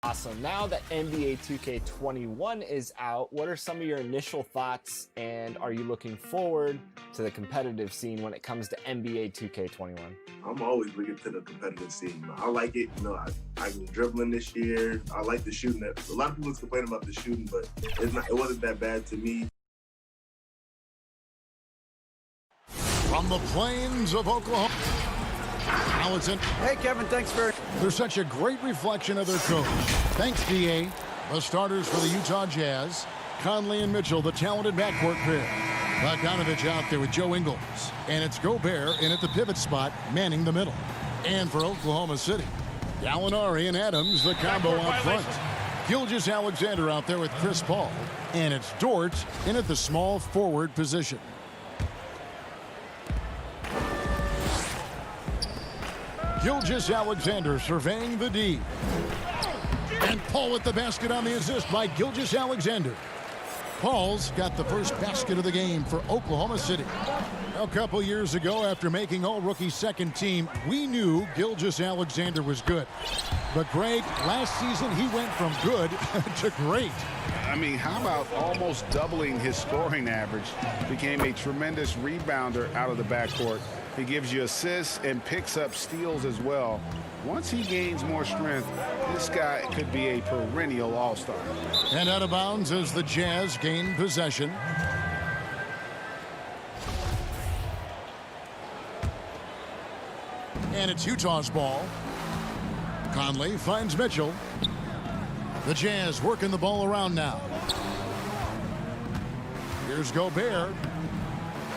Awesome. Now that NBA 2K21 is out, what are some of your initial thoughts, and are you looking forward to the competitive scene when it comes to NBA 2K21? I'm always looking to the competitive scene. I like it. I was dribbling this year. I like the shooting. A lot of people complain about the shooting, but it wasn't that bad to me. From the plains of Oklahoma. Now it's in. Hey, Kevin, thanks for... They're such a great reflection of their coach. Thanks, D.A. The starters for the Utah Jazz, Conley and Mitchell, the talented backcourt pair. Bogdanovich out there with Joe Ingles. And it's Gobert in at the pivot spot, manning the middle. And for Oklahoma City, Gallinari and Adams, the combo out front. Gilgeous-Alexander out there with Chris Paul. And it's Dort in at the small forward position. Gilgeous-Alexander surveying the D. And Paul with the basket on the assist by Gilgeous-Alexander. Paul's got the first basket of the game for Oklahoma City. A couple years ago, after making All-Rookie second team, we knew Gilgeous-Alexander was good. But, Greg, last season he went from good to great. I mean, how about almost doubling his scoring average? Became a tremendous rebounder out of the backcourt. He gives you assists and picks up steals as well. Once he gains more strength, this guy could be a perennial all-star. And out of bounds as the Jazz gain possession. And it's Utah's ball. Conley finds Mitchell. The Jazz working the ball around now. Here's Gobert.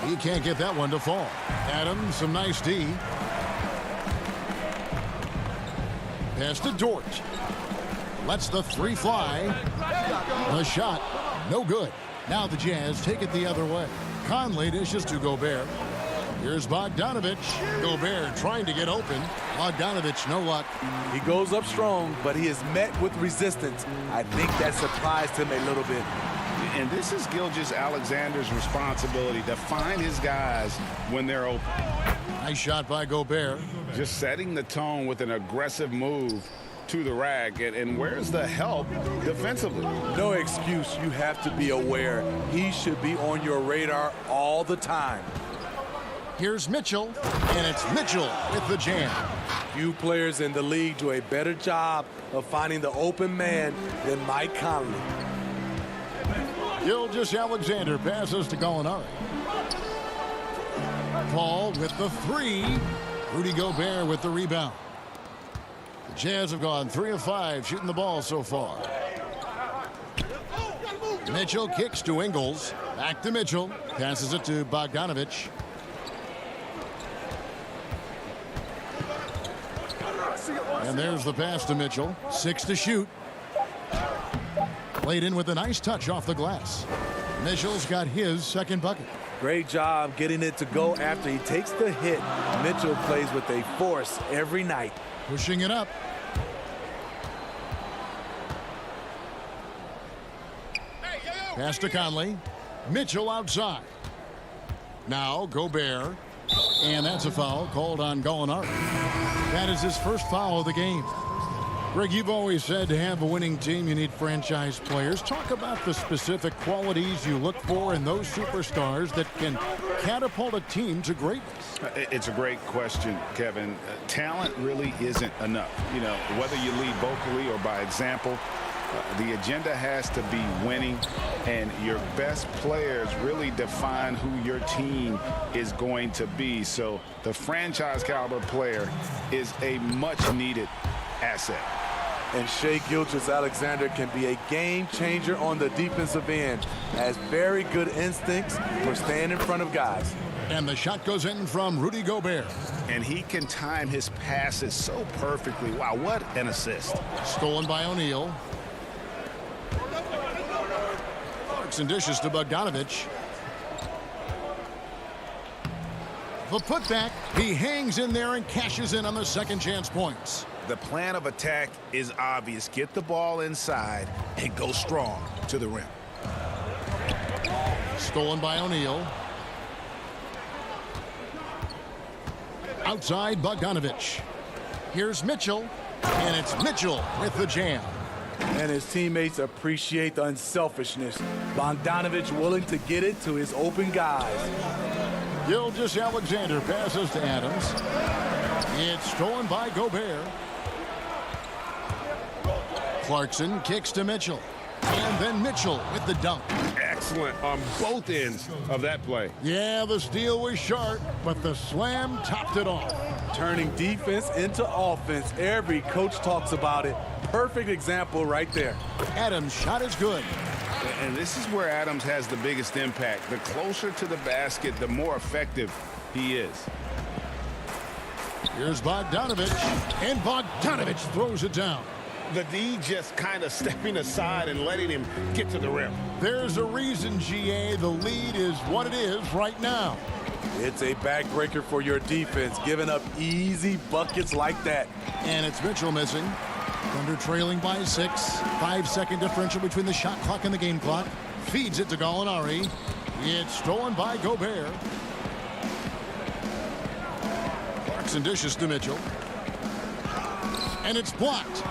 He can't get that one to fall. Adams, some nice D. Pass to Dort. Lets the three fly. The shot, no good. Now the Jazz take it the other way. Conley dishes to Gobert. Here's Bogdanovich. Gobert trying to get open. Bogdanovich, no luck. He goes up strong, but he is met with resistance. I think that surprised him a little bit. And this is Gilgeous-Alexander's responsibility to find his guys when they're open. Nice shot by Gobert. Just setting the tone with an aggressive move to the rack. And where's the help defensively? No excuse. You have to be aware. He should be on your radar all the time. Here's Mitchell, and it's Mitchell with the jam. Few players in the league do a better job of finding the open man than Mike Conley. Gilgeous-Alexander passes to Gallinari. Paul with the three. Rudy Gobert with the rebound. The Jazz have gone 3 of 5 shooting the ball so far. Mitchell kicks to Ingles. Back to Mitchell. Passes it to Bogdanovich. And there's the pass to Mitchell. 6 to shoot. Played in with a nice touch off the glass. Mitchell's got his second bucket. Great job getting it to go after he takes the hit. Mitchell plays with a force every night. Pushing it up. Pass to Conley. Mitchell outside. Now Gobert. And that's a foul called on Gallinari. That is his first foul of the game. Greg, you've always said to have a winning team, you need franchise players. Talk about the specific qualities you look for in those superstars that can catapult a team to greatness. It's a great question, Kevin. Talent really isn't enough. You know, whether you lead vocally or by example, the agenda has to be winning, and your best players really define who your team is going to be. So the franchise caliber player is a much needed asset. And Shai Gilgeous-Alexander can be a game changer on the defensive end. Has very good instincts for staying in front of guys. And the shot goes in from Rudy Gobert. And he can time his passes so perfectly. Wow, what an assist. Stolen by O'Neal. Clarkson dishes to Bogdanovich. The putback. He hangs in there and cashes in on the second chance points. The plan of attack is obvious. Get the ball inside and go strong to the rim. Stolen by O'Neal. Outside Bogdanovich. Here's Mitchell. And it's Mitchell with the jam. And his teammates appreciate the unselfishness. Bogdanovich willing to get it to his open guys. Gilgeous-Alexander passes to Adams. It's stolen by Gobert. Clarkson kicks to Mitchell. And then Mitchell with the dunk. Excellent on both ends of that play. Yeah, the steal was sharp, but the slam topped it off. Turning defense into offense. Every coach talks about it. Perfect example right there. Adams' shot is good. And this is where Adams has the biggest impact. The closer to the basket, the more effective he is. Here's Bogdanovich, and Bogdanovich throws it down. The D just kind of stepping aside and letting him get to the rim. There's a reason, GA, the lead is what it is right now. It's a backbreaker for your defense, giving up easy buckets like that. And it's Mitchell missing. Thunder trailing by 6. 5-second differential between the shot clock and the game clock. Feeds it to Gallinari. It's stolen by Gobert. Clarkson dishes to Mitchell. And it's blocked.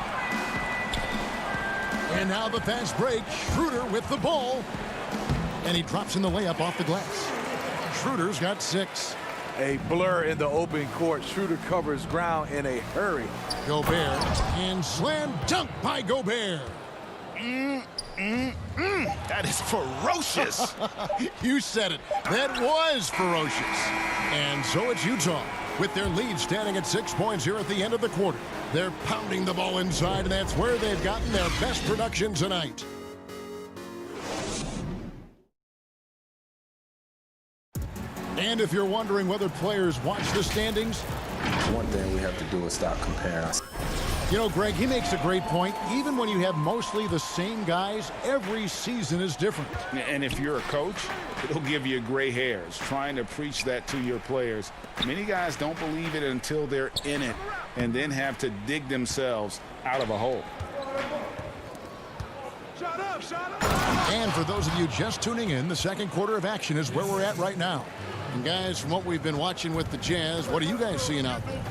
And now the fast break. Schroeder with the ball. And he drops in the layup off the glass. Schroeder's got 6. A blur in the open court. Schroeder covers ground in a hurry. Gobert. And slam dunk by Gobert. That is ferocious. You said it. That was ferocious. And so it's Utah, with their lead standing at 6 points here at the end of the quarter. They're pounding the ball inside, and that's where they've gotten their best production tonight. And if you're wondering whether players watch the standings, one thing we have to do is stop comparing us. You know, Greg, he makes a great point. Even when you have mostly the same guys, every season is different. And if you're a coach, it'll give you gray hairs. Trying to preach that to your players. Many guys don't believe it until they're in it and then have to dig themselves out of a hole. And for those of you just tuning in, the second quarter of action is where we're at right now. And guys, from what we've been watching with the Jazz, what are you guys seeing out there?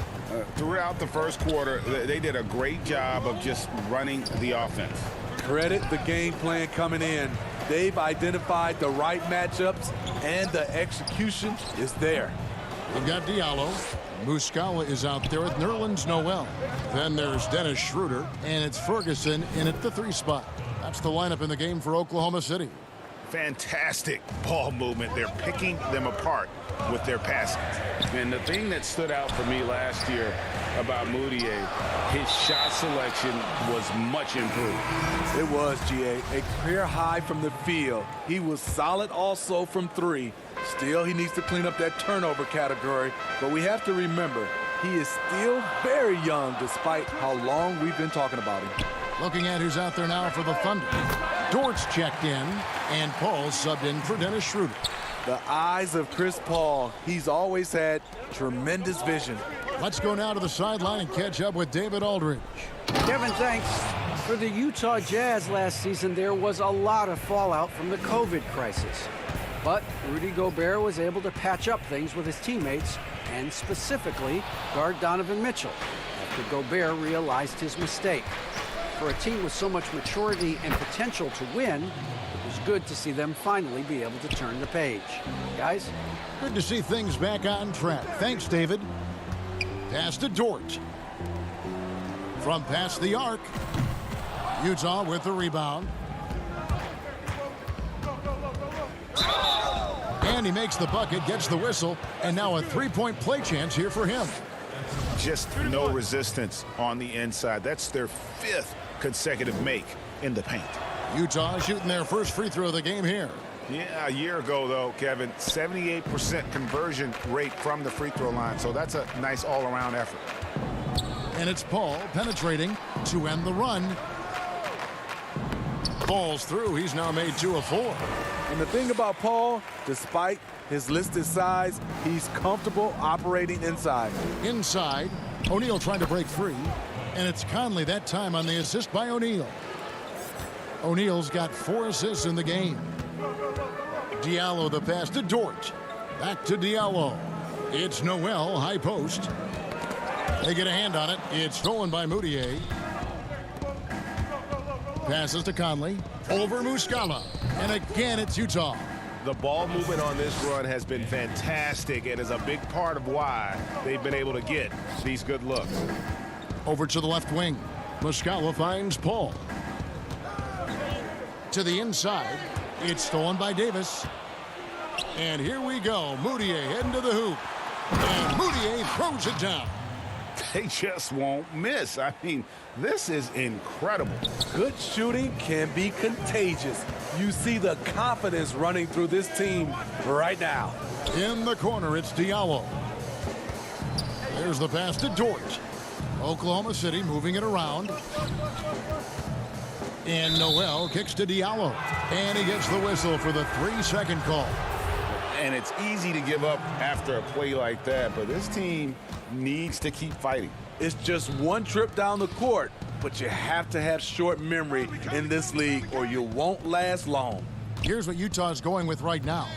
Throughout the first quarter, they did a great job of just running the offense. Credit the game plan coming in. They've identified the right matchups, and the execution is there. We've got Diallo. Muscala is out there with Nerlens Noel. Then there's Dennis Schroeder, and it's Ferguson in at the 3 spot. That's the lineup in the game for Oklahoma City. Fantastic ball movement. They're picking them apart with their passing. And the thing that stood out for me last year about Moutier, his shot selection was much improved. It was, GA. A career high from the field. He was solid also from 3. Still, he needs to clean up that turnover category. But we have to remember, he is still very young despite how long we've been talking about him. Looking at who's out there now for the Thunder. Dort's checked in, and Paul subbed in for Dennis Schroeder. The eyes of Chris Paul. He's always had tremendous vision. Let's go now to the sideline and catch up with David Aldridge. Kevin, thanks. For the Utah Jazz last season, there was a lot of fallout from the COVID crisis. But Rudy Gobert was able to patch up things with his teammates, and specifically guard Donovan Mitchell, after Gobert realized his mistake. For a team with so much maturity and potential to win, it was good to see them finally be able to turn the page. Guys? Good to see things back on track. Thanks, David. Pass to Dort. From past the arc. Utah with the rebound. And he makes the bucket, gets the whistle, and now a 3-point play chance here for him. Just no resistance on the inside. That's their 5th consecutive make in the paint. Utah shooting their first free throw of the game here. Yeah, a year ago, though, Kevin, 78% conversion rate from the free throw line. So that's a nice all-around effort. And it's Paul penetrating to end the run. Falls through. He's now made 2 of 4. And the thing about Paul, despite his listed size, he's comfortable operating inside. Inside, O'Neal trying to break free. And it's Conley that time on the assist by O'Neal. O'Neal's got 4 assists in the game. Diallo the pass to Dort. Back to Diallo. It's Noel, high post. They get a hand on it. It's stolen by Moutier. passes to Conley. Over Muscala. And again, it's Utah. The ball movement on this run has been fantastic and is a big part of why they've been able to get these good looks. Over to the left wing. Muscala finds Paul. To the inside. It's stolen by Davis. And here we go. Moutier heading to the hoop. And Moutier throws it down. They just won't miss. I mean, this is incredible. Good shooting can be contagious. You see the confidence running through this team right now. In the corner, it's Diallo. There's the pass to Dort. Oklahoma City moving it around. And Noel kicks to Diallo. And he gets the whistle for the 3-second call. And it's easy to give up after a play like that, but this team needs to keep fighting. It's just one trip down the court, but you have to have short memory in this league or you won't last long. Here's what Utah's going with right now.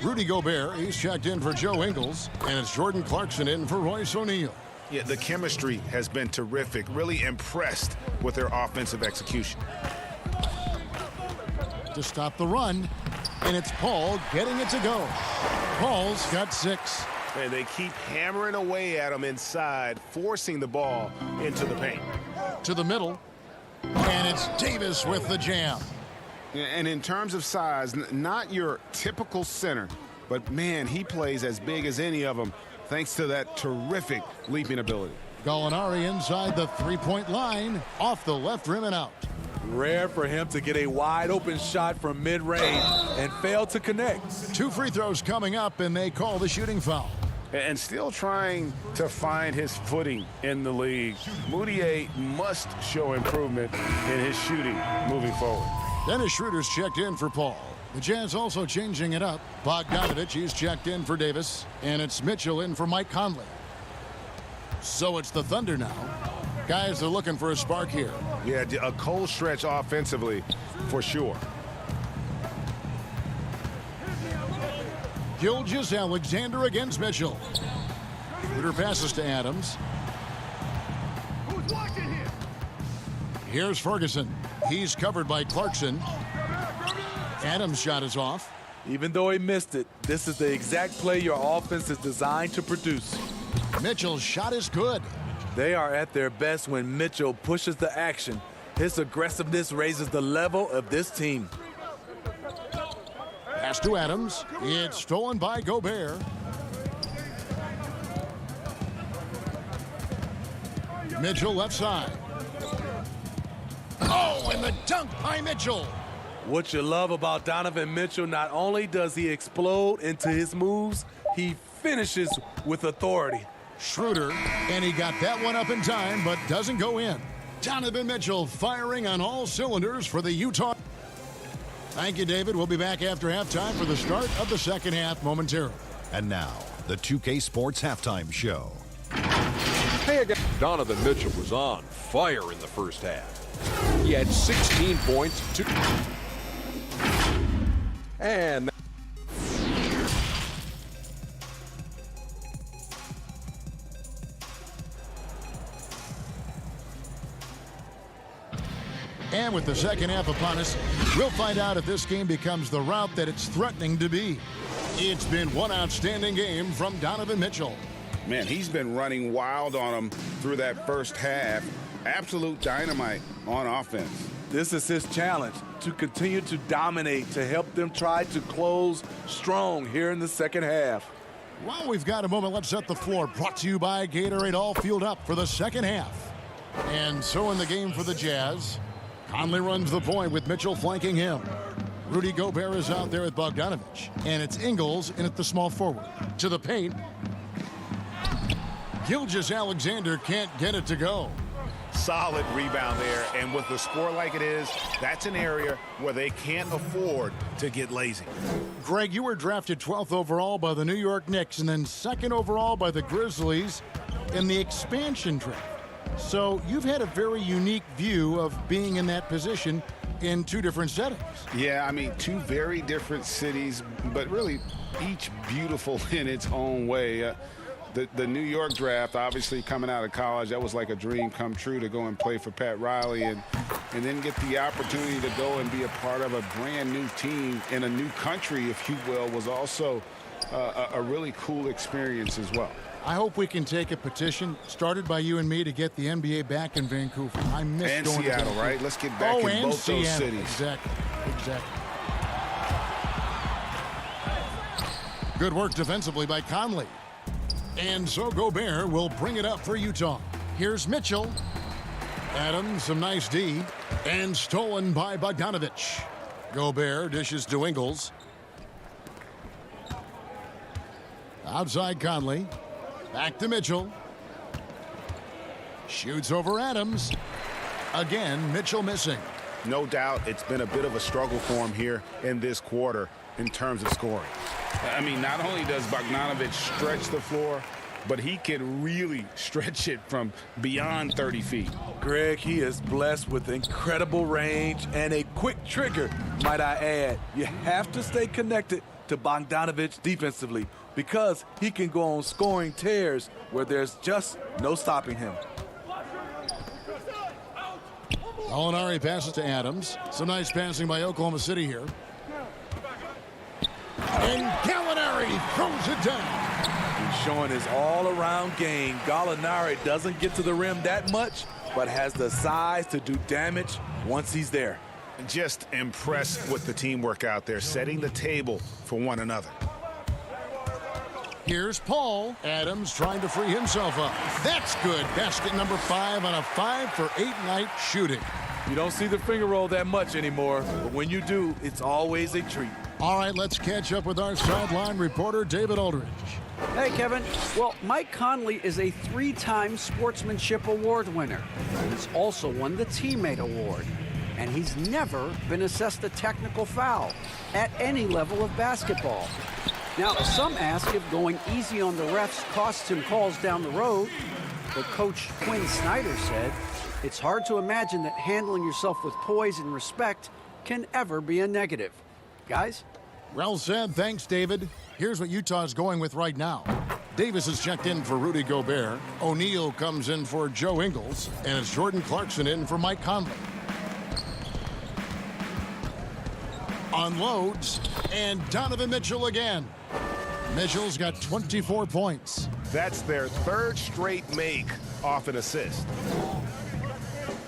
Rudy Gobert, he's checked in for Joe Ingles, and it's Jordan Clarkson in for Royce O'Neal. Yeah, the chemistry has been terrific. Really impressed with their offensive execution. To stop the run, and it's Paul getting it to go. Paul's got 6. And they keep hammering away at him inside, forcing the ball into the paint. To the middle, and it's Davis with the jam. And in terms of size, not your typical center, but man, he plays as big as any of them thanks to that terrific leaping ability. Gallinari inside the 3-point line, off the left rim and out. Rare for him to get a wide open shot from mid-range and fail to connect. 2 free throws coming up, and they call the shooting foul. And still trying to find his footing in the league. Moutier must show improvement in his shooting moving forward. Dennis Schroeder's checked in for Paul. The Jazz also changing it up. Bogdanovich, he's checked in for Davis. And it's Mitchell in for Mike Conley. So it's the Thunder now. Guys, they're looking for a spark here. Yeah, a cold stretch offensively for sure. Gilgeous-Alexander against Mitchell. Schroeder passes to Adams. Here's Ferguson. He's covered by Clarkson. Adams' shot is off. Even though he missed it, this is the exact play your offense is designed to produce. Mitchell's shot is good. They are at their best when Mitchell pushes the action. His aggressiveness raises the level of this team. Pass to Adams. It's stolen by Gobert. Mitchell left side. Oh, and the dunk by Mitchell. What you love about Donovan Mitchell, not only does he explode into his moves, he finishes with authority. Schroeder, and he got that one up in time, but doesn't go in. Donovan Mitchell firing on all cylinders for the Utah. Thank you, David. We'll be back after halftime for the start of the second half momentarily. And now, the 2K Sports Halftime Show. Hey again. Donovan Mitchell was on fire in the first half. He had 16 points, and And with the second half upon us, we'll find out if this game becomes the route that it's threatening to be. It's been one outstanding game from Donovan Mitchell. Man, he's been running wild on them through that first half. Absolute dynamite on offense. This is his challenge, to continue to dominate, to help them try to close strong here in the second half. While we've got a moment, let's set the floor. Brought to you by Gatorade, all fueled up for the second half. And so in the game for the Jazz, Conley runs the point with Mitchell flanking him. Rudy Gobert is out there with Bogdanovich. And it's Ingles in at the small forward. To the paint. Gilgeous-Alexander can't get it to go. Solid rebound there, and with the score like it is, that's an area where they can't afford to get lazy. Greg, you were drafted 12th overall by the New York Knicks and then 2nd overall by the Grizzlies in the expansion draft. So you've had a very unique view of being in that position in 2 different settings. Yeah, I mean, 2 very different cities, but really each beautiful in its own way. The New York draft, obviously coming out of college, that was like a dream come true to go and play for Pat Riley. And and then get the opportunity to go and be a part of a brand new team in a new country, if you will, was also a really cool experience as well. I hope we can take a petition started by you and me to get the NBA back in Vancouver. I miss and going Seattle, to Vancouver. right? Let's get back in both those cities. Exactly. Good work defensively by Conley. And so Gobert will bring it up for Utah. Here's Mitchell. Adams, some nice D. And stolen by Bogdanovich. Gobert dishes to Ingles. Outside Conley. Back to Mitchell. Shoots over Adams. Again, Mitchell missing. No doubt it's been a bit of a struggle for him here in this quarter in terms of scoring. I mean, not only does Bogdanovich stretch the floor, but he can really stretch it from beyond 30 feet. Greg, he is blessed with incredible range and a quick trigger, might I add. You have to stay connected to Bogdanovich defensively because he can go on scoring tears where there's just no stopping him. Molinari passes to Adams. Some nice passing by Oklahoma City here. And Gallinari throws it down. He's showing his all-around game. Gallinari doesn't get to the rim that much, but has the size to do damage once he's there. Just impressed with the teamwork out there, setting the table for one another. Here's Paul. Adams trying to free himself up. That's good. Basket number 5 on a 5-for-8 night shooting. You don't see the finger roll that much anymore, but when you do, it's always a treat. All right, let's catch up with our sideline reporter, David Aldridge. Hey, Kevin. Well, Mike Conley is a 3-time Sportsmanship Award winner. He's also won the Teammate Award. And he's never been assessed a technical foul at any level of basketball. Now, some ask if going easy on the refs costs him calls down the road. But Coach Quinn Snyder said, it's hard to imagine that handling yourself with poise and respect can ever be a negative. Guys? Well said. Thanks, David. Here's what Utah's going with right now. Davis is checked in for Rudy Gobert. O'Neal comes in for Joe Ingles. And it's Jordan Clarkson in for Mike Conley. Unloads. And Donovan Mitchell again. Mitchell's got 24 points. That's their third straight make off an assist.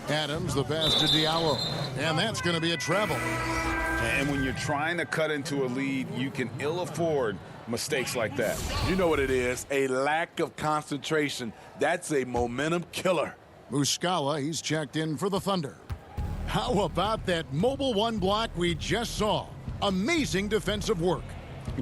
Adams, the pass to Diallo. And that's going to be a treble. And when you're trying to cut into a lead, you can ill afford mistakes like that. You know what it is, a lack of concentration. That's a momentum killer. Muscala, he's checked in for the Thunder. How about that mobile one block we just saw? Amazing defensive work.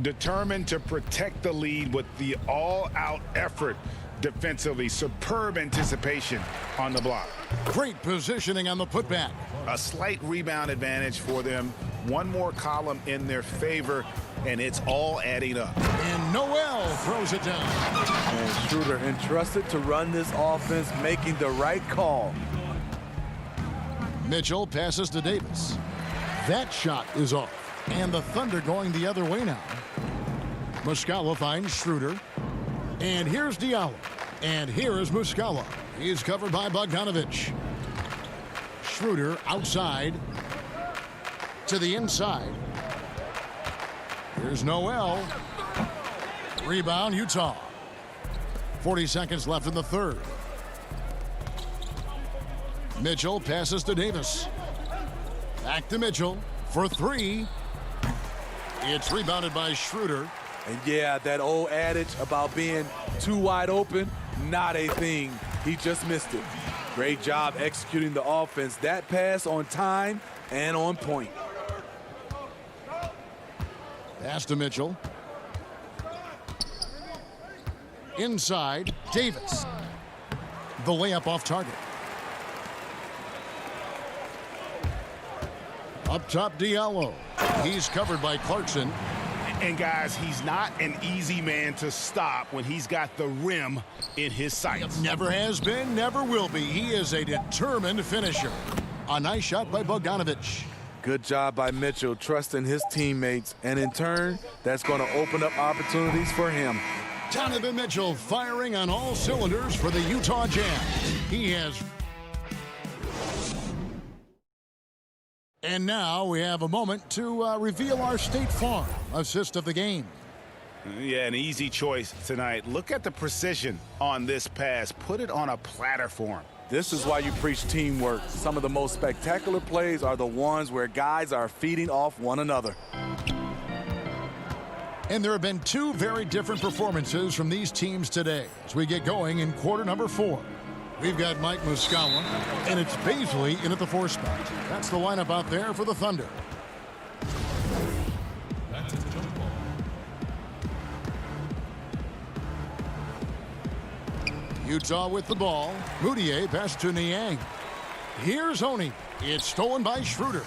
Determined to protect the lead with the all-out effort defensively. Superb anticipation on the block. Great positioning on the putback. A slight rebound advantage for them. One more column in their favor, and it's all adding up. And Noel throws it down. And Schroeder entrusted to run this offense, making the right call. Mitchell passes to Davis. That shot is off. And the Thunder going the other way now. Muscala finds Schroeder. And here's Diallo. And here is Muscala. He's covered by Bogdanovich. Schroeder outside to the inside. Here's Noel. Rebound, Utah. 40 seconds left in the third. Mitchell passes to Davis. Back to Mitchell for 3. It's rebounded by Schroeder. And yeah, that old adage about being too wide open, not a thing. He just missed it. Great job executing the offense. That pass on time and on point. Pass to Mitchell. Inside, Davis. The layup off target. Up top, Diallo. He's covered by Clarkson. And guys, he's not an easy man to stop when he's got the rim in his sights. Never has been, never will be. He is a determined finisher. A nice shot by Bogdanovich. Good job by Mitchell, trusting his teammates, and in turn, that's going to open up opportunities for him. Donovan Mitchell firing on all cylinders for the Utah Jazz. He has And now we have a moment to reveal our State Farm assist of the game. Yeah, an easy choice tonight. Look at the precision on this pass. Put it on a platter for him. This is why you preach teamwork. Some of the most spectacular plays are the ones where guys are feeding off one another. And there have been two very different performances from these teams today as we get going in quarter number 4. We've got Mike Muscala, and it's Baisley in at the 4 spot. That's the lineup out there for the Thunder. Utah with the ball. Moutier pass to Niang. Here's Oni. It's stolen by Schroeder.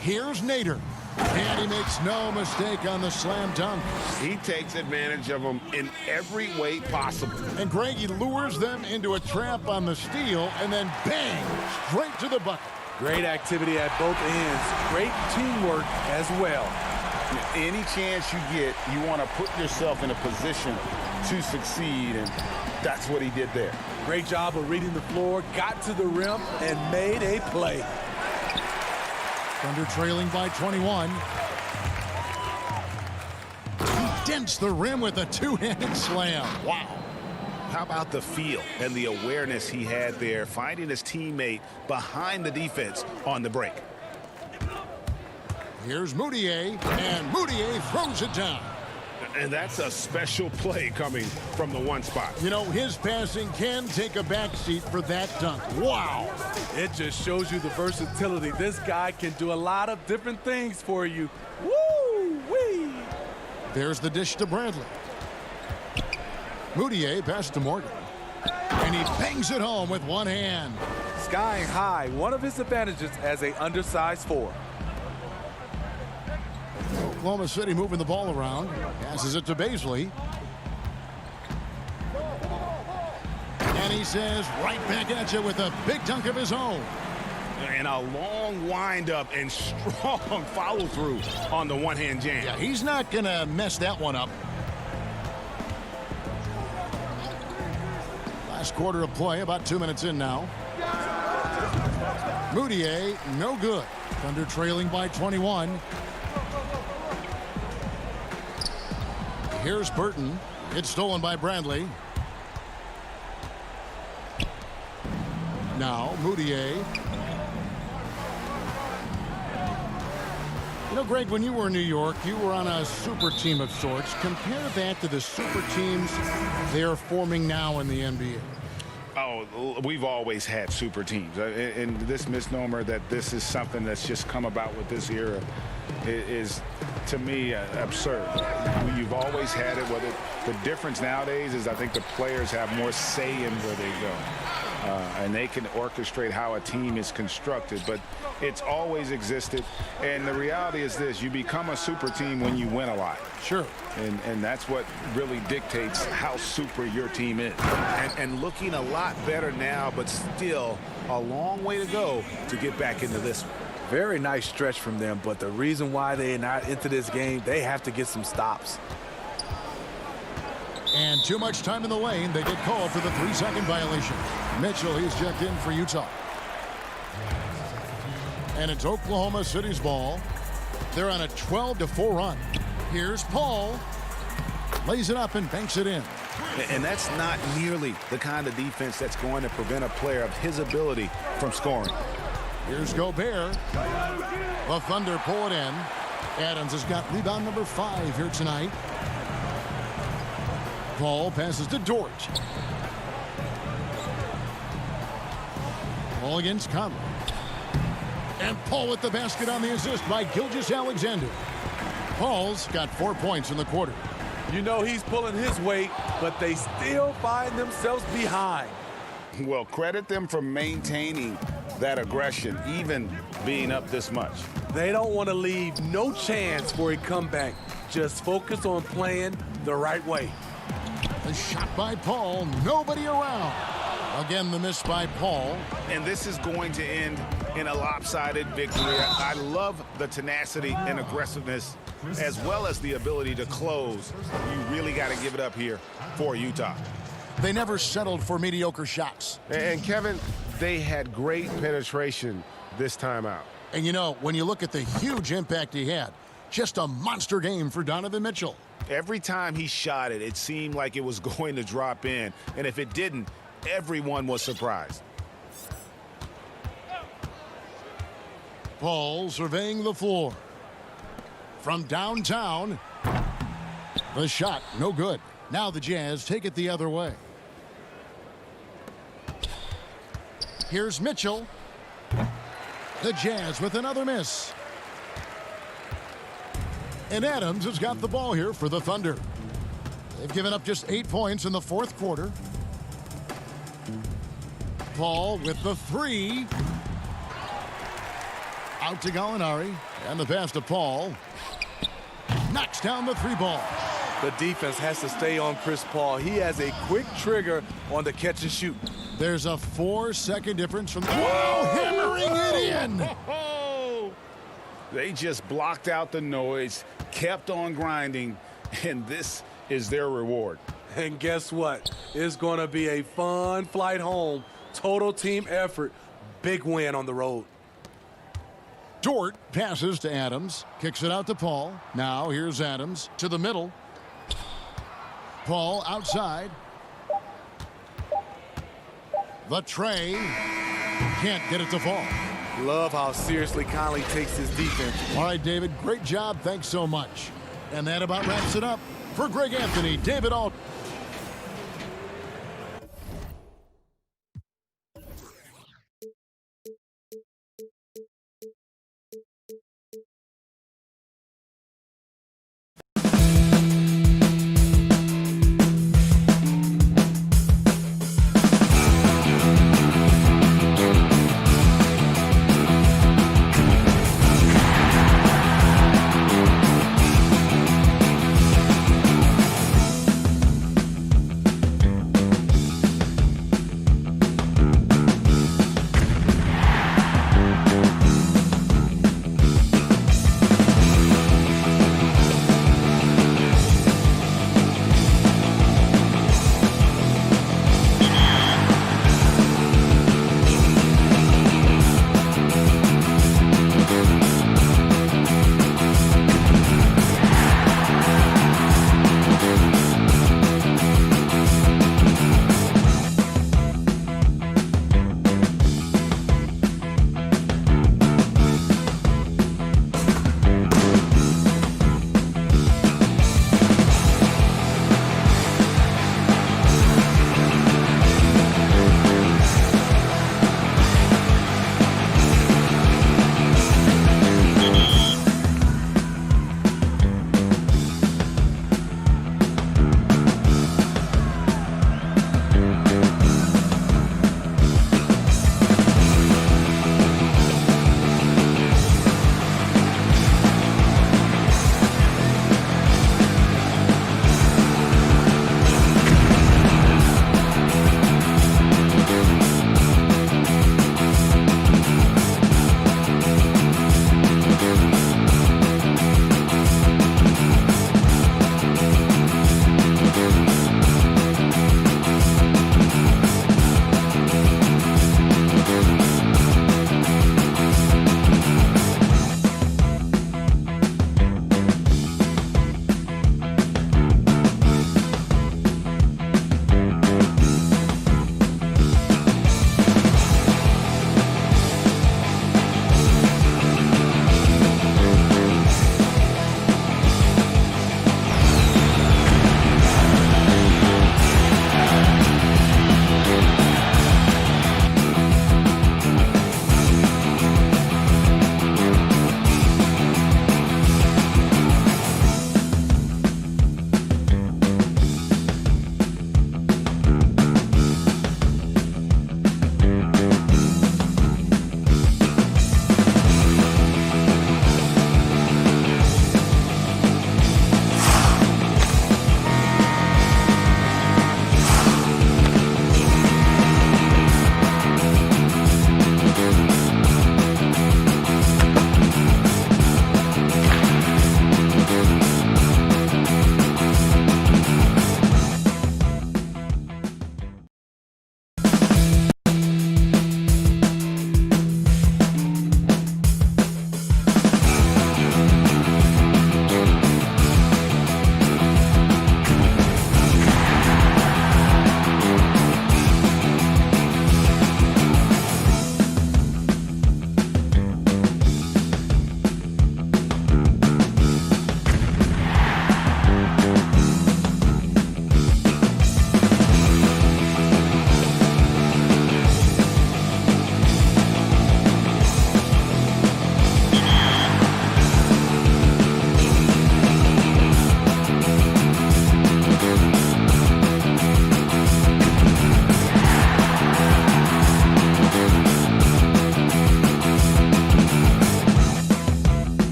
Here's Nader. And he makes no mistake on the slam dunk. He takes advantage of them in every way possible. And Greg, he lures them into a trap on the steal and then bang, straight to the bucket. Great activity at both ends. Great teamwork as well. Any chance you get, you want to put yourself in a position to succeed, and that's what he did there. Great job of reading the floor, got to the rim, and made a play. Thunder trailing by 21. He dents the rim with a two-handed slam. Wow. How about the feel and the awareness he had there, finding his teammate behind the defense on the break. Here's Moutier, and Moutier throws it down. And that's a special play coming from the 1 spot. You know, his passing can take a backseat for that dunk. Wow. It just shows you the versatility. This guy can do a lot of different things for you. Woo-wee. There's the dish to Bradley. Moutier pass to Morgan. And he bangs it home with one hand. Skying high, one of his advantages as an undersized 4. Oklahoma City moving the ball around. Passes it to Baisley. And he says, right back at you with a big dunk of his own. And a long windup and strong follow through on the one-hand jam. Yeah, he's not going to mess that one up. Last quarter of play, about 2 minutes in now. Moutier, no good. Thunder trailing by 21. Here's Burton. It's stolen by Bradley. Now, Moutier. You know, Greg, when you were in New York, you were on a super team of sorts. Compare that to the super teams they're forming now in the NBA. Oh, we've always had super teams. And this misnomer that this is something that's just come about with this era is, to me, absurd. You've always had it. Whether the difference nowadays is I think the players have more say in where they go. And they can orchestrate how a team is constructed. But it's always existed. And the reality is this. You become a super team when you win a lot. Sure. And that's what really dictates how super your team is. And looking a lot better now, but still a long way to go to get back into this one. Very nice stretch from them, but the reason why they're not into this game, they have to get some stops. And too much time in the lane. They get called for the 3-second violation. Mitchell, he's checked in for Utah. And it's Oklahoma City's ball. They're on a 12-4 run. Here's Paul. Lays it up and banks it in. And that's not nearly the kind of defense that's going to prevent a player of his ability from scoring. Here's Gobert. The Thunder pull it in. Adams has got rebound number 5 here tonight. Paul passes to Dort. Paul against Conley. And Paul with the basket on the assist by Gilgeous-Alexander. Paul's got 4 points in the quarter. You know he's pulling his weight, but they still find themselves behind. Well, credit them for maintaining that aggression, even being up this much. They don't want to leave no chance for a comeback. Just focus on playing the right way. The shot by Paul, nobody around. Again, the miss by Paul. And this is going to end in a lopsided victory. I love the tenacity and aggressiveness, as well as the ability to close. You really got to give it up here for Utah. They never settled for mediocre shots. And Kevin, they had great penetration this time out. And you know, when you look at the huge impact he had, just a monster game for Donovan Mitchell. Every time he shot it, it seemed like it was going to drop in. And if it didn't, everyone was surprised. Paul surveying the floor. From downtown, the shot, no good. Now the Jazz take it the other way. Here's Mitchell. The Jazz with another miss. And Adams has got the ball here for the Thunder. They've given up just 8 points in the fourth quarter. Paul with the three. Out to Gallinari. And the pass to Paul. Knocks down the three ball. The defense has to stay on Chris Paul. He has a quick trigger on the catch and shoot. There's a 4-second difference from the... Whoa, hammering it in! They just blocked out the noise, kept on grinding, and this is their reward. And guess what? It's going to be a fun flight home. Total team effort. Big win on the road. Dort passes to Adams, kicks it out to Paul. Now here's Adams to the middle. Paul outside. The tray. Can't get it to fall. Love how seriously Conley takes his defense. All right, David, great job. Thanks so much. And that about wraps it up. For Greg Anthony, David Alt.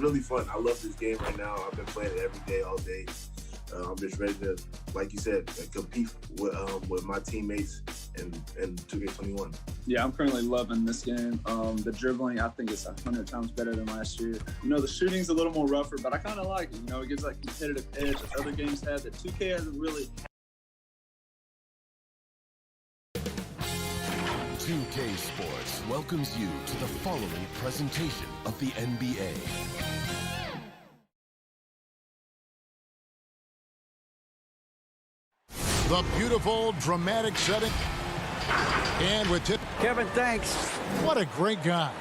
really fun. I love this game right now. I've been playing it every day, all day. I'm just ready to, like you said, compete with my teammates in 2K21. Yeah, I'm currently loving this game. The dribbling, I think it's 100 times better than last year. The shooting's a little more rougher, but I kind of like it. It gives that competitive edge that other games have that 2K hasn't really. 2K Sports welcomes you to the following presentation of the NBA. The beautiful, dramatic setting. And with tip. Kevin, thanks. What a great guy.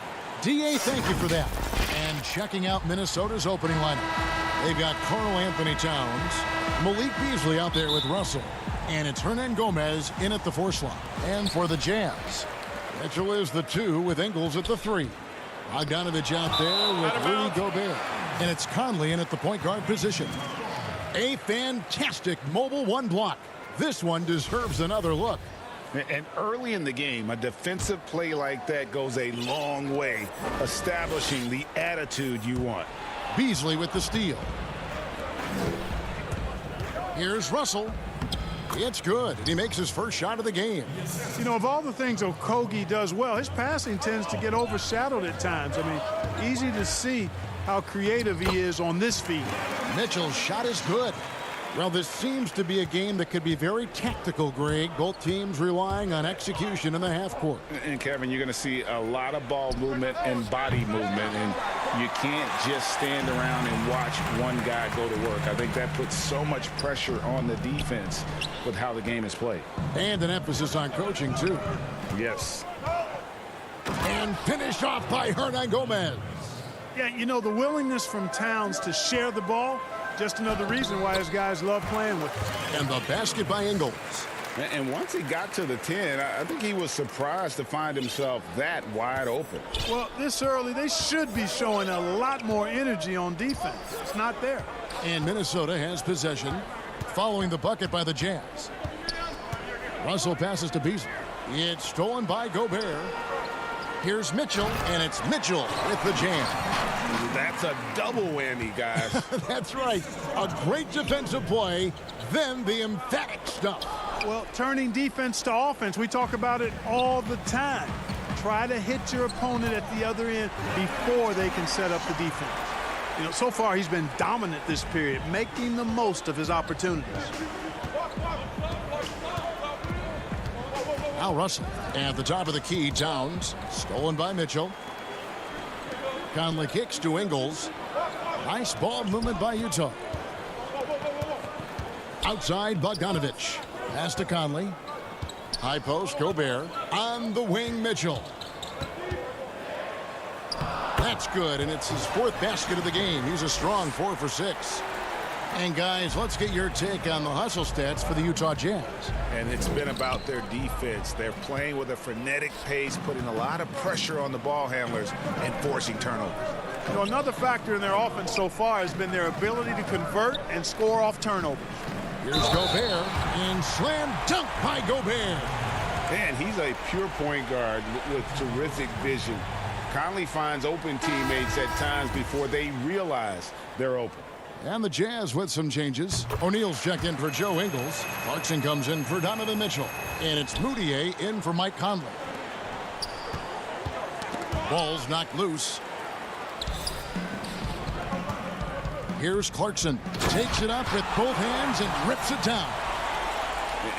DA, thank you for that. And checking out Minnesota's opening lineup. They've got Karl Anthony Towns, Malik Beasley out there with Russell. And it's Hernan Gomez in at the 4 slot. And for the Jazz, Mitchell is the 2 with Ingles at the 3. Bogdanovich out there with Rudy Gobert. And it's Conley in at the point guard position. A fantastic mobile 1 block. This one deserves another look. And early in the game, a defensive play like that goes a long way, establishing the attitude you want. Beasley with the steal. Here's Russell. It's good. He makes his first shot of the game. Of all the things Okogie does well, his passing tends to get overshadowed at times. Easy to see how creative he is on this feed. Mitchell's shot is good. Well, this seems to be a game that could be very tactical, Greg. Both teams relying on execution in the half court. And Kevin, you're going to see a lot of ball movement and body movement, and you can't just stand around and watch one guy go to work. I think that puts so much pressure on the defense with how the game is played. And an emphasis on coaching, too. Yes. And finished off by Hernan Gomez. Yeah, the willingness from Towns to share the ball, just another reason why his guys love playing with him. And the basket by Ingles. And once he got to the 10, I think he was surprised to find himself that wide open. Well, this early, they should be showing a lot more energy on defense. It's not there. And Minnesota has possession following the bucket by the Jazz. Russell passes to Beasley. It's stolen by Gobert. Here's Mitchell, and it's Mitchell with the jam. That's a double whammy, guys. That's right. A great defensive play, then the emphatic stuff. Well, turning defense to offense, we talk about it all the time. Try to hit your opponent at the other end before they can set up the defense. So far he's been dominant this period, making the most of his opportunities. Now Russell at the top of the key. Towns stolen by Mitchell. Conley kicks to Ingles. Nice ball movement by Utah. Outside Bogdanovich. Pass to Conley. High post Gobert. On the wing Mitchell. That's good, and it's his 4th basket of the game. He's a strong 4 for 6. And guys, let's get your take on the hustle stats for the Utah Jazz. And it's been about their defense. They're playing with a frenetic pace, putting a lot of pressure on the ball handlers and forcing turnovers. Another factor in their offense so far has been their ability to convert and score off turnovers. Here's Gobert, and slam dunk by Gobert. Man, he's a pure point guard with terrific vision. Conley finds open teammates at times before they realize they're open. And the Jazz with some changes. O'Neal's checked in for Joe Ingles. Clarkson comes in for Donovan Mitchell. And it's Moutier in for Mike Conley. Ball's knocked loose. Here's Clarkson. Takes it up with both hands and rips it down.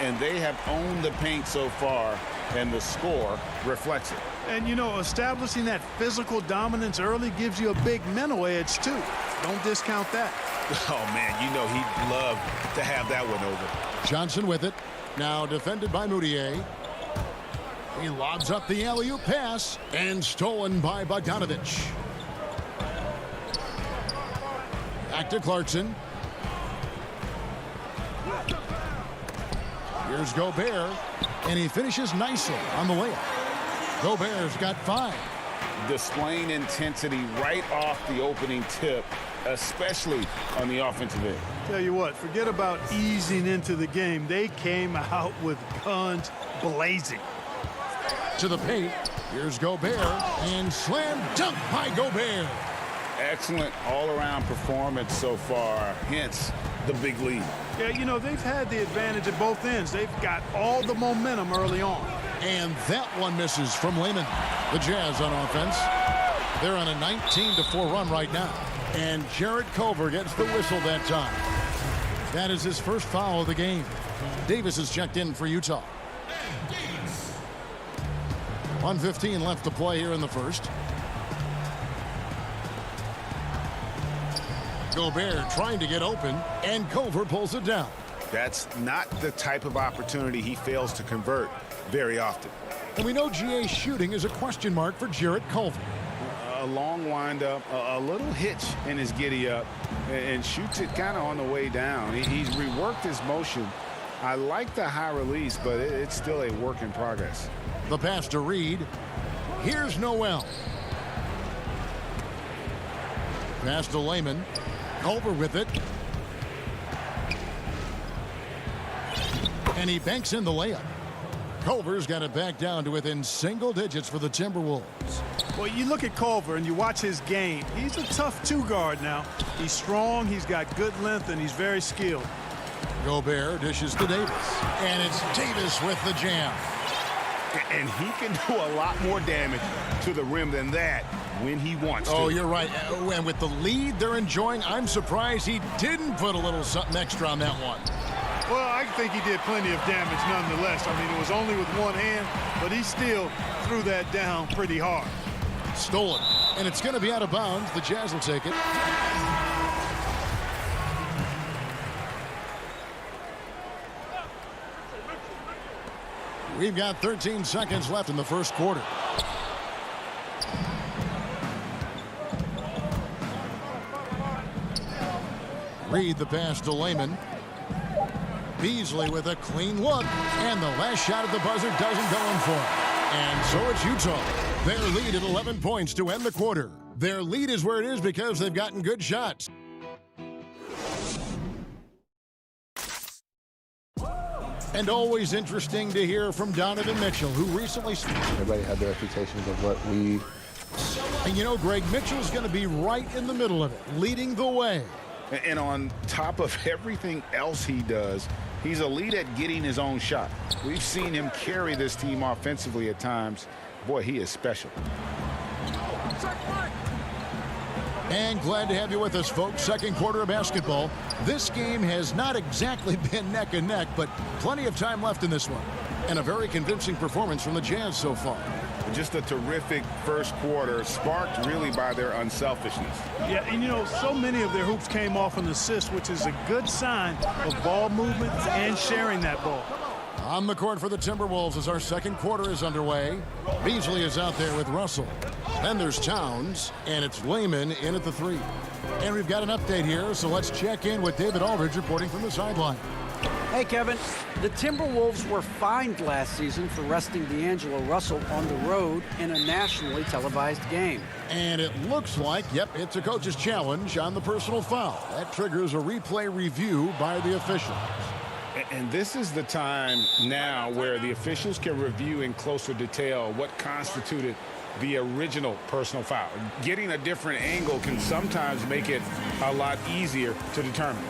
And they have owned the paint so far, and the score reflects it. And, establishing that physical dominance early gives you a big mental edge, too. Don't discount that. Oh, man, he'd love to have that one over. Johnson with it. Now defended by Moutier. He lobs up the alley-oop pass and stolen by Bogdanovich. Back to Clarkson. Here's Gobert, and he finishes nicely on the layup. Gobert's got 5. Displaying intensity right off the opening tip, especially on the offensive end. Tell you what, forget about easing into the game. They came out with guns blazing. To the paint, here's Gobert, and slam dunk by Gobert. excellent all-around performance so far, hence the big lead. Yeah, you know, they've had the advantage at both ends. They've got all the momentum early on. And that one misses from Lehman. The Jazz on offense. They're on a 19-4 run right now. And Jarrett Culver gets the whistle that time. That is his first foul of the game. Davis is checked in for Utah. 1:15 left to play here in the first. Gobert trying to get open, and Culver pulls it down. That's not the type of opportunity he fails to convert very often. And we know GA's shooting is a question mark for Jarrett Culver. A long windup, a little hitch in his giddy up, and shoots it kind of on the way down. He's reworked his motion. I like the high release, but it's still a work in progress. The pass to Reed. Here's Noel. Pass to Lehman. Culver with it. And he banks in the layup. Culver's got it back down to within single digits for the Timberwolves. Well, you look at Culver and you watch his game. He's a tough two-guard now. He's strong, he's got good length, and he's very skilled. Gobert dishes to Davis. And it's Davis with the jam. And he can do a lot more damage to the rim than that when he wants to. Oh, you're right. And with the lead they're enjoying, I'm surprised he didn't put a little something extra on that one. Well, I think he did plenty of damage nonetheless. I mean, it was only with one hand, but he still threw that down pretty hard. Stolen. And it's going to be out of bounds. The Jazz will take it. We've got 13 seconds left in the first quarter. Reed the pass to Lehman. Beasley with a clean look. And the last shot at the buzzer doesn't go in for it. And so it's Utah. Their lead at 11 points to end the quarter. Their lead is where it is because they've gotten good shots. And always interesting to hear from Donovan Mitchell, who recently... Everybody had their expectations of what we... And you know, Greg, Mitchell's going to be right in the middle of it, leading the way. And on top of everything else he does, he's elite at getting his own shot. We've seen him carry this team offensively at times. Boy, he is special. And glad to have you with us, folks. Second quarter of basketball. This game has not exactly been neck and neck, but plenty of time left in this one. And a very convincing performance from the Jazz so far. Just a terrific first quarter, sparked really by their unselfishness. Yeah, and you know, so many of their hoops came off an assist, which is a good sign of ball movement and sharing that ball. On the court for the Timberwolves as our second quarter is underway. Beasley is out there with Russell. Then there's Towns, and it's Lehman in at the three. And we've got an update here, so let's check in with David Aldridge reporting from the sideline. Hey, Kevin. The Timberwolves were fined last season for resting D'Angelo Russell on the road in a nationally televised game. And it looks like, yep, it's a coach's challenge on the personal foul. That triggers a replay review by the officials. And this is the time now where the officials can review in closer detail what constituted the original personal foul. Getting a different angle can sometimes make it a lot easier to determine.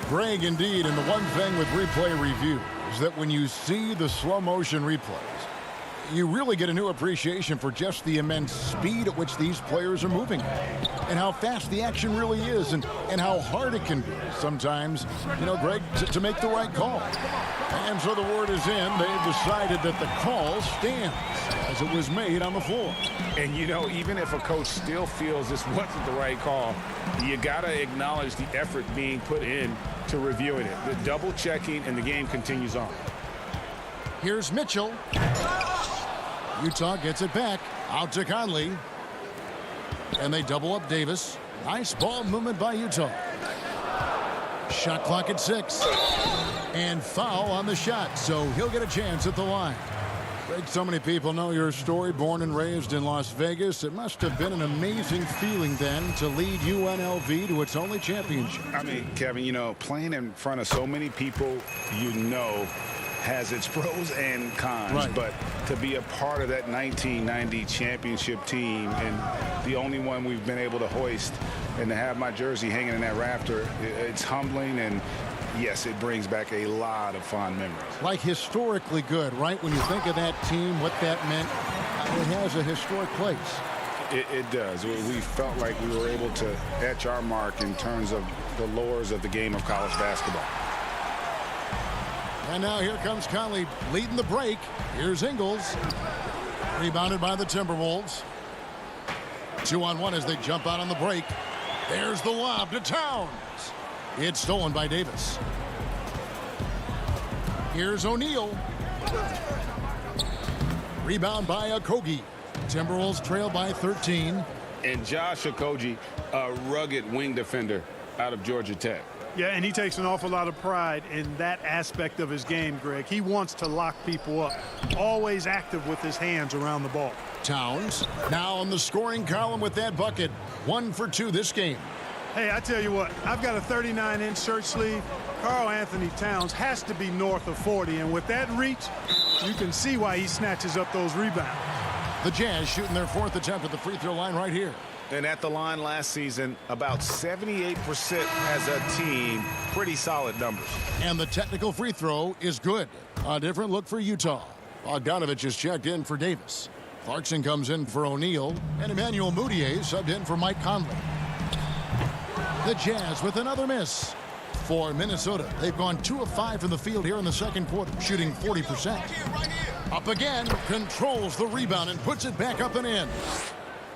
Greg, indeed, and the one thing with replay review is that when you see the slow motion replays, you really get a new appreciation for just the immense speed at which these players are moving and how fast the action really is and how hard it can be sometimes, you know, Greg, to make the right call. And so the word is in. They've decided that the call stands as it was made on the floor. And, you know, even if a coach still feels this wasn't the right call, you got to acknowledge the effort being put in to reviewing it. The double checking, and the game continues on. Here's Mitchell. Utah gets it back. Out to Conley. And they double up Davis. Nice ball movement by Utah. Shot clock at 6. And foul on the shot, so he'll get a chance at the line. Greg, so many people know your story. Born and raised in Las Vegas. It must have been an amazing feeling then to lead UNLV to its only championship. I mean, Kevin, you know, playing in front of so many people you know has its pros and cons. Right. But to be a part of that 1990 championship team and the only one we've been able to hoist and to have my jersey hanging in that rafter, it's humbling, and yes, it brings back a lot of fond memories. Like historically good, right? When you think of that team, what that meant, it has a historic place. It does. We felt like we were able to etch our mark in terms of the lures of the game of college basketball. And now here comes Conley leading the break. Here's Ingles. Rebounded by the Timberwolves. 2-on-1 as they jump out on the break. There's the lob to Towns. It's stolen by Davis. Here's O'Neal. Rebound by Okogie. Timberwolves trail by 13. And Josh Okogie, a rugged wing defender out of Georgia Tech. Yeah, and he takes an awful lot of pride in that aspect of his game, Greg. He wants to lock people up. Always active with his hands around the ball. Towns now on the scoring column with that bucket. 1 for 2 this game. Hey, I tell you what, I've got a 39-inch shirt sleeve. Karl Anthony Towns has to be north of 40, and with that reach, you can see why he snatches up those rebounds. The Jazz shooting their 4th attempt at the free throw line right here. And at the line last season, about 78% as a team. Pretty solid numbers. And the technical free throw is good. A different look for Utah. Bogdanovich is checked in for Davis. Clarkson comes in for O'Neal. And Emmanuel Mudiay subbed in for Mike Conley. The Jazz with another miss. For Minnesota, they've gone 2 of 5 from the field here in the second quarter, shooting 40%. Up again, controls the rebound and puts it back up and in.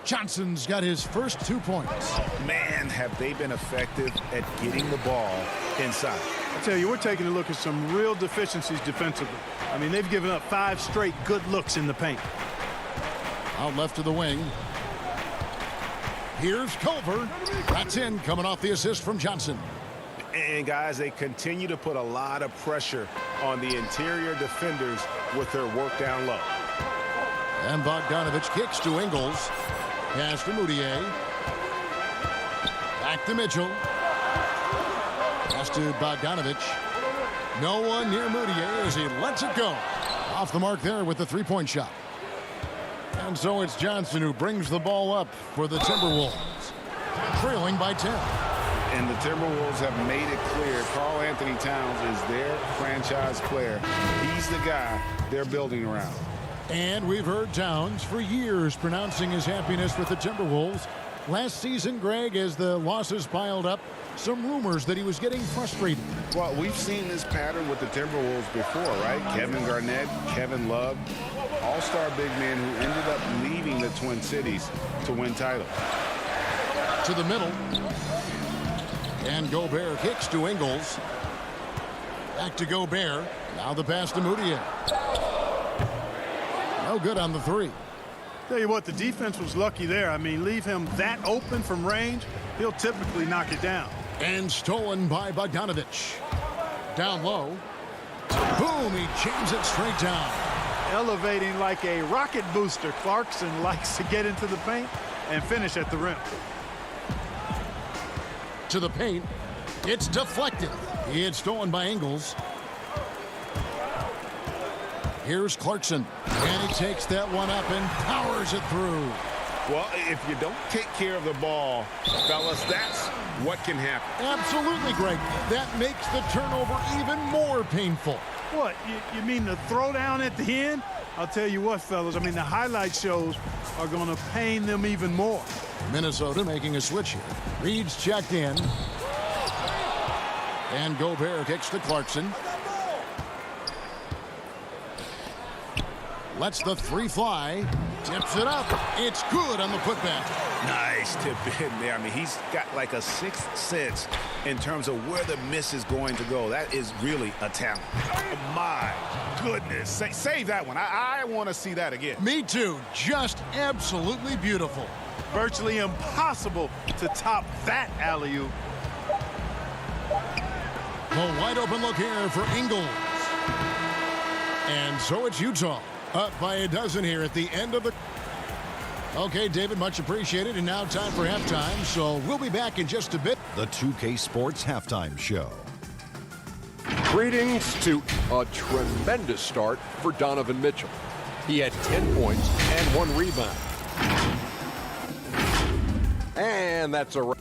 Johnson's got his first 2 points. Man, have they been effective at getting the ball inside. I tell you, we're taking a look at some real deficiencies defensively. I mean, they've given up 5 straight good looks in the paint. Out left to the wing. Here's Culver. That's in, coming off the assist from Johnson. And guys, they continue to put a lot of pressure on the interior defenders with their work down low. And Bogdanovich kicks to Ingles. Pass to Mudiay. Back to Mitchell. Pass to Bogdanovich. No one near Mudiay as he lets it go. Off the mark there with the 3-point shot. And so it's Johnson who brings the ball up for the Timberwolves. Trailing by 10. And the Timberwolves have made it clear Karl Anthony Towns is their franchise player. He's the guy they're building around. And we've heard Towns for years pronouncing his happiness with the Timberwolves. Last season, Greg, as the losses piled up, some rumors that he was getting frustrated. Well, we've seen this pattern with the Timberwolves before, right? Kevin Garnett, Kevin Love, all-star big men who ended up leaving the Twin Cities to win titles. To the middle. And Gobert kicks to Ingles. Back to Gobert. Now the pass to Mudiay. No good on the 3. Tell you what, the defense was lucky there. I mean, leave him that open from range, he'll typically knock it down. And stolen by Bogdanovich. Down low. Boom, he jams it straight down. Elevating like a rocket booster. Clarkson likes to get into the paint and finish at the rim. To the paint. It's deflected. It's stolen by Ingles. Here's Clarkson. And he takes that one up and powers it through. Well, if you don't take care of the ball, fellas, that's what can happen. Absolutely, Greg. That makes the turnover even more painful. What, you mean the throwdown at the end? I'll tell you what, fellas, I mean, the highlight shows are going to pain them even more. Minnesota making a switch here. Reed's checked in. And Gobert kicks to Clarkson. Lets the 3 fly. Tips it up. It's good on the putback. Nice tip in there. I mean, he's got like a 6th sense in terms of where the miss is going to go. That is really a talent. Oh, my goodness. Save that one. I want to see that again. Me too. Just absolutely beautiful. Virtually impossible to top that alley-oop. A wide open look here for Ingles. And so it's Utah. Up by a dozen here at the end of the... Okay, David, much appreciated. And now time for halftime, so we'll be back in just a bit. The 2K Sports Halftime Show. Greetings to a tremendous start for Donovan Mitchell. He had 10 points and 1 rebound. And that's a wrap.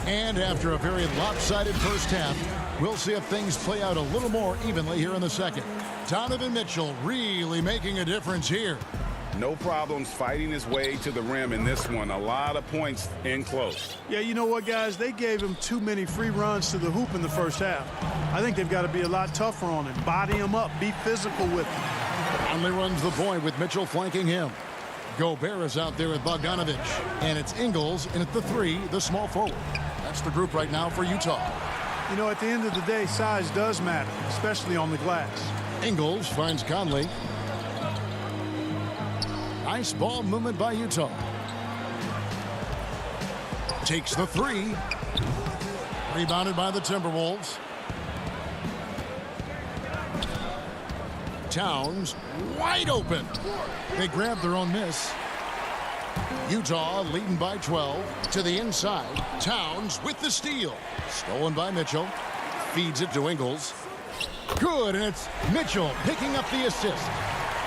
And after a very lopsided first half, we'll see if things play out a little more evenly here in the second. Donovan Mitchell really making a difference here. No problems fighting his way to the rim in this one. A lot of points in close. Yeah, you know what, guys? They gave him too many free runs to the hoop in the first half. I think they've got to be a lot tougher on him. Body him up. Be physical with him. Conley runs the point with Mitchell flanking him. Gobert is out there with Bogdanovich. And it's Ingles in at the 3, the small forward. That's the group right now for Utah. You know, at the end of the day, size does matter, especially on the glass. Ingles finds Conley. Nice ball movement by Utah. Takes the 3. Rebounded by the Timberwolves. Towns wide open. They grab their own miss. Utah leading by 12 to the inside. Towns with the steal. Stolen by Mitchell. Feeds it to Ingles. Good, and it's Mitchell picking up the assist.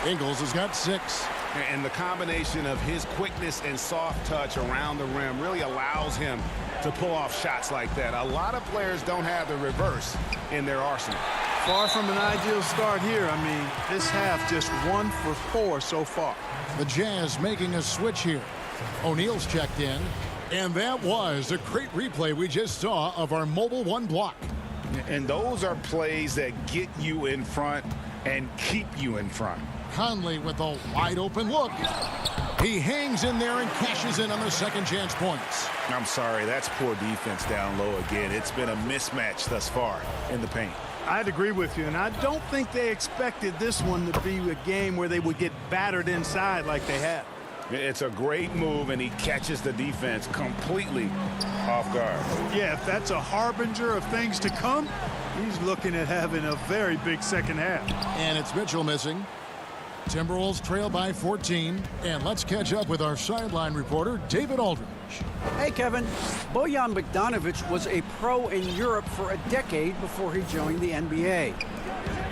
Ingles has got 6. And the combination of his quickness and soft touch around the rim really allows him to pull off shots like that. A lot of players don't have the reverse in their arsenal. Far from an ideal start here. I mean, this half just 1 for 4 so far. The Jazz making a switch here. O'Neal's checked in. And that was a great replay we just saw of our mobile 1 block. And those are plays that get you in front and keep you in front. Conley with a wide open look. He hangs in there and cashes in on the second chance points. I'm sorry, that's poor defense down low again. It's been a mismatch thus far in the paint. I'd agree with you, and I don't think they expected this one to be a game where they would get battered inside like they have. It's a great move, and he catches the defense completely off guard. Yeah, if that's a harbinger of things to come, he's looking at having a very big second half. And it's Mitchell missing. Timberwolves trail by 14. And let's catch up with our sideline reporter, David Aldridge. Hey, Kevin. Bojan Bogdanović was a pro in Europe for a decade before he joined the NBA.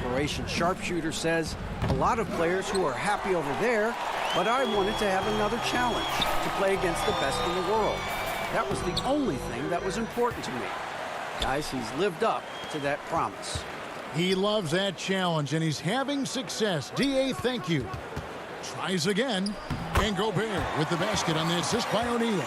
Croatian sharpshooter says, a lot of players who are happy over there, but I wanted to have another challenge, to play against the best in the world. That was the only thing that was important to me. Guys, he's lived up to that promise. He loves that challenge, and he's having success. D.A., thank you. Tries again, and Gobert with the basket on the assist by O'Neal.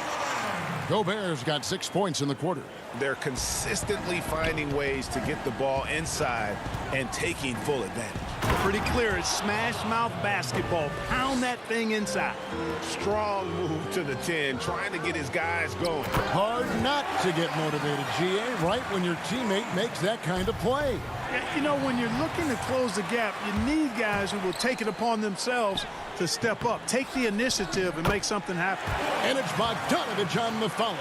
Gobert's got 6 points in the quarter. They're consistently finding ways to get the ball inside and taking full advantage. Pretty clear, it's smash mouth basketball. Pound that thing inside. Strong move to the 10, trying to get his guys going. Hard not to get motivated, G.A., right when your teammate makes that kind of play. You know, when you're looking to close the gap, you need guys who will take it upon themselves to step up, take the initiative, and make something happen. And it's Bogdanovich on the follow.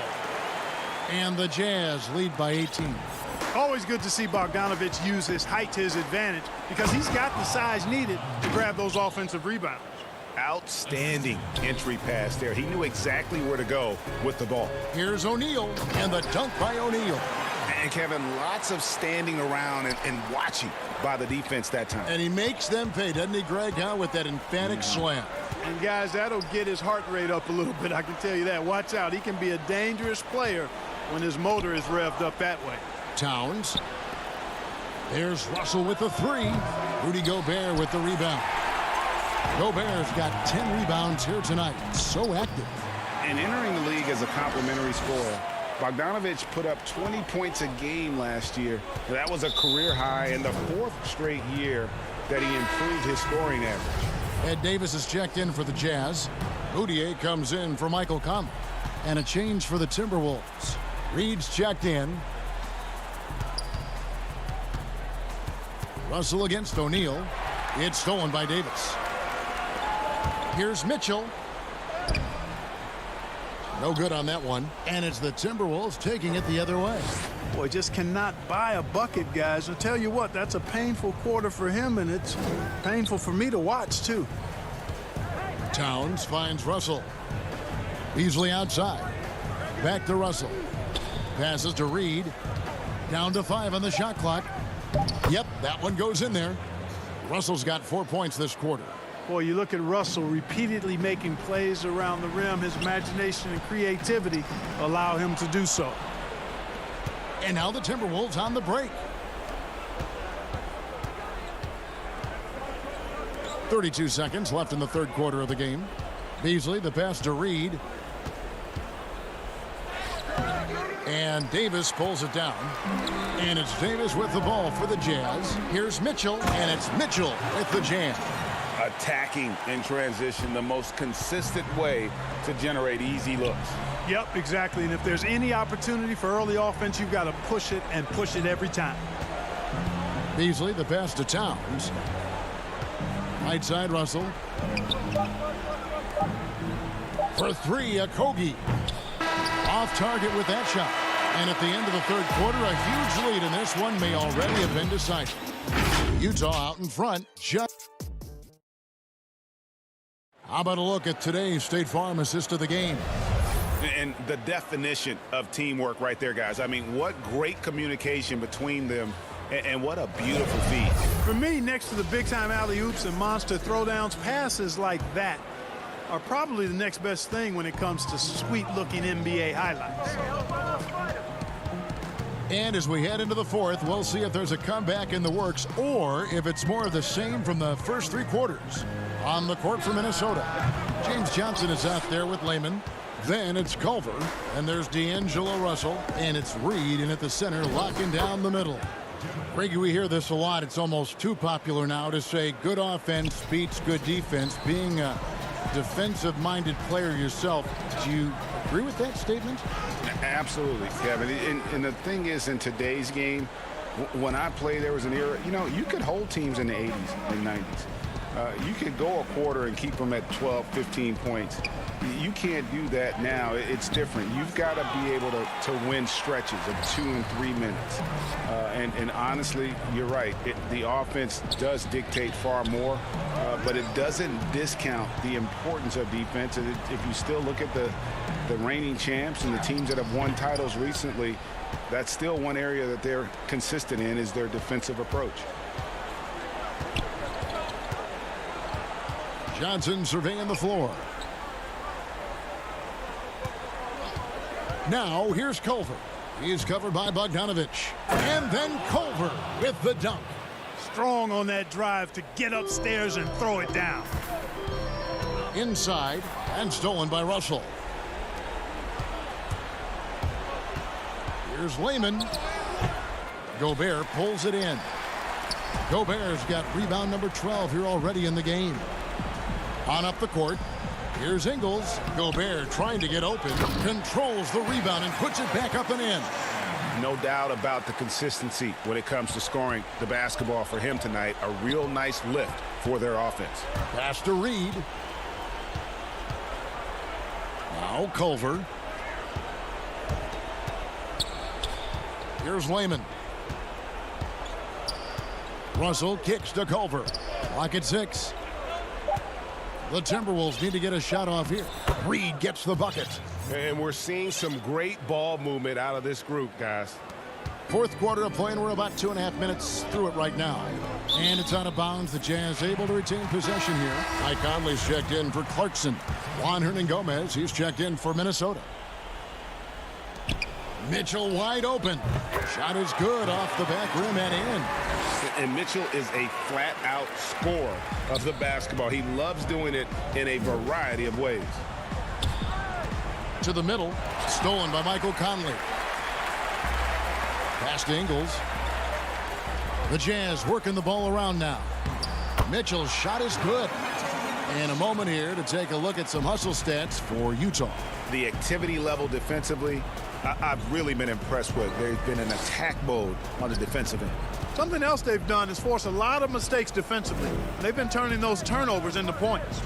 And the Jazz lead by 18. Always good to see Bogdanovich use his height to his advantage because he's got the size needed to grab those offensive rebounds. Outstanding entry pass there. He knew exactly where to go with the ball. Here's O'Neal, and the dunk by O'Neal. And Kevin, lots of standing around and watching by the defense that time. And he makes them pay, doesn't he, Greg, with that emphatic slam. And, guys, that'll get his heart rate up a little bit, I can tell you that. Watch out. He can be a dangerous player when his motor is revved up that way. Towns. There's Russell with the 3. Rudy Gobert with the rebound. Gobert's got 10 rebounds here tonight. So active. And entering the league as a complimentary scorer, Bogdanovich put up 20 points a game last year. That was a career high in the 4th straight year that he improved his scoring average. Ed Davis is checked in for the Jazz. Boudier comes in for Michael Conley. And a change for the Timberwolves. Reed's checked in. Russell against O'Neal. It's stolen by Davis. Here's Mitchell. No good on that one. And it's the Timberwolves taking it the other way. Boy, just cannot buy a bucket, guys. I'll tell you what, that's a painful quarter for him, and it's painful for me to watch, too. Towns finds Russell. Beasley outside. Back to Russell. Passes to Reed. Down to 5 on the shot clock. Yep, that one goes in there. Russell's got 4 points this quarter. Boy, you look at Russell repeatedly making plays around the rim. His imagination and creativity allow him to do so. And now the Timberwolves on the break. 32 seconds left in the third quarter of the game. Beasley, the pass to Reed. And Davis pulls it down. And it's Davis with the ball for the Jazz. Here's Mitchell, and it's Mitchell with the jam. Attacking in transition, the most consistent way to generate easy looks. Yep, exactly. And if there's any opportunity for early offense, you've got to push it and push it every time. Beasley, the pass to Towns. Right side, Russell. For three, Okogie. Off target with that shot. And at the end of the third quarter, a huge lead, and this one may already have been decided. Utah out in front. How about a look at today's State Farm assist of the game? And the definition of teamwork right there, guys. I mean, what great communication between them, and what a beautiful feed. For me, next to the big-time alley-oops and monster throwdowns, passes like that are probably the next best thing when it comes to sweet-looking NBA highlights. And as we head into the fourth, we'll see if there's a comeback in the works or if it's more of the same from the first three quarters. On the court for Minnesota, James Johnson is out there with Layman. Then it's Culver, and there's D'Angelo Russell, and it's Reed in at the center, locking down the middle. Greggy, we hear this a lot. It's almost too popular now to say good offense beats good defense. Being a defensive-minded player yourself, do you agree with that statement? Absolutely, Kevin. And the thing is, in today's game, when I played, there was an era, you could hold teams in the 80s and 90s. You could go a quarter and keep them at 12, 15 points. You can't do that now. It's different. You've got to be able to win stretches of 2 and 3 minutes. And honestly, you're right. The offense does dictate far more, but it doesn't discount the importance of defense. And if you still look at the reigning champs and the teams that have won titles recently, that's still one area that they're consistent in is their defensive approach. Johnson surveying the floor. Now here's Culver. He's covered by Bogdanovich. And then Culver with the dunk. Strong on that drive to get upstairs and throw it down. Inside and stolen by Russell. Here's Layman. Gobert pulls it in. Gobert's got rebound number 12 here already in the game. On up the court, here's Ingles. Gobert trying to get open, controls the rebound and puts it back up and in. No doubt about the consistency when it comes to scoring the basketball for him tonight. A real nice lift for their offense. Pass to Reed. Now Culver. Here's Layman. Russell kicks to Culver. Lock at 6. The Timberwolves need to get a shot off here. Reed gets the bucket. And we're seeing some great ball movement out of this group, guys. Fourth quarter of play, and we're about 2.5 minutes through it right now. And it's out of bounds. The Jazz able to retain possession here. Mike Conley's checked in for Clarkson. Juan Hernangomez, he's checked in for Minnesota. Mitchell wide open. Shot is good off the back rim and in. And Mitchell is a flat-out scorer of the basketball. He loves doing it in a variety of ways. To the middle, stolen by Michael Conley. Pass to Ingles. The Jazz working the ball around now. Mitchell's shot is good. And a moment here to take a look at some hustle stats for Utah. The activity level defensively, I've really been impressed with. There's been an attack mode on the defensive end. Something else they've done is force a lot of mistakes defensively. They've been turning those turnovers into points.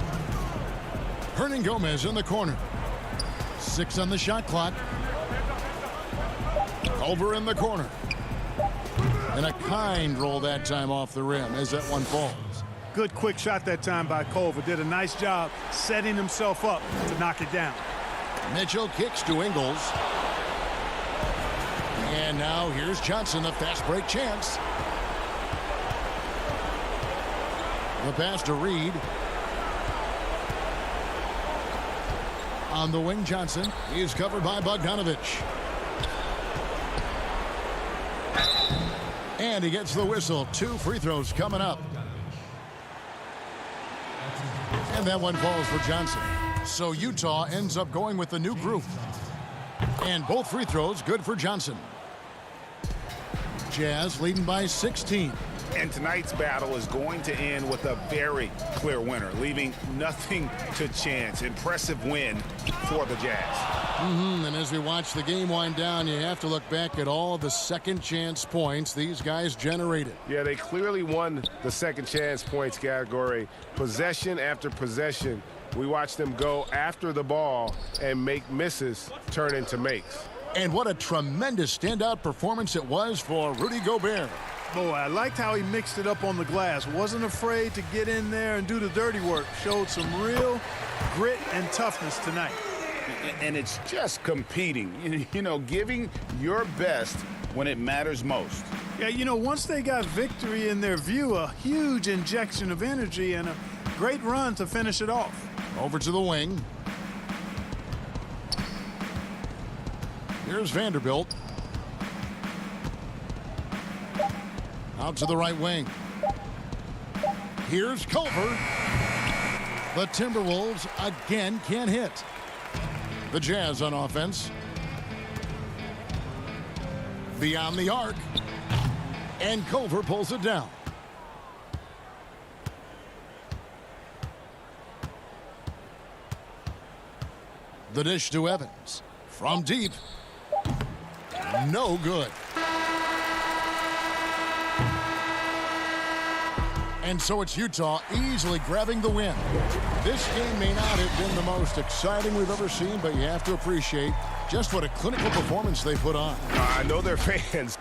Hernangomez in the corner. 6 on the shot clock. Culver in the corner. And a kind roll that time off the rim as that one falls. Good quick shot that time by Culver. Did a nice job setting himself up to knock it down. Mitchell kicks to Ingles. And now here's Johnson, a fast break chance. The pass to Reed. On the wing, Johnson. He is covered by Bogdanovich. And he gets the whistle. 2 free throws coming up. And that one falls for Johnson. So Utah ends up going with the new group. And both free throws good for Johnson. Jazz leading by 16. And tonight's battle is going to end with a very clear winner, leaving nothing to chance. Impressive win for the Jazz. And as we watch the game wind down, you have to look back at all the second chance points these guys generated. Yeah, they clearly won the second chance points category. Possession after possession, we watched them go after the ball and make misses turn into makes. And what a tremendous standout performance it was for Rudy Gobert. Boy, I liked how he mixed it up on the glass. Wasn't afraid to get in there and do the dirty work. Showed some real grit and toughness tonight. And it's just competing, you know, giving your best when it matters most. Yeah, you know, once they got victory in their view, a huge injection of energy and a great run to finish it off. Over to the wing. Here's Vanderbilt. Out to the right wing. Here's Culver. The Timberwolves again can't hit. The Jazz on offense. Beyond the arc. And Culver pulls it down. The dish to Evans. From deep. No good. And so it's Utah easily grabbing the win. This game may not have been the most exciting we've ever seen, but you have to appreciate just what a clinical performance they put on. I know they're fans.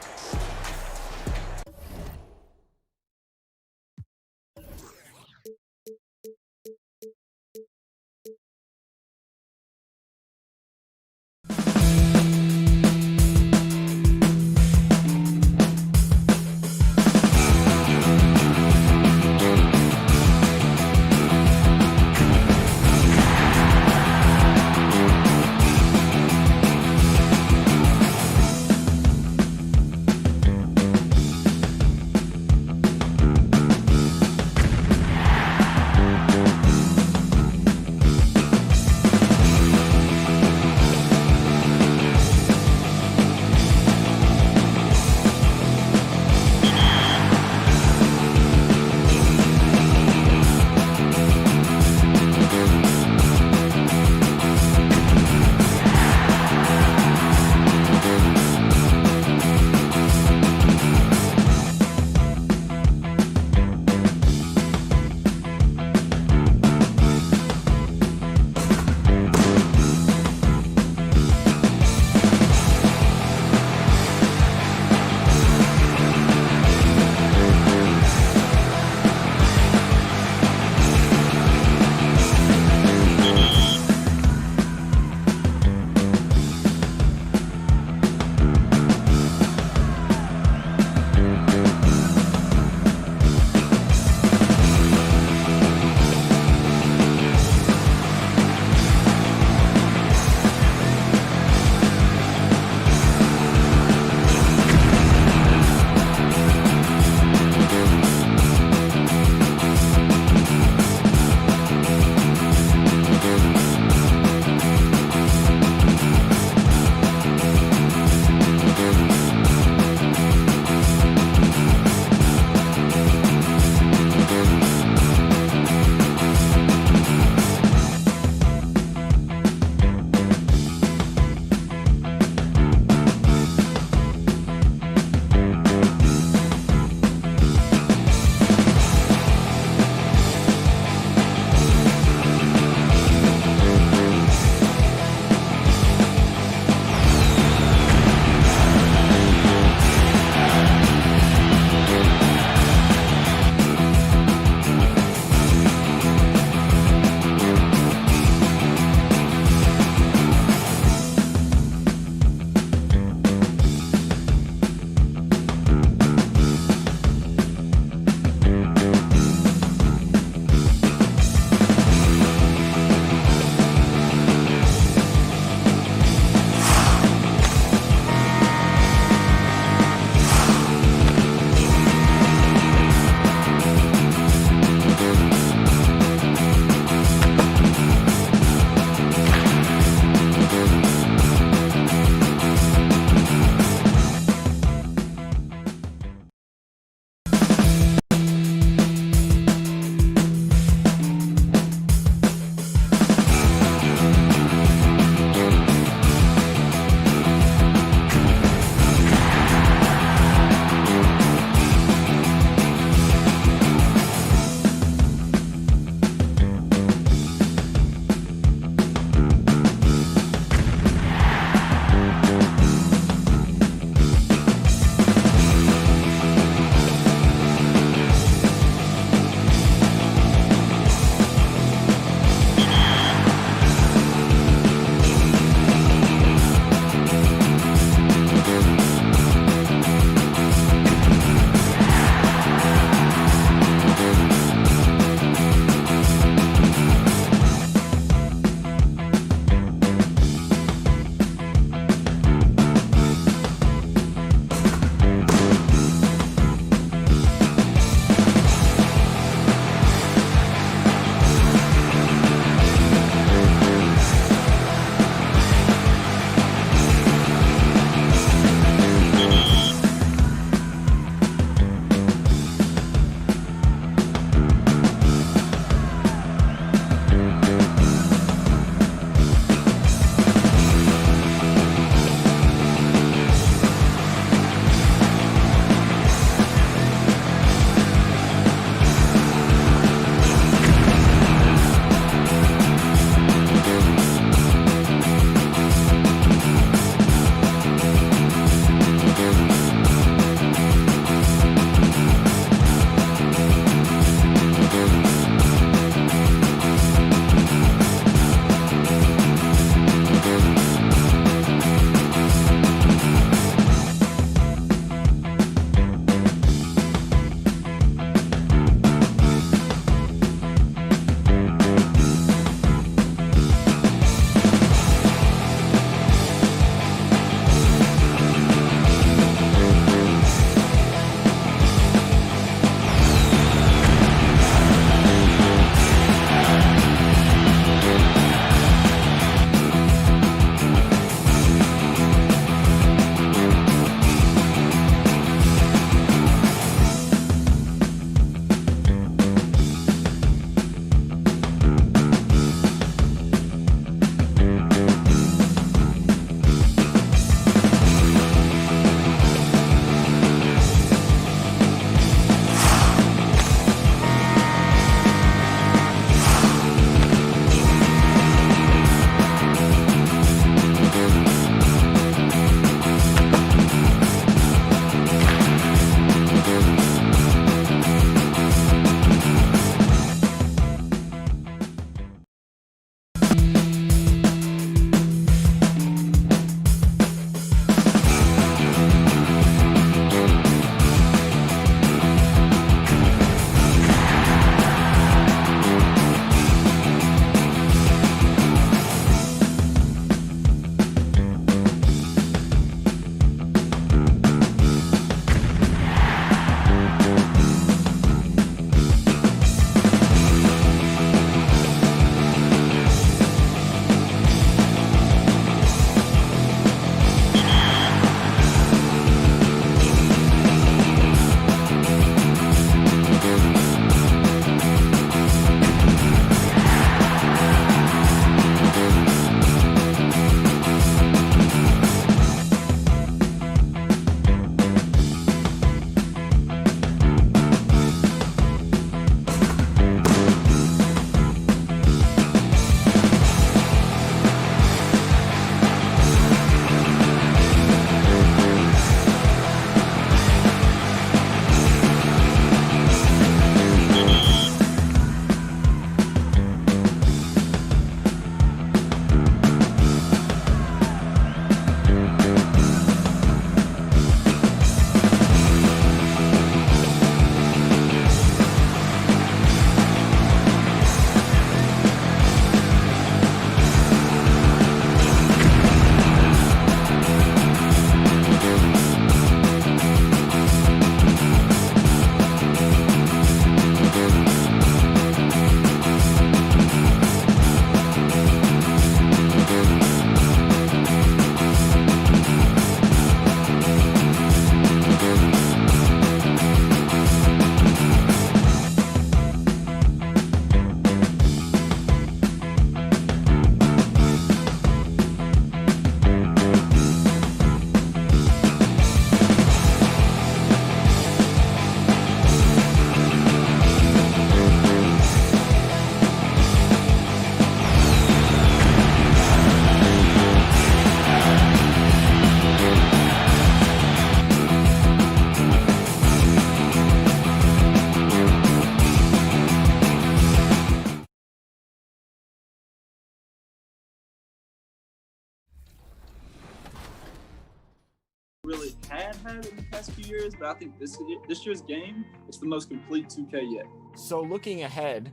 had in the past few years, but I think this year's game, it's the most complete 2K yet. So looking ahead,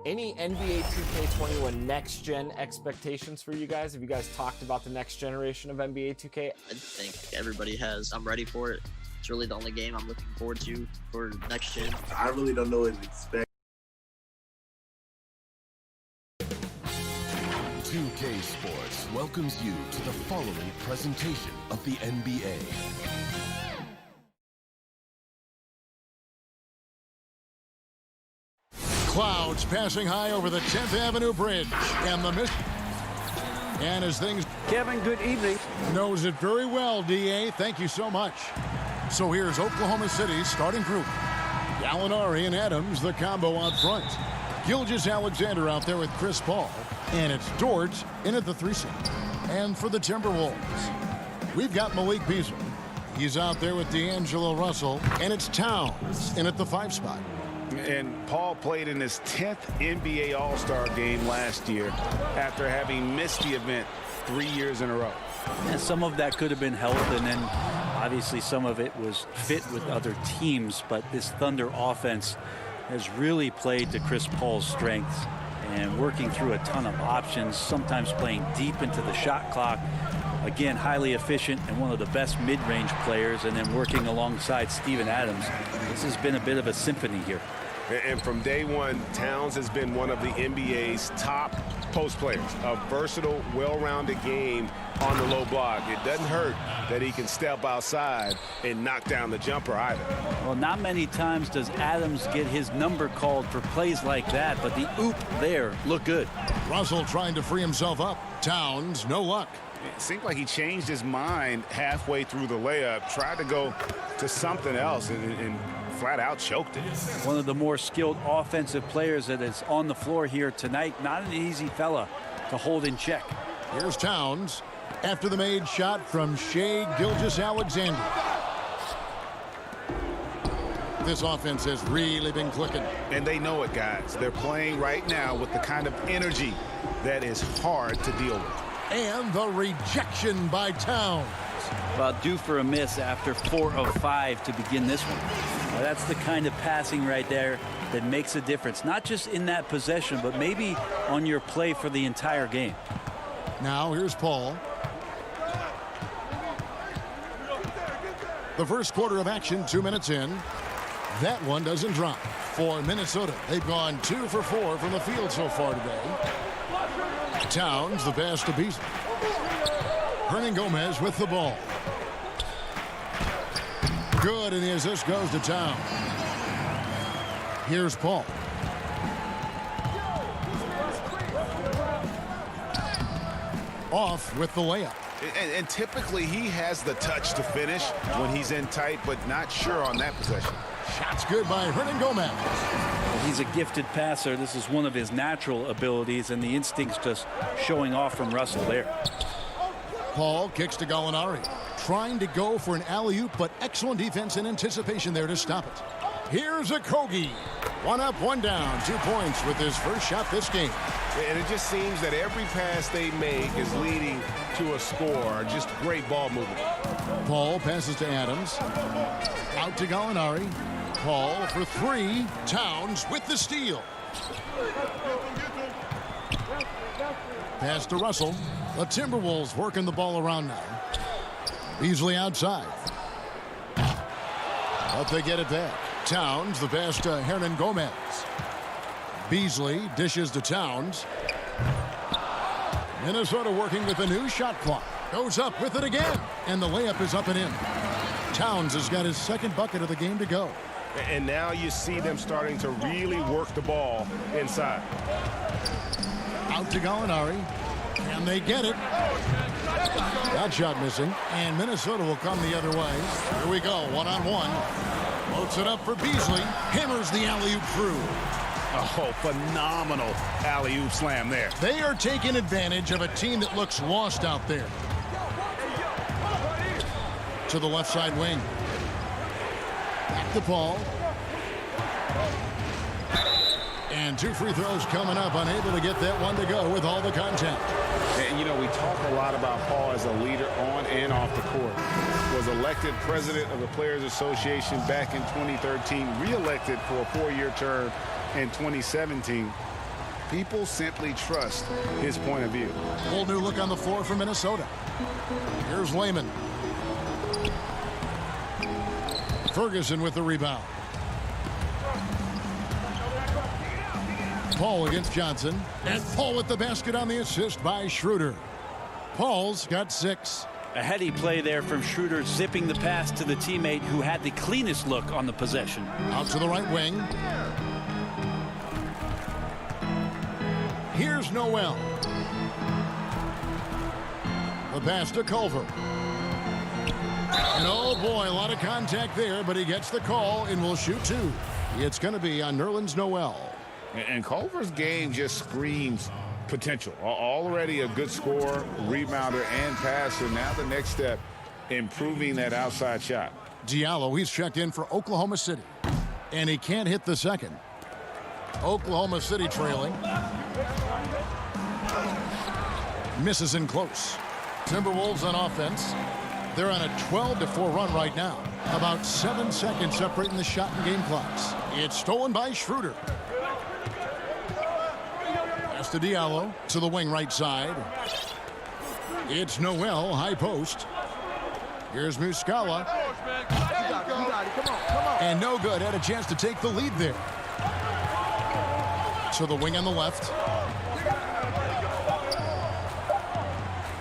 any NBA 2K21 next gen expectations for you guys? Have you guys talked about the next generation of NBA 2K? I think everybody has. I'm ready for it. It's really the only game I'm looking forward to for next gen. I really don't know what to expect. 2K Sports welcomes you to the following presentation of the NBA. Clouds passing high over the 10th Avenue Bridge. And the mist. And as things... Kevin, good evening. Knows it very well, D.A. Thank you so much. So here's Oklahoma City's starting group. Gallinari and Adams, the combo out front. Gilgeous-Alexander out there with Chris Paul. And it's Dort in at the 3 seat. And for the Timberwolves, we've got Malik Beasley. He's out there with D'Angelo Russell. And it's Towns in at the 5 spot. And Paul played in his 10th NBA All-Star game last year after having missed the event 3 years in a row. And some of that could have been health, and then obviously some of it was fit with other teams. But this Thunder offense has really played to Chris Paul's strengths and working through a ton of options, sometimes playing deep into the shot clock. Again, highly efficient and one of the best mid-range players, and then working alongside Steven Adams. This has been a bit of a symphony here. And from day one, Towns has been one of the NBA's top post players. A versatile, well-rounded game on the low block. It doesn't hurt that he can step outside and knock down the jumper either. Well, not many times does Adams get his number called for plays like that, but the oop there looked good. Russell trying to free himself up. Towns, no luck. It seemed like he changed his mind halfway through the layup, tried to go to something else, and flat out choked it. One of the more skilled offensive players that is on the floor here tonight. Not an easy fella to hold in check. Here's Towns after the made shot from Shai Gilgeous-Alexander. This offense has really been clicking. And they know it, guys. They're playing right now with the kind of energy that is hard to deal with. And the rejection by Towns. Well, due for a miss after 4 of 5 to begin this one. Now, that's the kind of passing right there that makes a difference. Not just in that possession, but maybe on your play for the entire game. Now here's Paul. The first quarter of action, 2 minutes in. That one doesn't drop. For Minnesota, they've gone 2 for 4 from the field so far today. Towns, the pass to Beasley. Hernangomez with the ball. Good, and the assist goes to Towns. Here's Paul. Off with the layup. And typically he has the touch to finish when he's in tight, but not sure on that possession. Shots good by Hernangomez. He's a gifted passer. This is one of his natural abilities, and the instincts just showing off from Russell there. Paul kicks to Gallinari. Trying to go for an alley-oop, but excellent defense and anticipation there to stop it. Here's Okogie. 1 up, 1 down. 2 points with his first shot this game. And it just seems that every pass they make is leading to a score. Just great ball movement. Paul passes to Adams. Out to Gallinari. Paul for 3. Towns with the steal. Pass to Russell. The Timberwolves working the ball around now. Beasley outside. But they get it back. Towns, the pass to Hernangomez. Beasley dishes to Towns. Minnesota working with the new shot clock. Goes up with it again. And the layup is up and in. Towns has got his second bucket of the game to go. And now you see them starting to really work the ball inside. Out to Gallinari. And they get it. That shot missing. And Minnesota will come the other way. Here we go. 1-on-1. Floats it up for Beasley. Hammers the alley-oop through. Oh, phenomenal alley-oop slam there. They are taking advantage of a team that looks lost out there. To the left side wing. Back to Paul. And 2 free throws coming up. Unable to get that one to go with all the contact. And, you know, we talk a lot about Paul as a leader on and off the court. Was elected president of the Players Association back in 2013, re-elected for a 4-year term in 2017. People simply trust his point of view. Whole new look on the floor for Minnesota. Here's Lehman. Ferguson with the rebound. Paul against Johnson. And Paul with the basket on the assist by Schroeder. Paul's got 6. A heady play there from Schroeder, zipping the pass to the teammate who had the cleanest look on the possession. Out to the right wing. Here's Noel. The pass to Culver. And oh boy, a lot of contact there, but he gets the call and will shoot 2. It's going to be on Nerlens Noel. And Culver's game just screams potential. Already a good scorer, rebounder, and passer. Now the next step, improving that outside shot. Diallo, he's checked in for Oklahoma City. And he can't hit the second. Oklahoma City trailing. Misses in close. Timberwolves on offense. They're on a 12-4 run right now. About 7 seconds separating the shot and game clocks. It's stolen by Schroeder. Pass to Diallo to the wing right side. It's Noel, high post. Here's Muscala. And no good. Had a chance to take the lead there. To the wing on the left.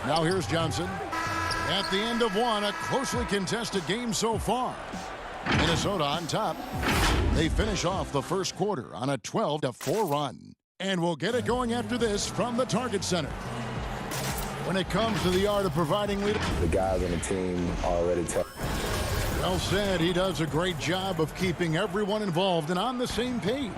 Now here's Johnson. At the end of one, a closely contested game so far. Minnesota on top. They finish off the first quarter on a 12-4 run. And we'll get it going after this from the Target Center. When it comes to the art of providing leadership, The guys on the team are already tough. well said. He does a great job of keeping everyone involved and on the same page.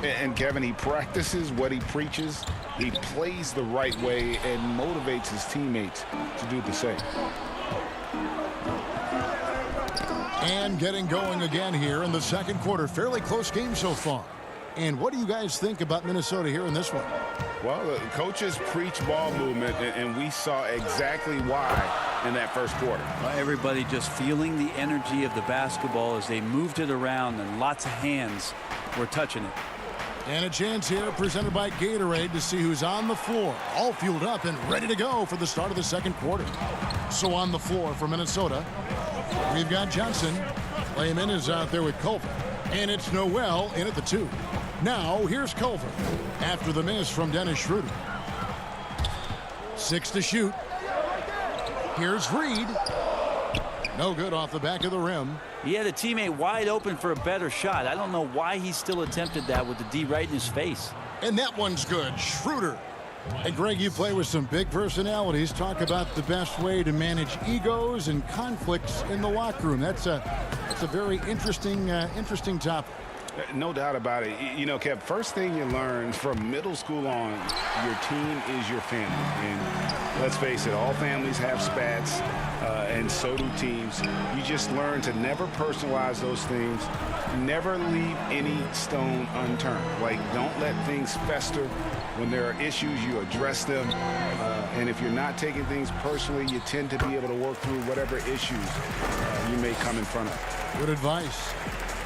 And Kevin, he practices what he preaches. He plays the right way and motivates his teammates to do the same. And getting going again here in the second quarter. Fairly close game so far. And what do you guys think about Minnesota here in this one? Well, the coaches preach ball movement, and we saw exactly why in that first quarter. Well, everybody just feeling the energy of the basketball as they moved it around, and lots of hands were touching it. And a chance here presented by Gatorade to see who's on the floor. All fueled up and ready to go for the start of the second quarter. So on the floor for Minnesota, we've got Johnson. Lehman is out there with Culver. And it's Noel in at the 2. Now here's Culver after the miss from Dennis Schroeder. 6 to shoot. Here's Reed. No good off the back of the rim. He had a teammate wide open for a better shot. I don't know why he still attempted that with the D right in his face. And that one's good. Schroeder. And Greg, you play with some big personalities. Talk about the best way to manage egos and conflicts in the locker room. That's a very interesting topic. No doubt about it. You know, Kev, first thing you learn from middle school on, your team is your family. And let's face it, all families have spats, and so do teams. You just learn to never personalize those things. Never leave any stone unturned. Like, don't let things fester. When there are issues, you address them. And if you're not taking things personally, you tend to be able to work through whatever issues you may come in front of. Good advice.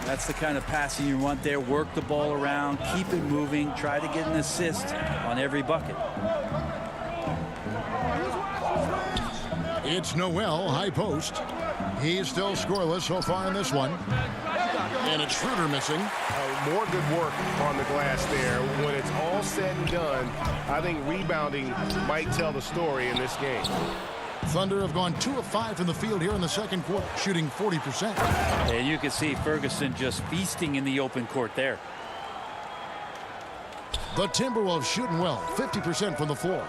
That's the kind of passing you want there. Work the ball around, keep it moving, try to get an assist on every bucket. It's Noel, high post. He's still scoreless so far in this one. And it's Schroeder missing. More good work on the glass there. When it's all said and done, I think rebounding might tell the story in this game. Thunder have gone 2 of 5 from the field here in the second quarter, shooting 40%. And you can see Ferguson just feasting in the open court there. The Timberwolves shooting well, 50% from the floor.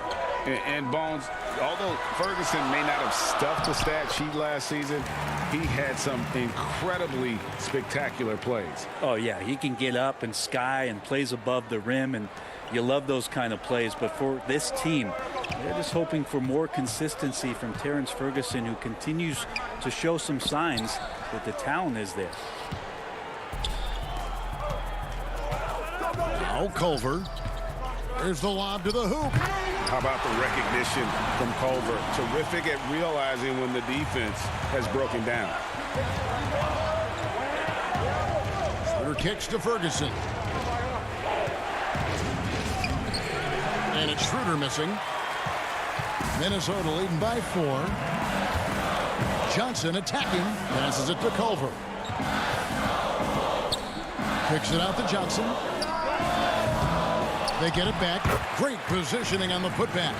And Bones, although Ferguson may not have stuffed the stat sheet last season, he had some incredibly spectacular plays. Oh, yeah, he can get up and sky and plays above the rim, and you love those kind of plays. But for this team, they're just hoping for more consistency from Terrence Ferguson, who continues to show some signs that the talent is there. Now Culver. There's the lob to the hoop. How about the recognition from Culver? Terrific at realizing when the defense has broken down. Schroeder kicks to Ferguson. And it's Schroeder missing. Minnesota leading by 4. Johnson attacking. Passes it to Culver. Kicks it out to Johnson. They get it back. Great positioning on the putback.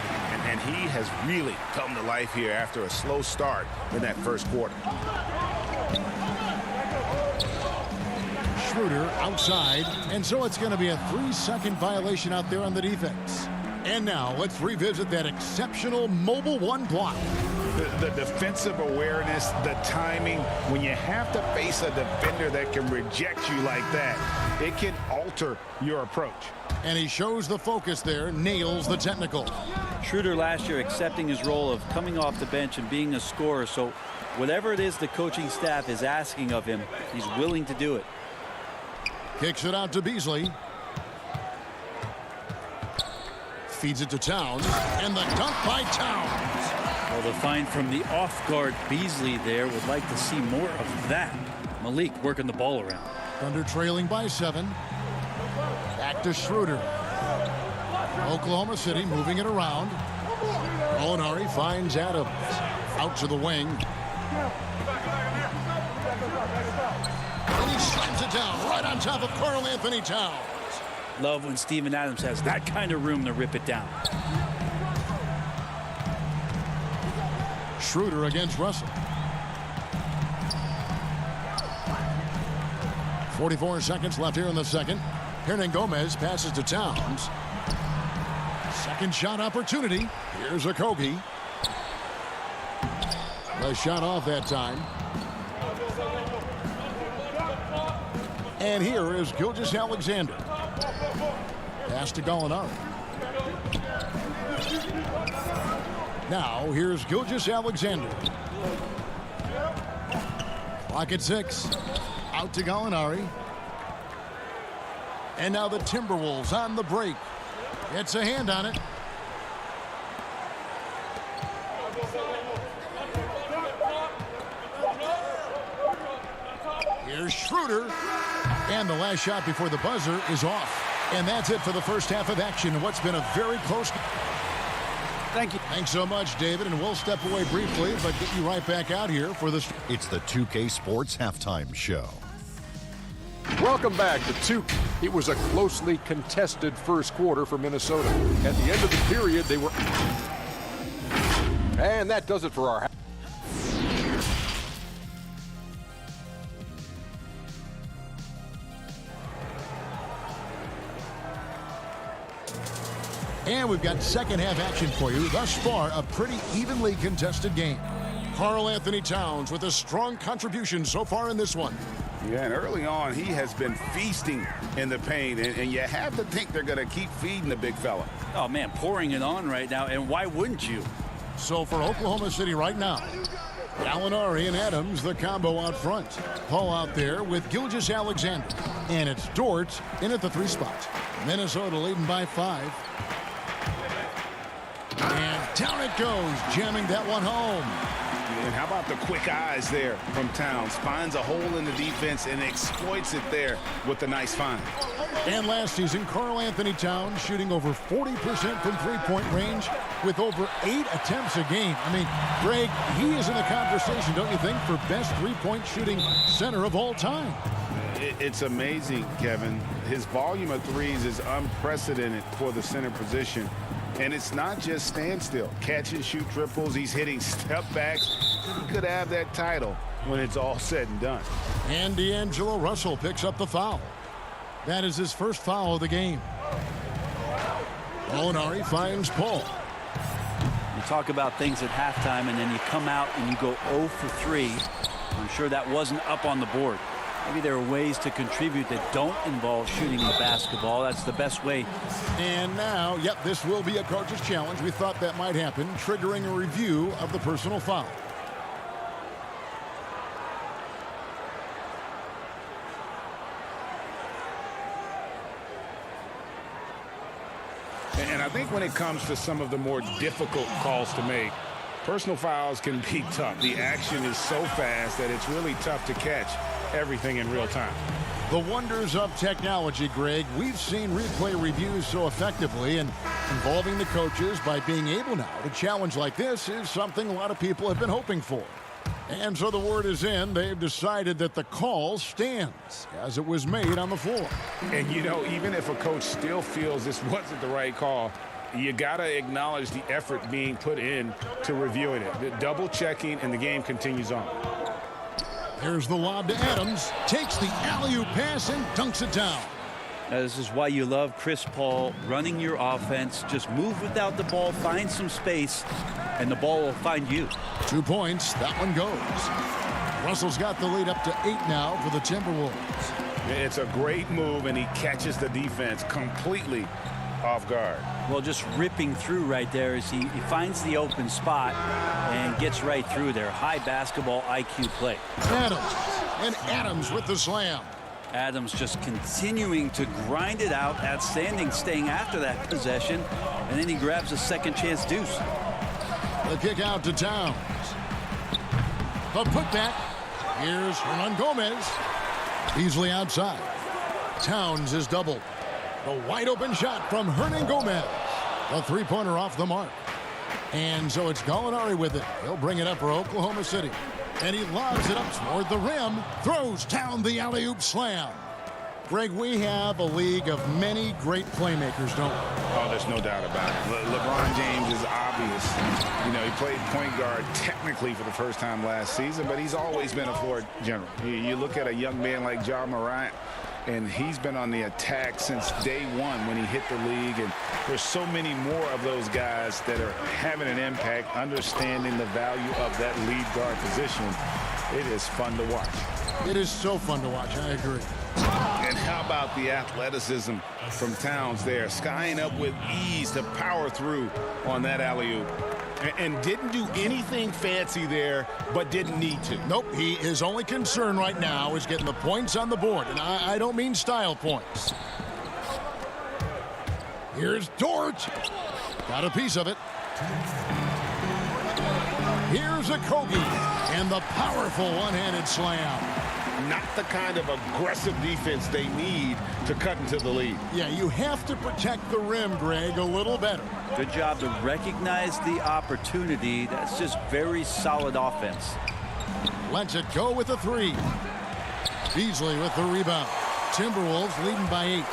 And he has really come to life here after a slow start in that first quarter. Schroeder outside. And so it's going to be a 3-second violation out there on the defense. And now let's revisit that exceptional mobile 1 block. The defensive awareness, the timing, when you have to face a defender that can reject you like that, it can alter your approach. And he shows the focus there, nails the technical. Schroeder last year accepting his role of coming off the bench and being a scorer. So whatever it is the coaching staff is asking of him, he's willing to do it. Kicks it out to Beasley. Feeds it to Towns. And the dunk by Towns. Well, the find from the off-guard Beasley there. Would like to see more of that. Malik working the ball around. Thunder trailing by 7. Back to Schroeder. Oklahoma City moving it around. Molinari finds Adams. Out to the wing. And he slams it down right on top of Karl Anthony Towns. Love when Steven Adams has that kind of room to rip it down. Schroeder against Russell. 44 seconds left here in the second. Hernan Gomez passes to Towns. Second shot opportunity. Here's Okogie. The shot off that time. And here is Gilgeous-Alexander. Pass to Gallinari. Now here's Gilgeous-Alexander. Clock at 6. Out to Gallinari. And now the Timberwolves on the break. It's a hand on it. Here's Schroeder. And the last shot before the buzzer is off. And that's it for the first half of action in what's been a very close. Thank you. Thanks so much, David. And we'll step away briefly, but get you right back out here for this. It's the 2K Sports Halftime Show. Welcome back to 2. It was a closely contested first quarter for Minnesota. At the end of the period, they were. And that does it for our. And we've got second half action for you. Thus far, a pretty evenly contested game. Karl Anthony Towns with a strong contribution so far in this one. Yeah, and early on, he has been feasting in the paint, and you have to think they're going to keep feeding the big fella. Oh, man, pouring it on right now, and why wouldn't you? So for Oklahoma City right now, Gallinari and Adams, the combo out front. Paul out there with Gilgeous-Alexander. And it's Dort in at the 3 spot. Minnesota leading by 5. And down it goes, jamming that one home. And how about the quick eyes there from Towns? Finds a hole in the defense and exploits it there with a nice find. And last season, Karl Anthony Towns shooting over 40% from three-point range with over 8 attempts a game. I mean, Greg, he is in the conversation, don't you think, for best three-point shooting center of all time? It's amazing, Kevin. His volume of threes is unprecedented for the center position. And it's not just standstill. Catch and shoot triples. He's hitting step backs. He could have that title when it's all said and done. And D'Angelo Russell picks up the foul. That is his first foul of the game. Molinari finds Paul. You talk about things at halftime, and then you come out and you go 0 for 3. I'm sure that wasn't up on the board. Maybe there are ways to contribute that don't involve shooting the basketball. That's the best way. And now, yep, this will be a coach's challenge. We thought that might happen, triggering a review of the personal foul. And I think when it comes to some of the more difficult calls to make, personal fouls can be tough. The action is so fast that it's really tough to catch everything in real time. The wonders of technology, Greg. We've seen replay reviews so effectively, and involving the coaches by being able now to challenge like this is something a lot of people have been hoping for. And so the word is in. They've decided that the call stands as it was made on the floor. And, you know, even if a coach still feels this wasn't the right call, you got to acknowledge the effort being put in to reviewing it. The double checking, and the game continues on. Here's the lob to Adams. Takes the alley-oop pass and dunks it down. Now, this is why you love Chris Paul running your offense. Just move without the ball, find some space, and the ball will find you. 2 points. That one goes. Russell's got the lead up to 8 now for the Timberwolves. It's a great move, and he catches the defense completely off guard. Well, just ripping through right there as he finds the open spot and gets right through there. High basketball IQ play. Adams with the slam. Adams just continuing to grind it out, outstanding staying after that possession, and then he grabs a second chance deuce. The kick out to Towns. The putback. Here's Hernan Gomez. Easily outside. Towns is doubled. The wide open shot from Hernan Gomez. The three-pointer off the mark. And so it's Gallinari with it. He'll bring it up for Oklahoma City. And he lobs it up toward the rim. Throws down the alley-oop slam. Greg, we have a league of many great playmakers, don't we? Oh, there's no doubt about it. LeBron James is obvious. You know, he played point guard technically for the first time last season, but he's always been a floor general. You look at a young man like Ja Morant, and he's been on the attack since day one when he hit the league. And there's so many more of those guys that are having an impact, understanding the value of that lead guard position. It is fun to watch. It is so fun to watch. I agree. And how about the athleticism from Towns there, skying up with ease to power through on that alley-oop. And didn't do anything fancy there, but didn't need to. Nope, his only concern right now is getting the points on the board. And I don't mean style points. Here's Dort. Got a piece of it. Here's a Kogi. And the powerful one-handed slam. Not the kind of aggressive defense they need to cut into the lead. Yeah, you have to protect the rim, Greg, a little better. Good job to recognize the opportunity. That's just very solid offense. Lets it go with a three. Beasley with the rebound. Timberwolves leading by 8.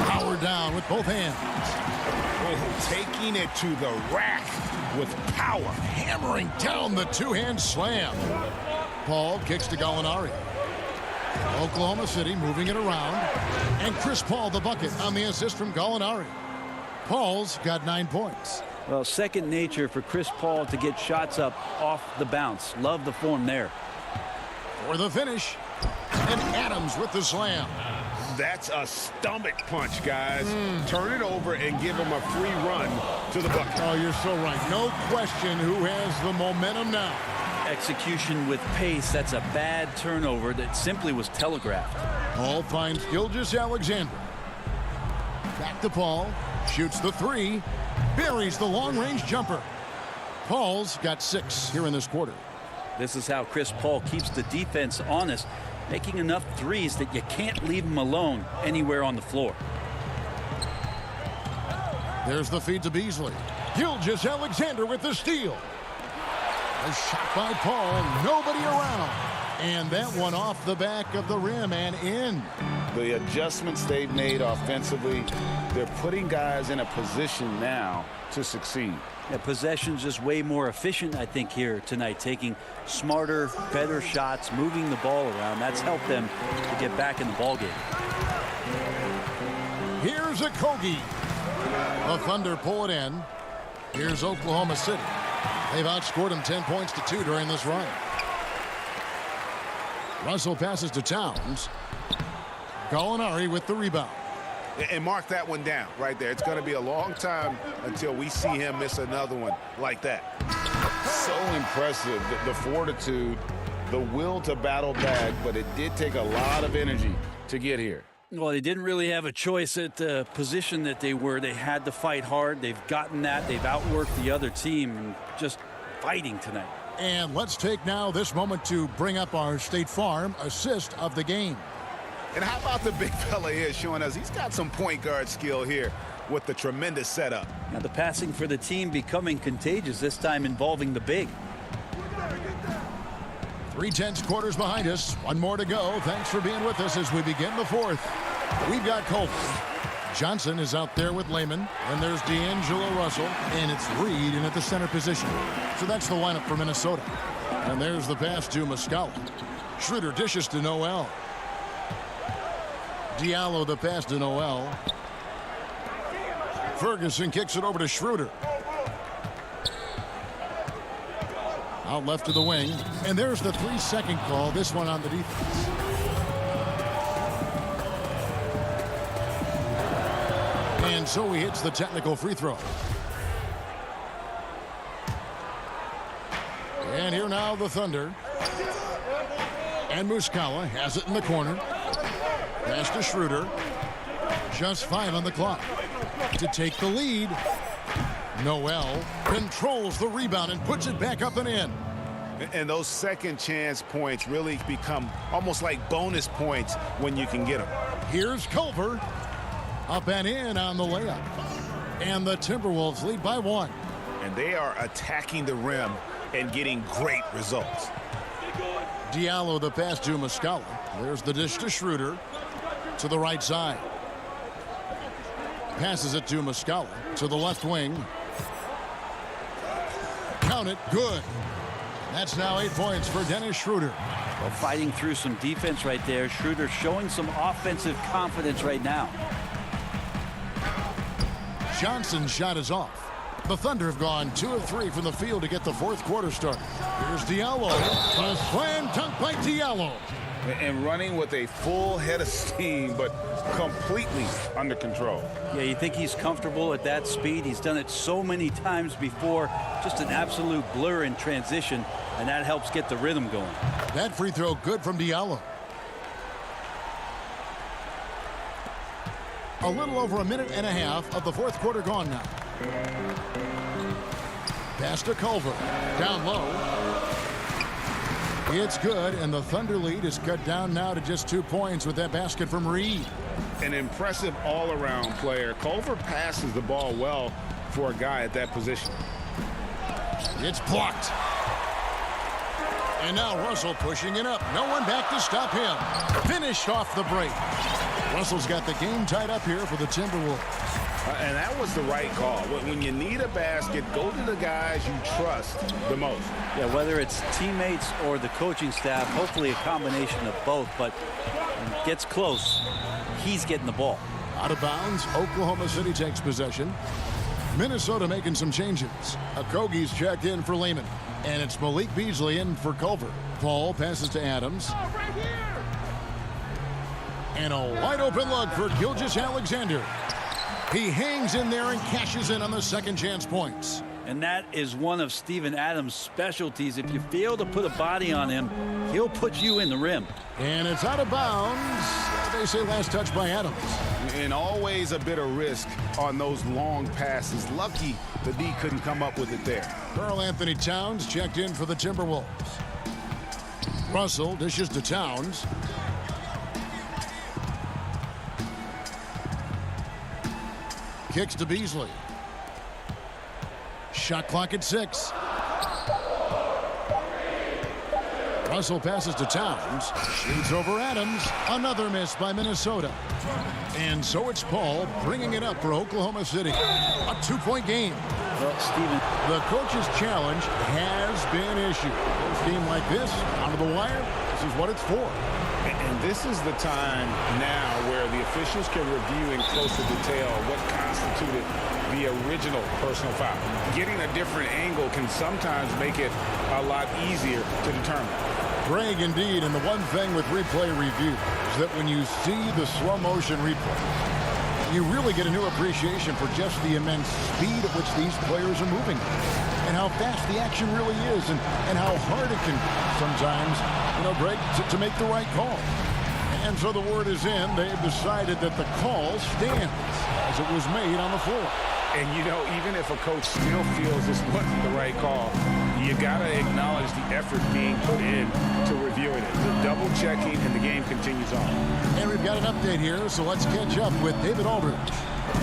Power down with both hands. Oh, taking it to the rack with power. Hammering down the two-hand slam. Paul kicks to Gallinari. Oklahoma City moving it around. And Chris Paul the bucket on the assist from Gallinari. Paul's got 9 points. Well, second nature for Chris Paul to get shots up off the bounce. Love the form there. For the finish. And Adams with the slam. That's a stomach punch, guys. Turn it over and give him a free run to the bucket. Oh, you're so right. No question who has the momentum now. Execution with pace. That's a bad turnover that simply was telegraphed. Paul finds Gilgeous-Alexander. Back to Paul. Shoots the three. Buries the long-range jumper. Paul's got 6 here in this quarter. This is how Chris Paul keeps the defense honest, making enough threes that you can't leave him alone anywhere on the floor. There's the feed to Beasley. Gilgeous-Alexander with the steal. A shot by Paul. Nobody around. And that one off the back of the rim and in. The adjustments they've made offensively, they're putting guys in a position now to succeed. Yeah, possession's just way more efficient, I think, here tonight. Taking smarter, better shots, moving the ball around. That's helped them to get back in the ballgame. Here's a Kogi. The Thunder pull it in. Here's Oklahoma City. They've outscored them 10 points to 2 during this run. Russell passes to Towns. Gallinari with the rebound. And mark that one down right there. It's going to be a long time until we see him miss another one like that. So impressive, the fortitude, the will to battle back, but it did take a lot of energy to get here. Well, they didn't really have a choice at the position that they were. They had to fight hard. They've gotten that. They've outworked the other team and just fighting tonight. And let's take now this moment to bring up our State Farm assist of the game. And how about the big fella here showing us he's got some point guard skill here with the tremendous setup. Now the passing for the team becoming contagious, this time involving the big. 3/10 quarters behind us. One more to go. Thanks for being with us as we begin the fourth. We've got Culver. Johnson is out there with Lehman. And there's D'Angelo Russell. And it's Reed in at the center position. So that's the lineup for Minnesota. And there's the pass to Muscala. Schroeder dishes to Noel. Diallo the pass to Noel. Ferguson kicks it over to Schroeder. Out left to the wing. And there's the 3-second call. This one on the defense. And so he hits the technical free throw. And here now the Thunder. And Muscala has it in the corner. Pass to Schroeder. Just 5 on the clock. To take the lead. Noel controls the rebound and puts it back up and in. And those second chance points really become almost like bonus points when you can get them. Here's Culver. Up and in on the layup. And the Timberwolves lead by 1. And they are attacking the rim and getting great results. Diallo the pass to Muscala. There's the dish to Schroeder. To the right side. Passes it to Muscala. To the left wing. Count it. Good. That's now 8 points for Dennis Schroeder. Well, fighting through some defense right there. Schroeder showing some offensive confidence right now. Johnson's shot is off. The Thunder have gone 2 of 3 from the field to get the fourth quarter started. Here's Diallo. A slam dunk by Diallo. And running with a full head of steam, but completely under control. Yeah, you think he's comfortable at that speed. He's done it so many times before. Just an absolute blur in transition, and that helps get the rhythm going. That free throw good from Diallo. A little over a minute and a half of the fourth quarter gone now. Pass to Culver. Down low. It's good, and the Thunder lead is cut down now to just 2 points with that basket from Reed. An impressive all-around player. Culver passes the ball well for a guy at that position. It's blocked. And now Russell pushing it up. No one back to stop him. Finished off the break. Russell's got the game tied up here for the Timberwolves. And that was the right call. When you need a basket, go to the guys you trust the most. Yeah, whether it's teammates or the coaching staff, hopefully a combination of both, but when it gets close, he's getting the ball. Out of bounds, Oklahoma City takes possession. Minnesota making some changes. Okogie's checked in for Lehman. And it's Malik Beasley in for Culver. Paul passes to Adams. And a wide open look for Gilgeous-Alexander. He hangs in there and cashes in on the second chance points. And that is one of Steven Adams' specialties. If you fail to put a body on him, he'll put you in the rim. And it's out of bounds. They say last touch by Adams. And always a bit of risk on those long passes. Lucky the D couldn't come up with it there. Karl Anthony Towns checked in for the Timberwolves. Russell dishes to Towns. Kicks to Beasley. Shot clock at 6. Russell passes to Towns. Shoots over Adams. Another miss by Minnesota. And so it's Paul bringing it up for Oklahoma City. A 2-point game. Well, Steven, the coach's challenge has been issued. A game like this, onto the wire, this is what it's for. And this is the time now where the officials can review in closer detail what constituted the original personal foul. Getting a different angle can sometimes make it a lot easier to determine. Greg, indeed, and the one thing with replay review is that when you see the slow motion replay, you really get a new appreciation for just the immense speed at which these players are moving and how fast the action really is and how hard it can sometimes, Greg, to make the right call. And so the word is in. They've decided that the call stands as it was made on the floor. And, you know, even if a coach still feels this wasn't the right call, you got to acknowledge the effort being put in to reviewing it. The double checking, and the game continues on. And we've got an update here, so let's catch up with David Aldridge.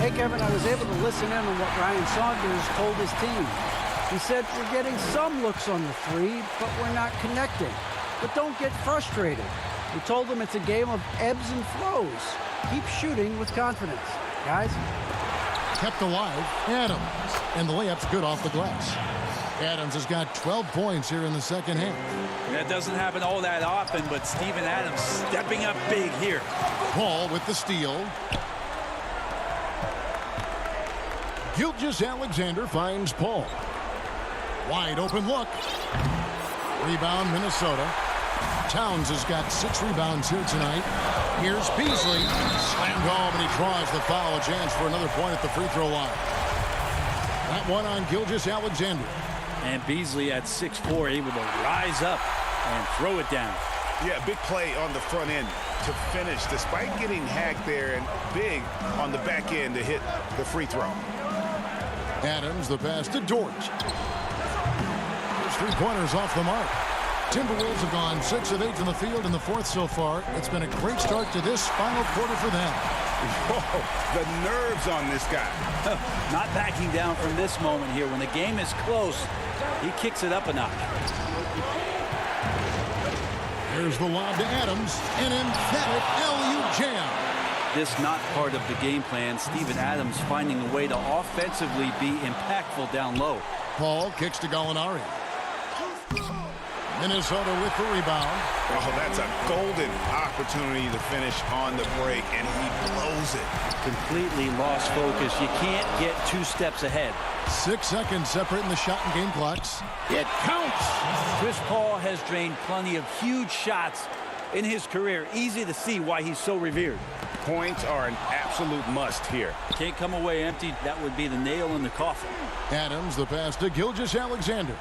Hey, Kevin, I was able to listen in on what Ryan Saunders told his team. He said, we're getting some looks on the three, but we're not connecting. But don't get frustrated. He told them it's a game of ebbs and flows. Keep shooting with confidence. Guys? Kept alive, Adams. And the layup's good off the glass. Adams has got 12 points here in the second half. That doesn't happen all that often, but Steven Adams stepping up big here. Paul with the steal. Gilgeous-Alexander finds Paul. Wide open look. Rebound, Minnesota. Towns has got 6 rebounds here tonight. Here's Beasley. Slammed home, and he draws the foul. A chance for another point at the free throw line. That one on Gilgeous-Alexander. And Beasley at 6'4", able to rise up and throw it down. Yeah, big play on the front end to finish, despite getting hacked there, and big on the back end to hit the free throw. Adams, the pass to Dort. There's 3-pointers off the mark. Timberwolves have gone 6 of 8 in the field in the fourth so far. It's been a great start to this final quarter for them. Whoa, the nerves on this guy. Not backing down from this moment here. When the game is close, he kicks it up a notch. Here's the lob to Adams. An emphatic LU jam. This not part of the game plan. Steven Adams finding a way to offensively be impactful down low. Paul kicks to Gallinari. Minnesota with the rebound. Oh, that's a golden opportunity to finish on the break, and he blows it. Completely lost focus. You can't get 2 steps ahead. 6 seconds separating the shot and game clocks. It counts. Chris Paul has drained plenty of huge shots in his career. Easy to see why he's so revered. Points are an absolute must here. Can't come away empty. That would be the nail in the coffin. Adams, the pass to Gilgeous-Alexander.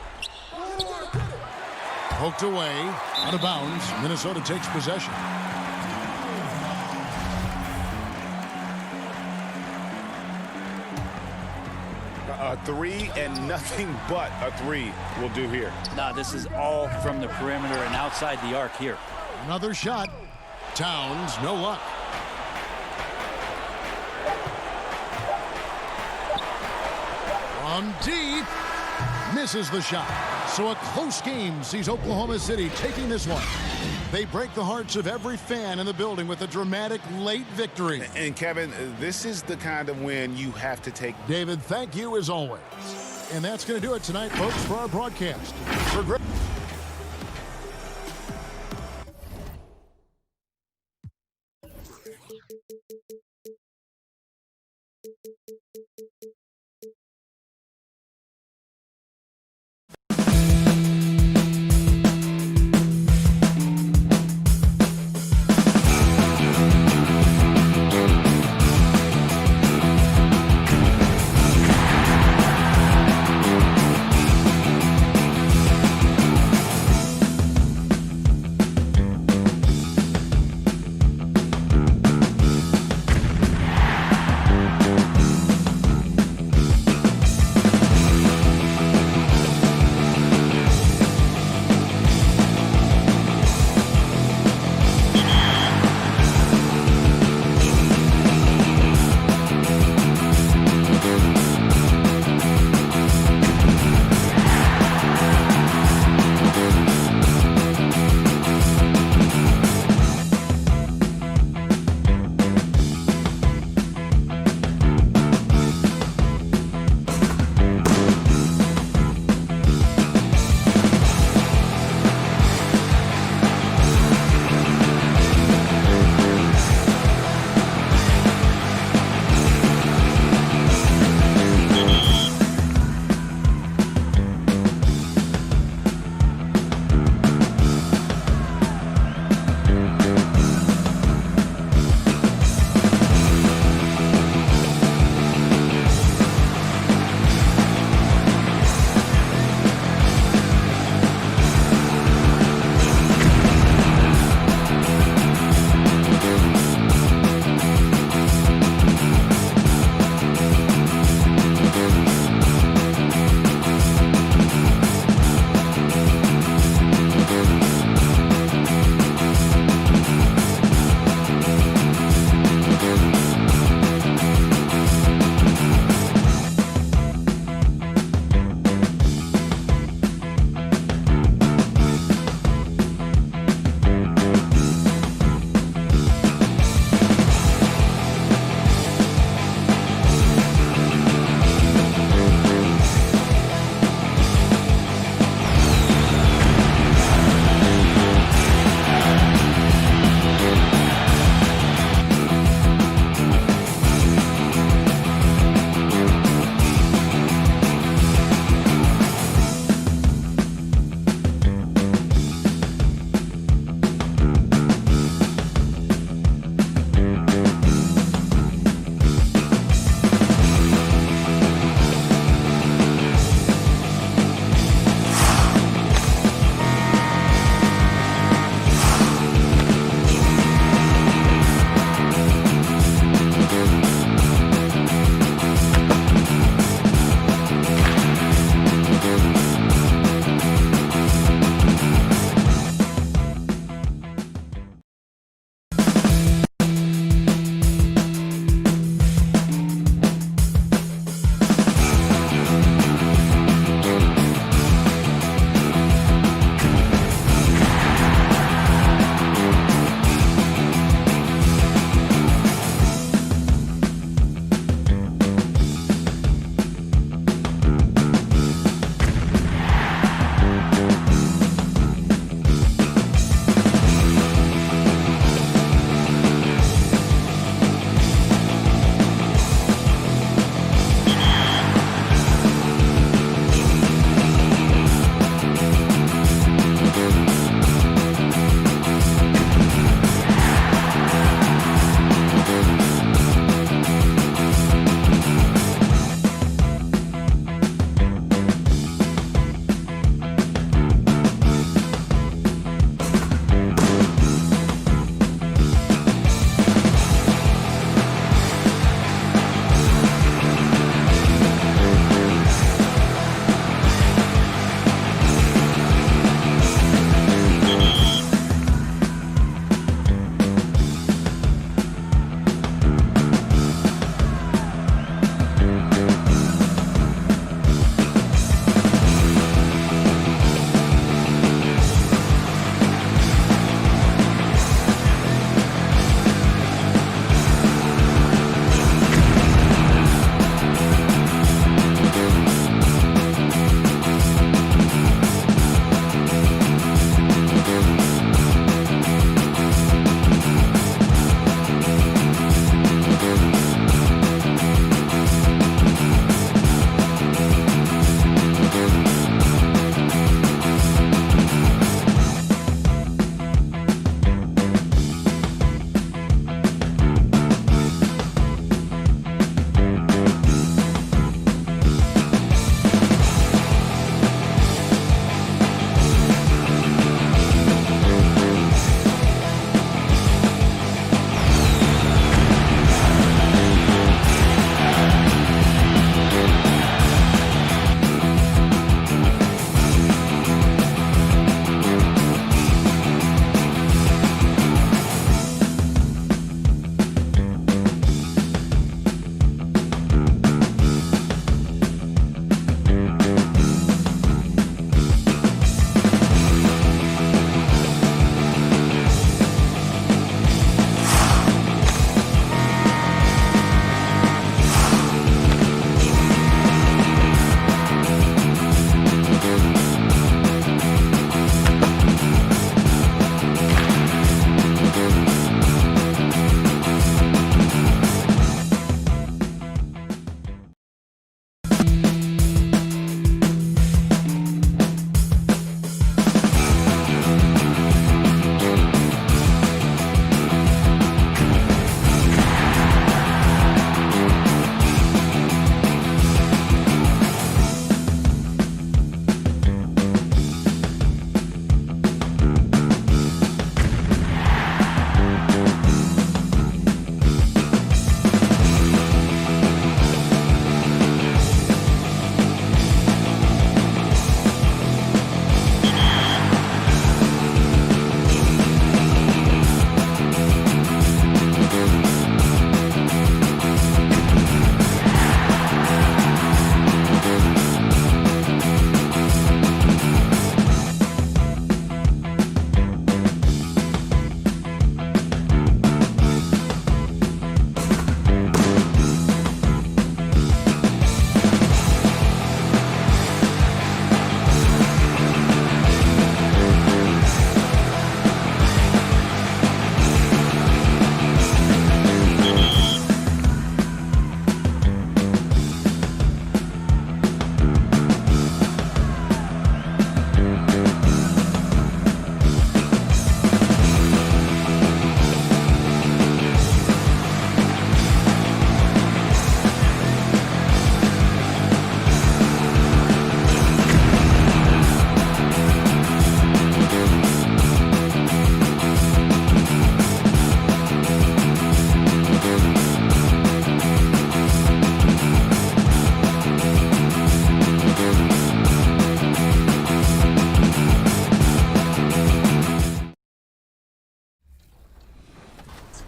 Poked away, out of bounds. Minnesota takes possession. A 3 and nothing but a 3 will do here. Nah, this is all from the perimeter and outside the arc here. Another shot. Towns, no luck. From deep. Misses the shot. So a close game sees Oklahoma City taking this one. They break the hearts of every fan in the building with a dramatic late victory. And Kevin, this is the kind of win you have to take. David, thank you as always. And that's going to do it tonight, folks, for our broadcast. For great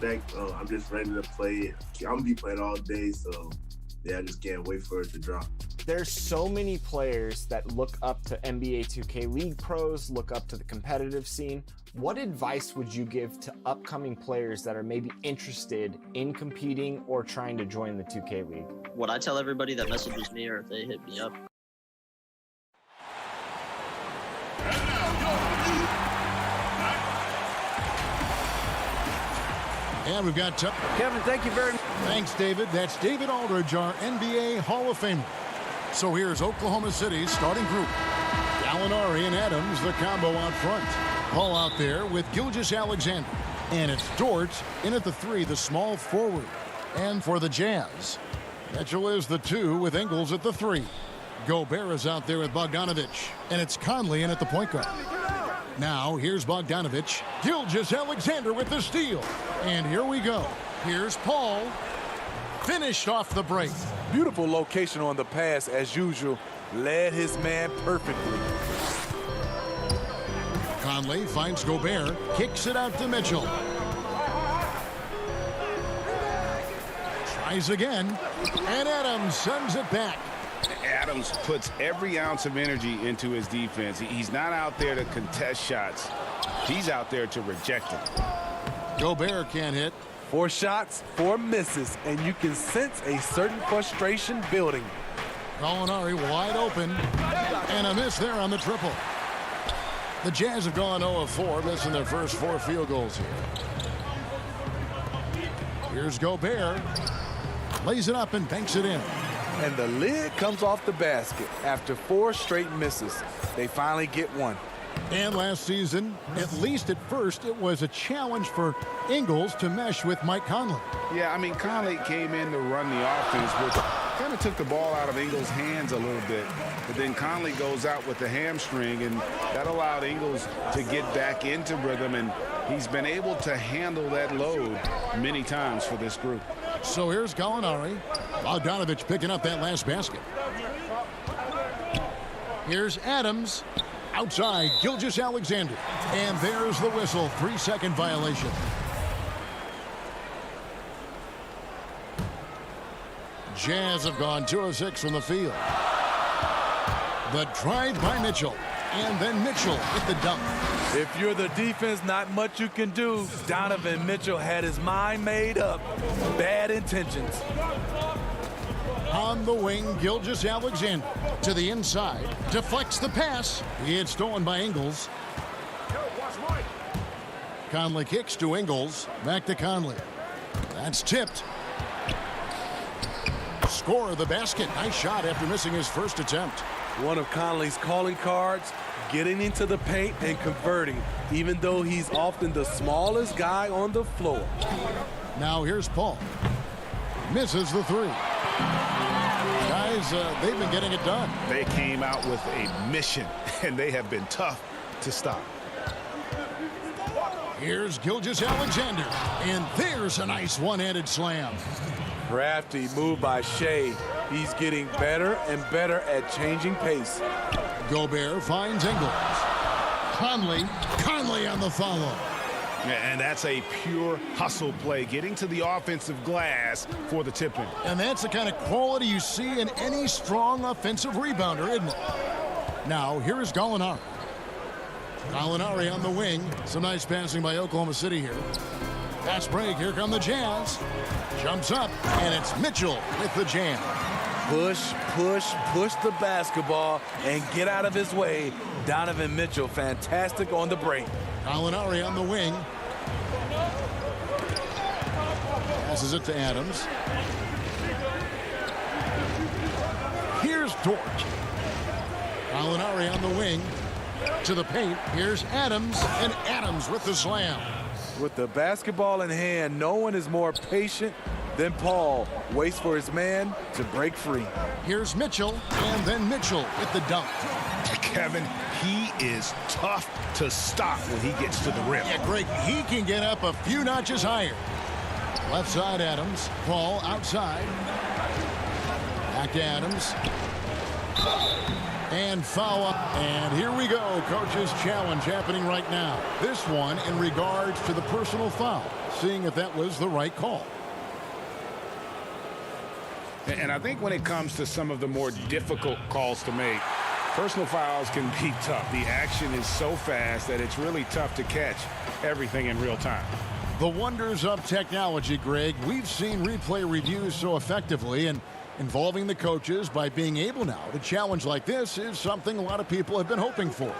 respect. I'm just ready to play it. I'm gonna be playing all day, so yeah, I just can't wait for it to drop. There's so many players that look up to NBA 2K League pros, look up to the competitive scene. What advice would you give to upcoming players that are maybe interested in competing or trying to join the 2K League? What I tell everybody that messages me or if they hit me up. And we've got Kevin, thank you very much. Thanks, David. That's David Aldridge, our NBA Hall of Famer. So here's Oklahoma City's starting group. Gallinari and Adams, the combo out front. Paul out there with Gilgeous-Alexander. And it's Dort in at the 3, the small forward. And for the Jazz, Mitchell is the 2 with Ingles at the 3. Gobert is out there with Bogdanovic. And it's Conley in at the point guard. Now, here's Bogdanovic. Gilgeous-Alexander with the steal. And here we go. Here's Paul. Finished off the break. Beautiful location on the pass, as usual. Led his man perfectly. Conley finds Gobert. Kicks it out to Mitchell. Tries again. And Adams sends it back. Adams puts every ounce of energy into his defense. He's not out there to contest shots. He's out there to reject them. Gobert can't hit. 4 shots, 4 misses, and you can sense a certain frustration building. Gallinari wide open. And a miss there on the triple. The Jazz have gone 0 of 4, missing their first 4 field goals here. Here's Gobert. Lays it up and banks it in. And the lid comes off the basket after 4 straight misses. They finally get one. And last season, at least at first, it was a challenge for Ingles to mesh with Mike Conley. Yeah, I mean, Conley came in to run the offense, which kind of took the ball out of Ingles' hands a little bit. But then Conley goes out with the hamstring, and that allowed Ingles to get back into rhythm, and he's been able to handle that load many times for this group. So here's Gallinari. Bogdanovic picking up that last basket. Here's Adams. Outside, Gilgeous-Alexander. And there's the whistle. 3-second violation. Jazz have gone 2 of 6 from the field. The drive by Mitchell. And then Mitchell with the dunk. If you're the defense, not much you can do. Donovan Mitchell had his mind made up. Bad intentions. On the wing, Gilgeous-Alexander to the inside. Deflects the pass. He had stolen by Ingles. Conley kicks to Ingles. Back to Conley. That's tipped. Score of the basket. Nice shot after missing his first attempt. One of Conley's calling cards, getting into the paint and converting, even though he's often the smallest guy on the floor. Now here's Paul. Misses the 3. Guys, they've been getting it done. They came out with a mission, and they have been tough to stop. Here's Gilgeous-Alexander, and there's a nice one-handed slam. Crafty move by Shea. He's getting better and better at changing pace. Gobert finds Ingles. Conley on the follow. And that's a pure hustle play, getting to the offensive glass for the tip-in. And that's the kind of quality you see in any strong offensive rebounder, isn't it? Now, here is Gallinari. Gallinari on the wing. Some nice passing by Oklahoma City here. Pass break. Here come the Jazz. Jumps up, and it's Mitchell with the jam. Push the basketball and get out of his way. Donovan Mitchell, fantastic on the break. Gallinari on the wing. Passes it to Adams. Here's Dort. Gallinari on the wing. To the paint. Here's Adams, and Adams with the slam. With the basketball in hand, no one is more patient than Paul. Waits for his man to break free. Here's Mitchell, and then Mitchell with the dunk. Kevin, he is tough to stop when he gets to the rim. Yeah, Greg, he can get up a few notches higher. Left side, Adams. Paul outside. Back to Adams. And foul up. And here we go. Coach's challenge happening right now. This one in regards to the personal foul. Seeing if that was the right call. And I think when it comes to some of the more difficult calls to make, personal fouls can be tough. The action is so fast that it's really tough to catch everything in real time. The wonders of technology, Greg. We've seen replay reviews so effectively, and involving the coaches by being able now to challenge like this is something a lot of people have been hoping for.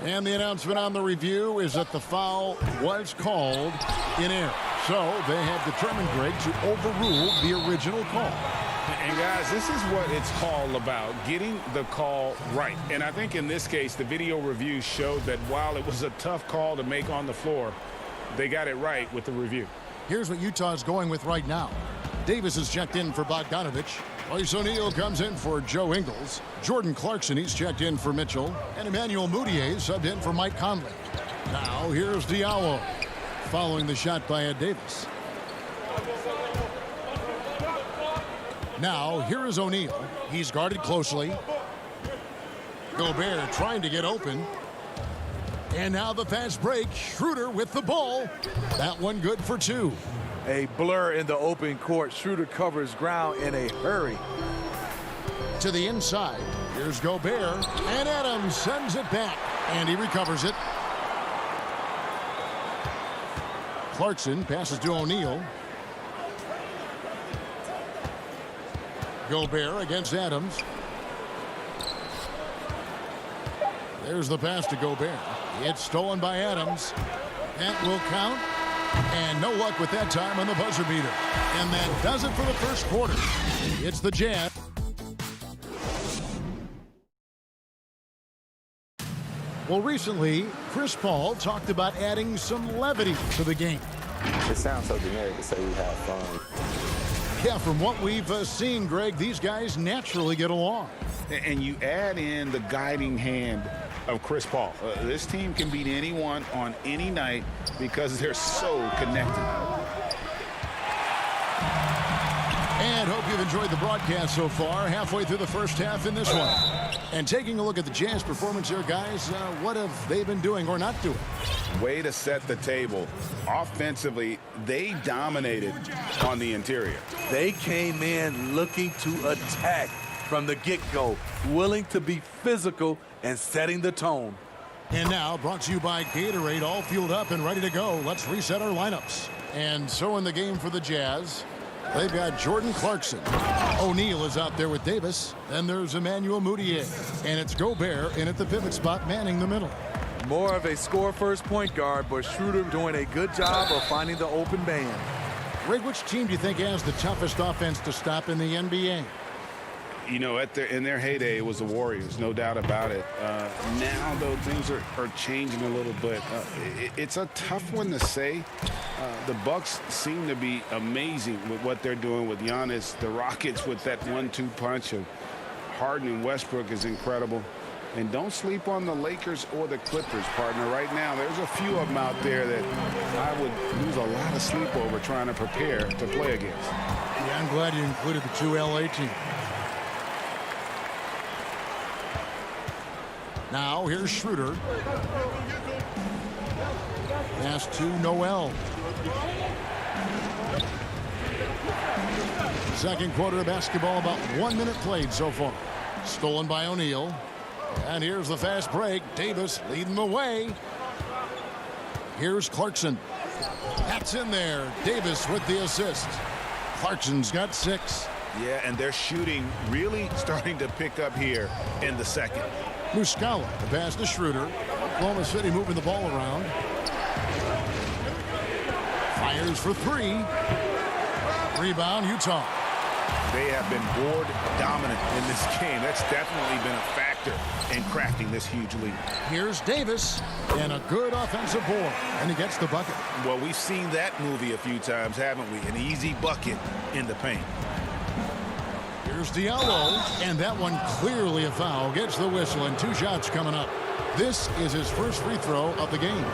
And the announcement on the review is that the foul was called in error. So they have determined, Greg, to overrule the original call. And guys, this is what it's all about, getting the call right. And I think in this case, the video review showed that while it was a tough call to make on the floor, they got it right with the review. Here's what Utah's going with right now. Davis is checked in for Bogdanovich. Royce O'Neal comes in for Joe Ingles. Jordan Clarkson, he's checked in for Mitchell. And Emmanuel Mudiay subbed in for Mike Conley. Now here's Diallo following the shot by Ed Davis. Now here is O'Neal. He's guarded closely. Gobert trying to get open. And now the fast break. Schroeder with the ball. That one good for two. A blur in the open court. Schroeder covers ground in a hurry. To the inside. Here's Gobert. And Adams sends it back. And he recovers it. Clarkson passes to O'Neal. Gobert against Adams. There's the pass to Gobert. It's stolen by Adams. That will count. And no luck with that time on the buzzer beater. And that does it for the first quarter. It's the Jazz. Well, recently, Chris Paul talked about adding some levity to the game. It sounds so generic to say we have fun. Yeah, from what we've seen, Greg, these guys naturally get along. And you add in the guiding hand of Chris Paul. This team can beat anyone on any night because they're so connected. And hope you've enjoyed the broadcast so far, halfway through the first half in this one. And taking a look at the Jazz performance here, guys, what have they been doing or not doing? Way to set the table. Offensively, they dominated on the interior. They came in looking to attack from the get-go, willing to be physical and setting the tone. And now, brought to you by Gatorade, all fueled up and ready to go. Let's reset our lineups. And so in the game for the Jazz, they've got Jordan Clarkson. O'Neal is out there with Davis. Then there's Emmanuel Mudiay. And it's Gobert in at the pivot spot, manning the middle. More of a score-first point guard, but Schroeder doing a good job of finding the open man. Greg, which team do you think has the toughest offense to stop in the NBA? You know, in their heyday, it was the Warriors, no doubt about it. Now, though, things are changing a little bit. It's a tough one to say. The Bucks seem to be amazing with what they're doing with Giannis. The Rockets with that 1-2 punch of Harden and Westbrook is incredible. And don't sleep on the Lakers or the Clippers, partner. Right now, there's a few of them out there that I would lose a lot of sleep over trying to prepare to play against. Yeah, I'm glad you included the two LA teams. Now, here's Schroeder. Pass to Noel. Second quarter of basketball, about 1 minute played so far. Stolen by O'Neal. And here's the fast break. Davis leading the way. Here's Clarkson. That's in there. Davis with the assist. Clarkson's got 6. Yeah, and their shooting really starting to pick up here in the second. Muscala, the pass to Schroeder. Oklahoma City moving the ball around. Fires for 3. Rebound, Utah. They have been board dominant in this game. That's definitely been a factor in crafting this huge lead. Here's Davis, and a good offensive board, and he gets the bucket. Well, we've seen that movie a few times, haven't we? An easy bucket in the paint. Here's Diallo, and that one clearly a foul. Gets the whistle, and 2 shots coming up. This is his first free throw of the game.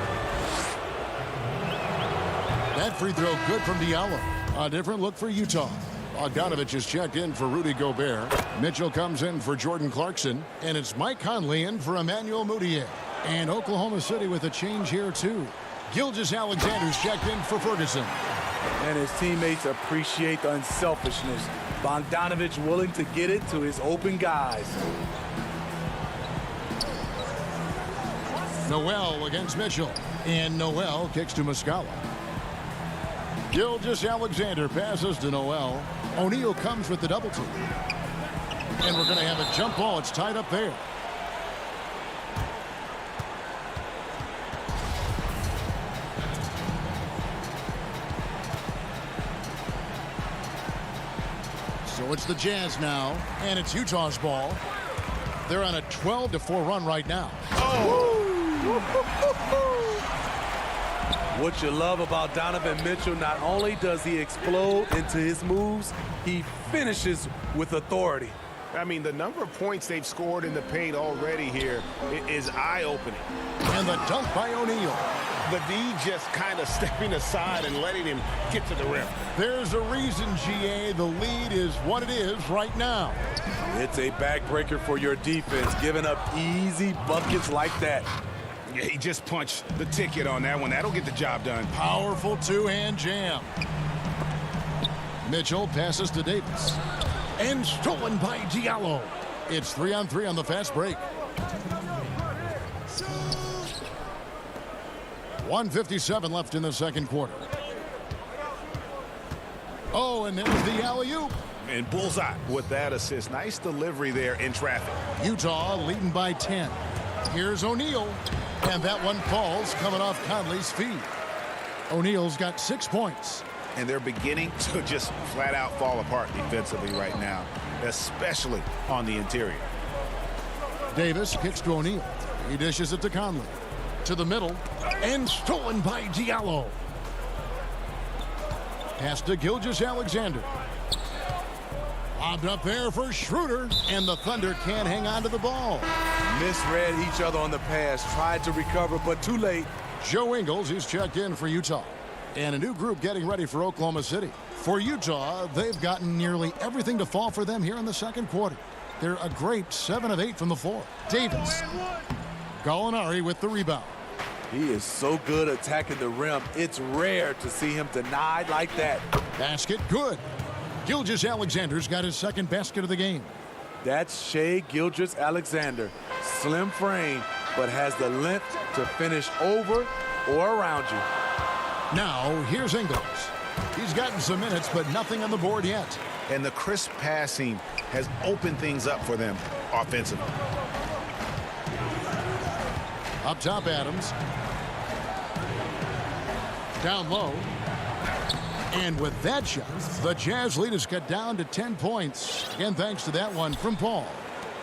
That free throw good from Diallo. A different look for Utah. Bogdanovich is checked in for Rudy Gobert. Mitchell comes in for Jordan Clarkson. And it's Mike Conley in for Emmanuel Mudiay. And Oklahoma City with a change here, too. Gilgeous-Alexander's checked in for Ferguson. And his teammates appreciate the unselfishness. Bogdanovich willing to get it to his open guys. Noel against Mitchell. And Noel kicks to Muscala. Gilgeous-Alexander passes to Noel. O'Neal comes with the double team. And we're going to have a jump ball. It's tied up there. So it's the Jazz now, and it's Utah's ball. They're on a 12-4 run right now. What you love about Donovan Mitchell, not only does he explode into his moves, he finishes with authority. I mean, the number of points they've scored in the paint already here is eye-opening. And the dunk by O'Neal. The D just kind of stepping aside and letting him get to the rim. There's a reason, GA, the lead is what it is right now. It's a backbreaker for your defense, giving up easy buckets like that. Yeah, he just punched the ticket on that one. That'll get the job done. Powerful two-hand jam. Mitchell passes to Davis. And stolen by Diallo. It's 3-on-3 on the fast break. 1:57 left in the second quarter. Oh, and there's the alley-oop. And bullseye with that assist. Nice delivery there in traffic. Utah leading by 10. Here's O'Neal. And that one falls coming off Conley's feet. O'Neal's got 6 points. And they're beginning to just flat out fall apart defensively right now, especially on the interior. Davis kicks to O'Neal. He dishes it to Conley. To the middle. And stolen by Diallo. Pass to Gilgeous-Alexander. Lobbed up there for Schroeder. And the Thunder can't hang on to the ball. Misread each other on the pass. Tried to recover, but too late. Joe Ingles is checked in for Utah. And a new group getting ready for Oklahoma City. For Utah, they've gotten nearly everything to fall for them here in the second quarter. They're a great 7 of 8 from the floor. Davis. Gallinari with the rebound. He is so good attacking the rim. It's rare to see him denied like that. Basket good. Gilgeous-Alexander's got his second basket of the game. That's Shai Gilgeous-Alexander. Slim frame, but has the length to finish over or around you. Now, here's Ingles. He's gotten some minutes, but nothing on the board yet. And the crisp passing has opened things up for them offensively. Up top, Adams. Down low. And with that shot, the Jazz lead is cut down to 10 points. Again, thanks to that one from Paul.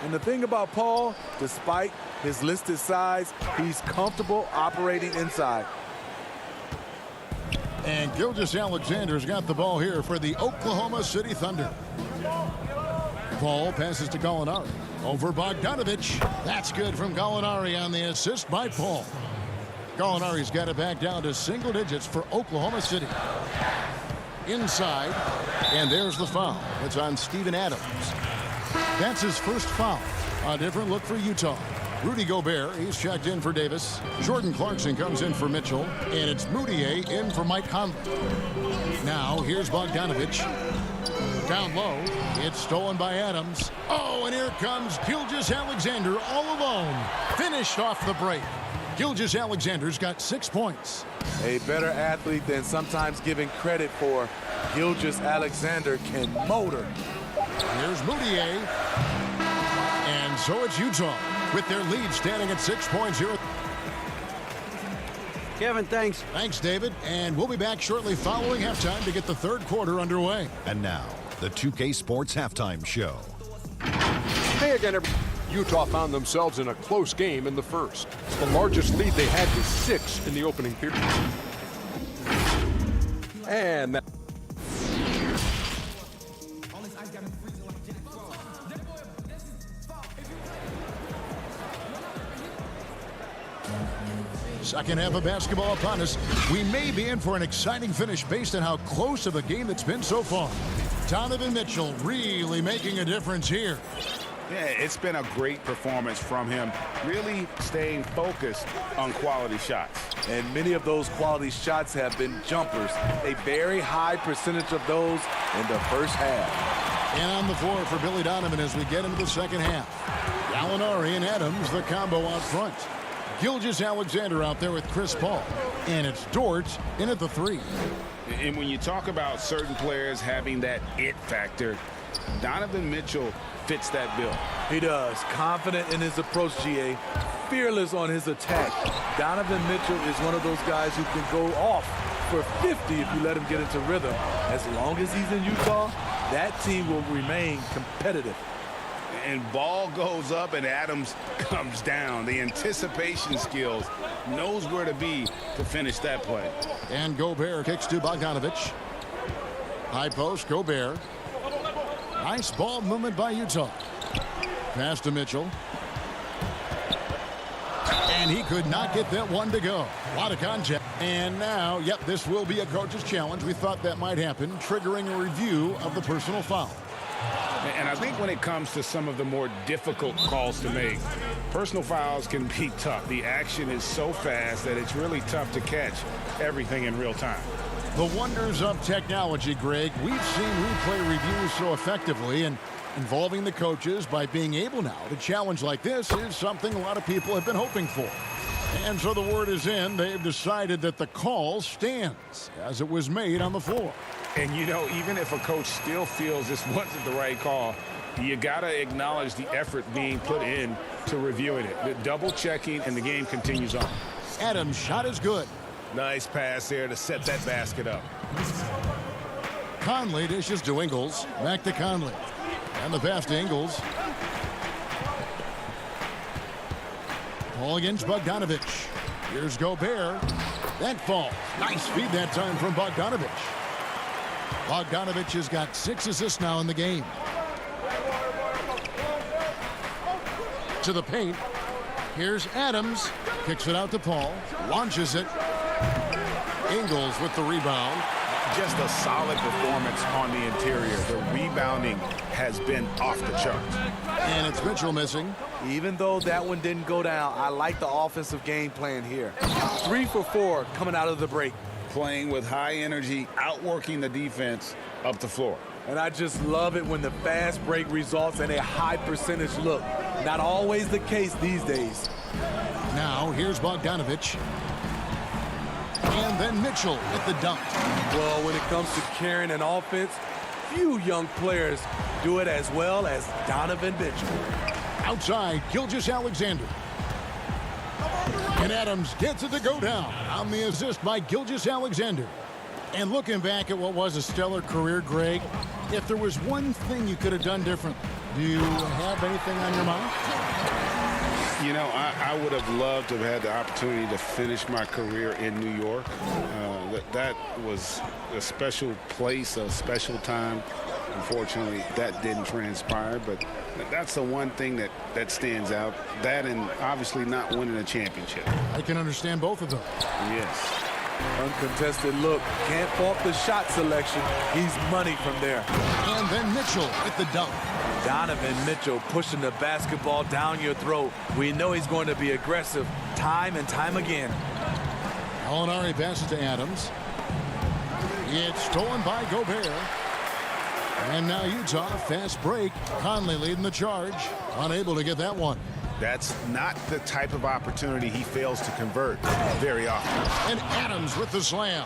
And the thing about Paul, despite his listed size, he's comfortable operating inside. And Gilgeous-Alexander's got the ball here for the Oklahoma City Thunder. Paul passes to Gallinari. Over Bogdanovich. That's good from Gallinari on the assist by Paul. Gallinari's got it back down to single digits for Oklahoma City. Inside. And there's the foul. It's on Steven Adams. That's his first foul. A different look for Utah. Rudy Gobert, he's checked in for Davis. Jordan Clarkson comes in for Mitchell. And it's Mudiay in for Mike Conley. Now, here's Bogdanovich. Down low. It's stolen by Adams. Oh, and here comes Gilgeous-Alexander all alone. Finished off the break. Gilgeous-Alexander's got 6 points. A better athlete than sometimes given credit for. Gilgeous-Alexander can motor. Here's Mudiay. And so it's Utah with their lead standing at 6 points here. Kevin, thanks. Thanks, David. And we'll be back shortly following halftime to get the third quarter underway. And now, the 2K Sports Halftime Show. Hey again, everybody. Utah found themselves in a close game in the first. The largest lead they had was 6 in the opening period. And that second half of basketball upon us. We may be in for an exciting finish based on how close of a game it's been so far. Donovan Mitchell really making a difference here. Yeah, it's been a great performance from him, really staying focused on quality shots. And many of those quality shots have been jumpers. A very high percentage of those in the first half. And on the floor for Billy Donovan as we get into the second half. Gallinari and Adams, the combo out front. Gilgeous-Alexander out there with Chris Paul. And it's Dort in at the 3. And when you talk about certain players having that it factor, Donovan Mitchell fits that bill. He does. Confident in his approach, GA. Fearless on his attack. Donovan Mitchell is one of those guys who can go off for 50 if you let him get into rhythm. As long as he's in Utah, that team will remain competitive. And ball goes up and Adams comes down. The anticipation skills, knows where to be to finish that play. And Gobert kicks to Bogdanovich. High post, Gobert. Nice ball movement by Utah. Pass to Mitchell. And he could not get that one to go. A lot of contact. And now, yep, this will be a coach's challenge. We thought that might happen, triggering a review of the personal foul. And I think when it comes to some of the more difficult calls to make, personal fouls can be tough. The action is so fast that it's really tough to catch everything in real time. The wonders of technology, Greg. We've seen replay reviews so effectively, and involving the coaches by being able now to challenge like this is something a lot of people have been hoping for. And so the word is in. They've decided that the call stands as it was made on the floor. And, you know, even if a coach still feels this wasn't the right call, you got to acknowledge the effort being put in to reviewing it. The double checking, and the game continues on. Adams' shot is good. Nice pass there to set that basket up. Conley dishes to Ingles. Back to Conley. And the pass to Ingles. Ball against Bogdanovich. Here's Gobert. That falls. Nice feed that time from Bogdanovich. Bogdanovich has got 6 assists now in the game. To the paint. Here's Adams. Kicks it out to Paul. Launches it. Ingles with the rebound. Just a solid performance on the interior. The rebounding has been off the charts. And it's Mitchell missing. Even though that one didn't go down, I like the offensive game plan here. 3 for 4 coming out of the break. Playing with high energy, outworking the defense up the floor. And I just love it when the fast break results in a high percentage look. Not always the case these days. Now here's Bogdanovich. And then Mitchell with the dunk. Well, when it comes to carrying an offense, few young players do it as well as Donovan Mitchell. Outside, Gilgeous-Alexander. And Adams gets it to go down on the assist by Gilgeous-Alexander. And looking back at what was a stellar career, Greg, if there was one thing you could have done different, do you have anything on your mind? You know, I would have loved to have had the opportunity to finish my career in New York. That was a special place, a special time. Unfortunately, that didn't transpire, but that's the one thing that stands out. That and obviously not winning a championship. I can understand both of them. Yes. Uncontested look. Can't fault the shot selection. He's money from there. And then Mitchell with the dunk. Donovan Mitchell pushing the basketball down your throat. We know he's going to be aggressive time and time again. Gallinari passes to Adams. It's stolen by Gobert. And now Utah, fast break. Conley leading the charge. Unable to get that one. That's not the type of opportunity he fails to convert very often. And Adams with the slam.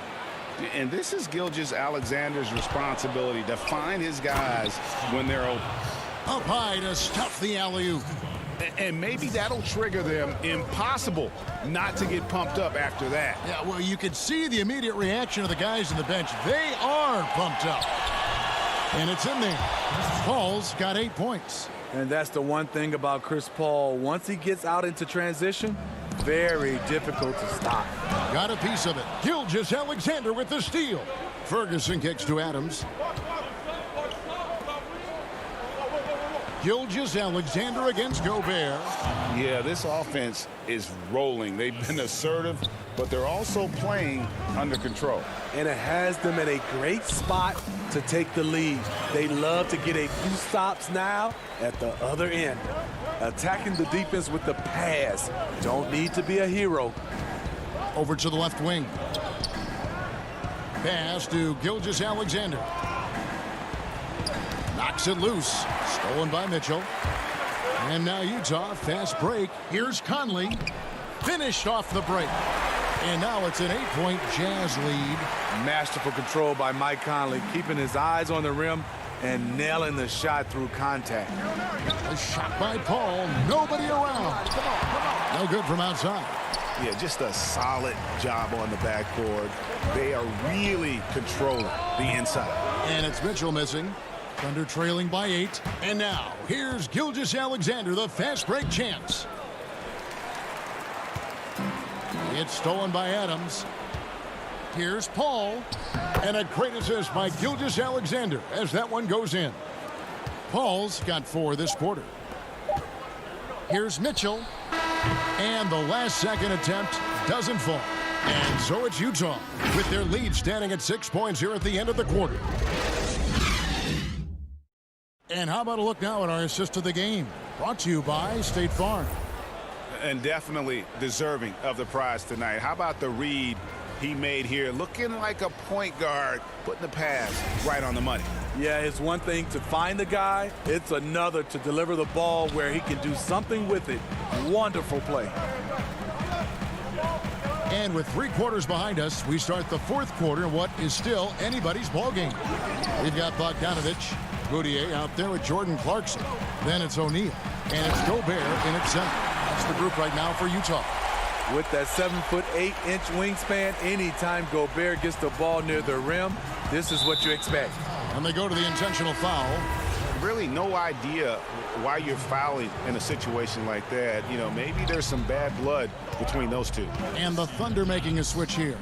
And this is Gilgeous-Alexander's responsibility to find his guys when they're open. Up high to stuff the alley-oop. And maybe that'll trigger them. Impossible not to get pumped up after that. Yeah, well, you could see the immediate reaction of the guys on the bench. They are pumped up. And it's in there. Paul's got 8 points. And that's the one thing about Chris Paul. Once he gets out into transition, very difficult to stop. Got a piece of it. Gilgeous-Alexander with the steal. Ferguson kicks to Adams. Gilgeous-Alexander against Gobert. Yeah, this offense is rolling. They've been assertive, but they're also playing under control. And it has them at a great spot to take the lead. They love to get a few stops now at the other end. Attacking the defense with the pass. Don't need to be a hero. Over to the left wing. Pass to Gilgeous-Alexander. Knocks it loose. Stolen by Mitchell. And now Utah, fast break. Here's Conley. Finished off the break. And now it's an 8-point Jazz lead. Masterful control by Mike Conley, keeping his eyes on the rim and nailing the shot through contact. A shot by Paul. Nobody around. No good from outside. Yeah, just a solid job on the backboard. They are really controlling the inside. And it's Mitchell missing. Thunder trailing by 8. And now, here's Gilgeous-Alexander, the fast break chance. It's stolen by Adams. Here's Paul. And a great assist by Gilgeous-Alexander as that one goes in. Paul's got 4 this quarter. Here's Mitchell. And the last second attempt doesn't fall. And so it's Utah with their lead standing at 6 points here at the end of the quarter. And how about a look now at our assist of the game? Brought to you by State Farm. And definitely deserving of the prize tonight. How about the read he made here? Looking like a point guard, putting the pass right on the money. Yeah, it's one thing to find the guy. It's another to deliver the ball where he can do something with it. Wonderful play. And with 3 quarters behind us, we start the 4th quarter in what is still anybody's ball game. We've got Bogdanovich, Boudier out there with Jordan Clarkson. Then it's O'Neal. And it's Gobert in at center. That's the group right now for Utah. With that 7'8" wingspan, anytime Gobert gets the ball near the rim, this is what you expect. And they go to the intentional foul. Really no idea why you're fouling in a situation like that. You know, maybe there's some bad blood between those two. And the Thunder making a switch here.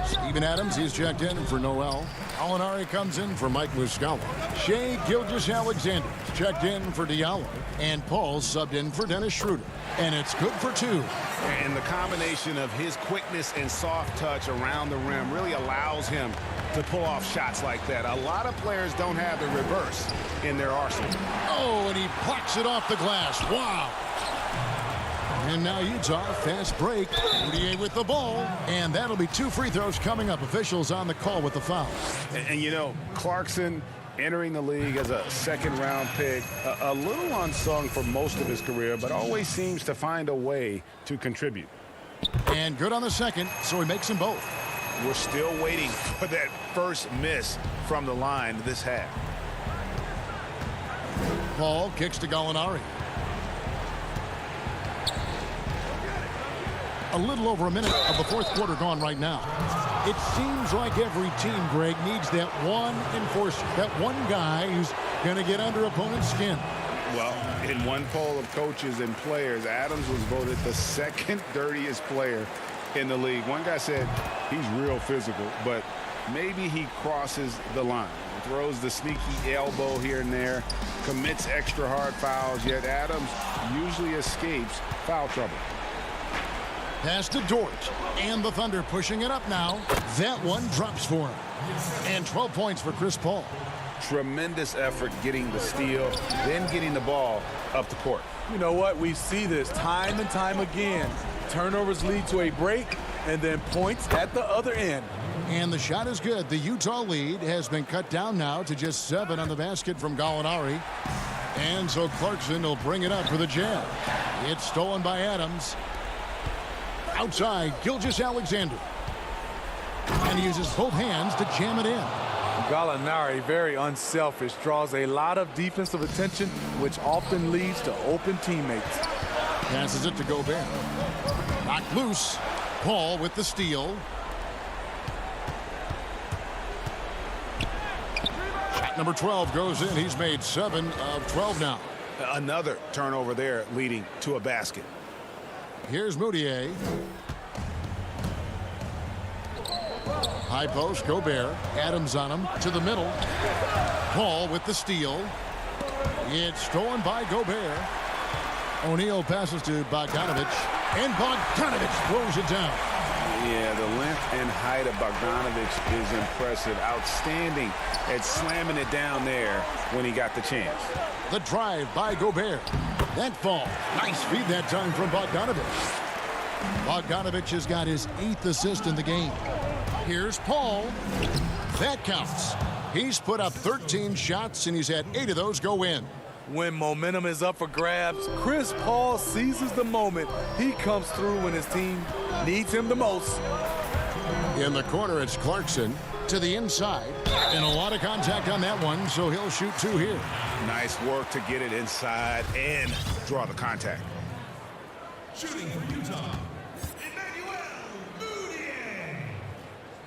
Steven Adams, he's checked in for Noel. Gallinari comes in for Mike Muscala. Shai Gilgeous-Alexander checked in for Diallo. And Paul subbed in for Dennis Schroeder. And it's good for 2. And the combination of his quickness and soft touch around the rim really allows him to pull off shots like that. A lot of players don't have the reverse in their arsenal. Oh, and he plucks it off the glass. Wow. And now Utah, fast break. Boudier with the ball. And that'll be 2 free throws coming up. Officials on the call with the foul. And you know, Clarkson entering the league as a 2nd-round pick, a little unsung for most of his career, but always seems to find a way to contribute. And good on the second, so he makes them both. We're still waiting for that first miss from the line this half. Paul kicks to Gallinari. A little over a minute of the 4th quarter gone right now. It seems like every team, Greg, needs that one enforcer, that one guy who's going to get under opponent's skin. Well, in one poll of coaches and players, Adams was voted the 2nd dirtiest player in the league. One guy said he's real physical, but maybe he crosses the line. Throws the sneaky elbow here and there, commits extra hard fouls, yet Adams usually escapes foul trouble. Pass to Dort, and the Thunder pushing it up now. That one drops for him. And 12 points for Chris Paul. Tremendous effort getting the steal, then getting the ball up the court. You know what? We see this time and time again. Turnovers lead to a break, and then points at the other end. And the shot is good. The Utah lead has been cut down now to just 7 on the basket from Gallinari. And so Clarkson will bring it up for the Jazz. It's stolen by Adams. Outside, Gilgeous-Alexander. And he uses both hands to jam it in. Gallinari, very unselfish, draws a lot of defensive attention, which often leads to open teammates. Passes it to Gobert. Knocked loose. Paul with the steal. Shot number 12 goes in. He's made 7 of 12 now. Another turnover there leading to a basket. Here's Boudier. High post, Gobert. Adams on him to the middle. Paul with the steal. It's stolen by Gobert. O'Neal passes to Bogdanovic, and Bogdanovic throws it down. Yeah, the length and height of Bogdanovic is impressive. Outstanding at slamming it down there when he got the chance. The drive by Gobert. That fall. Nice feed that time from Bogdanovic. Bogdanovic has got his 8th assist in the game. Here's Paul. That counts. He's put up 13 shots, and he's had 8 of those go in. When momentum is up for grabs, Chris Paul seizes the moment. He comes through when his team needs him the most. In the corner, it's Clarkson to the inside. And a lot of contact on that one, so he'll shoot 2 here. Nice work to get it inside and draw the contact. Shooting for Utah, Emmanuel Mudiay.